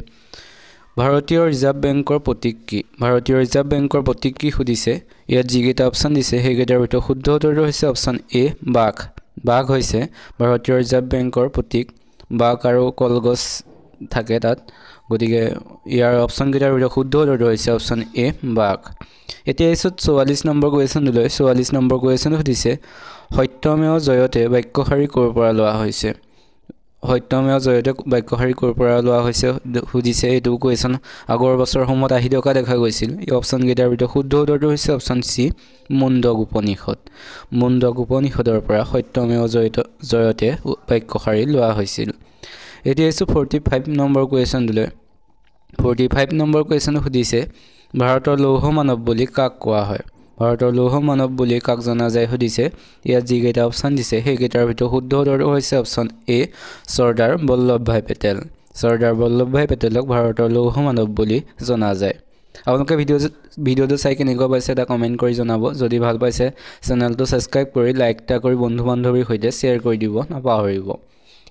ভাৰতীয় ৰিজাৰ্ভ বেংকৰ প্ৰতীক কি? ভাৰতীয় ৰিজাৰ্ভ বেংকৰ প্ৰতীক কি সুধিছে। ইয়াত যিকেইটা অপশ্যন দিছে সেইকেইটাৰ ভিতৰত শুদ্ধ উত্তৰটো হৈছে অপশ্যন এ বাঘ। বাঘ হৈছে ভাৰতীয় ৰিজাৰ্ভ বেংকৰ প্ৰতীক। বাঘ আৰু কলগছ থাকে তাত, গতিকে ইয়াৰ অপশ্যনকেইটাৰ ভিতৰত শুদ্ধ উত্তৰটো হৈছে অপশ্যন এ বাঘ। এতিয়া আহিছোঁ 44 নম্বৰ কুৱেশ্যনটোলৈ। 44 নম্বৰ কুৱেশ্যন সুধিছে সত্যমেৱ জয়তে বাক্যশাৰী ক'ৰ পৰা লোৱা হৈছে? সত্যমেৱ জয়তে বাক্যশাৰী ক'ৰ পৰা লোৱা হৈছে সুধিছে। এইটো কুৱেশ্যন আগৰ বছৰসমূহত আহি থকা দেখা গৈছিল। এই অপশ্যনকেইটাৰ ভিতৰত শুদ্ধ উত্তৰটো হৈছে অপশ্যন চি মুণ্ডক উপনিষদ। মুণ্ডক উপনিষদৰ পৰা সত্যমেৱ জয়তে বাক্যশাৰী লোৱা হৈছিল। এতিয়া আহিছোঁ 45 নম্বৰ কুৱেশ্যনটোলৈ। 45 নম্বৰ কুৱেশ্যন সুধিছে ভাৰতৰ লৌহ মানৱ বুলি কাক কোৱা হয়? ভাৰতৰ লৌহ মানৱ বুলি কাক জনা যায় সুধিছে। ইয়াত যিকেইটা অপশ্যন দিছে সেইকেইটাৰ ভিতৰত শুদ্ধ উত্তৰটো হৈছে অপশ্যন এ চৰ্দাৰ বল্লভভাই পেটেল। চৰ্দাৰ বল্লভভাই পেটেলক ভাৰতৰ লৌহ মানৱ বুলি জনা যায়। আপোনালোকে ভিডিঅ'টো চাই কেনেকুৱা পাইছে এটা কমেণ্ট কৰি জনাব। যদি ভাল পাইছে চেনেলটো ছাবস্ক্ৰাইব কৰি লাইক এটা কৰি বন্ধু বান্ধৱীৰ সৈতে শ্বেয়াৰ কৰি দিব নাপাহৰিব।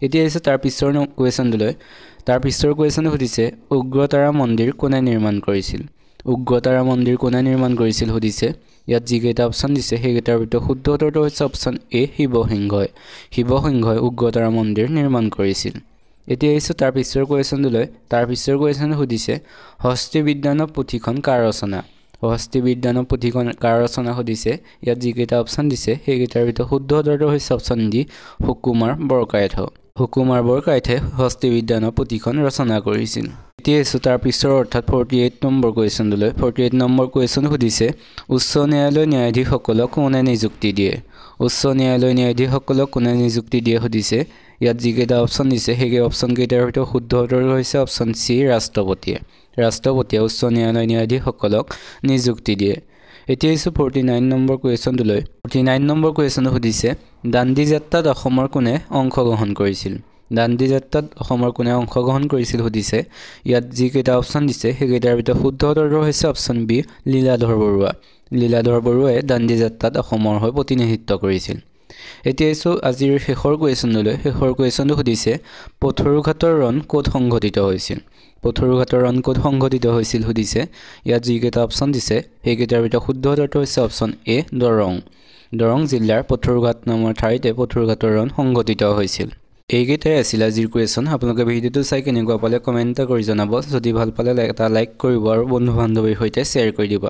এতিয়া আহিছে তাৰ পিছৰ কুৱেশ্যনটোলৈ। তাৰ পিছৰ কুৱেশ্যন সুধিছে উগ্ৰতাৰা মন্দিৰ কোনে নিৰ্মাণ কৰিছিল? উগ্ৰতাৰা মন্দিৰ কোনে নিৰ্মাণ কৰিছিল সুধিছে। ইয়াত যিকেইটা অপশ্যন দিছে সেইকেইটাৰ ভিতৰত শুদ্ধ উত্তৰটো হৈছে অপশ্যন এ শিৱসিংহই। শিৱসিংহই উগ্ৰতাৰা মন্দিৰ নিৰ্মাণ কৰিছিল। এতিয়া আহিছোঁ তাৰ পিছৰ কুৱেশ্যনটোলৈ। তাৰ পিছৰ কুৱেশ্যন সুধিছে হস্তি বিদ্যানৱ পুথিখন কাৰ ৰচনা? হস্তি বিদ্যানৱ পুথিখন কাৰ ৰচনা সুধিছে। ইয়াত যিকেইটা অপশ্যন দিছে সেইকেইটাৰ ভিতৰত শুদ্ধ উত্তৰটো হৈছে অপশ্যন ডি সুকুমাৰ বৰকাইত। সুকুমাৰ বৰকাইতে হস্তি বিদ্যানৱ পুথিখন ৰচনা কৰিছিল। এতিয়া আহিছোঁ তাৰ পিছৰ অৰ্থাৎ 48 নম্বৰ কুৱেশ্যনটোলৈ। 48 নম্বৰ কুৱেশ্যন সুধিছে উচ্চ ন্যায়ালয় ন্যায়াধীশসকলক কোনে নিযুক্তি দিয়ে? উচ্চ ন্যায়ালয় ন্যায়াধীশসকলক কোনে নিযুক্তি দিয়ে সুধিছে। ইয়াত যিকেইটা অপশ্যন দিছে সেই অপশ্যনকেইটাৰ ভিতৰত শুদ্ধ উত্তৰ হৈছে অপশ্যন চি ৰাষ্ট্ৰপতিয়ে। ৰাষ্ট্ৰপতিয়ে উচ্চ ন্যায়ালয় ন্যায়াধীশসকলক নিযুক্তি দিয়ে। এতিয়া আহিছোঁ 49 নম্বৰ কুৱেশ্যনটোলৈ। 49 নম্বৰ কুৱেশ্যন সুধিছে দাণ্ডী যাত্ৰাত অসমৰ কোনে অংশগ্ৰহণ কৰিছিল? দাণ্ডী যাত্ৰাত অসমৰ কোনে অংশগ্ৰহণ কৰিছিল সুধিছে। ইয়াত যিকেইটা অপশ্যন দিছে সেইকেইটাৰ ভিতৰত শুদ্ধ উত্তৰটো হৈছে অপশ্যন বি লীলাধৰ বৰুৱা। লীলাধৰ বৰুৱাই দাণ্ডী যাত্ৰাত অসমৰ হৈ প্ৰতিনিধিত্ব কৰিছিল। এতিয়া আহিছোঁ আজিৰ শেষৰ কুৱেশ্যনটোলৈ। শেষৰ কুৱেশ্যনটো সুধিছে পথৰুঘাটৰ ৰণ ক'ত সংঘটিত হৈছিল? পথৰুঘাটৰ ৰণ ক'ত সংঘটিত হৈছিল সুধিছে। ইয়াত যিকেইটা অপশ্যন দিছে সেইকেইটাৰ ভিতৰত শুদ্ধ উত্তৰটো হৈছে অপশ্যন এ দৰং। দৰং জিলাৰ পথৰুঘাট নামৰ ঠাইতে পথৰুঘাটৰ ৰণ সংঘটিত হৈছিল। এইকেইটাই আছিল আজিৰ কুৱেশ্যন। আপোনালোকে ভিডিঅ'টো চাই কেনেকুৱা পালে কমেণ্ট এটা কৰি জনাব। যদি ভাল পালে এটা লাইক কৰিব আৰু বন্ধু বান্ধৱীৰ সৈতে শ্বেয়াৰ কৰি দিব।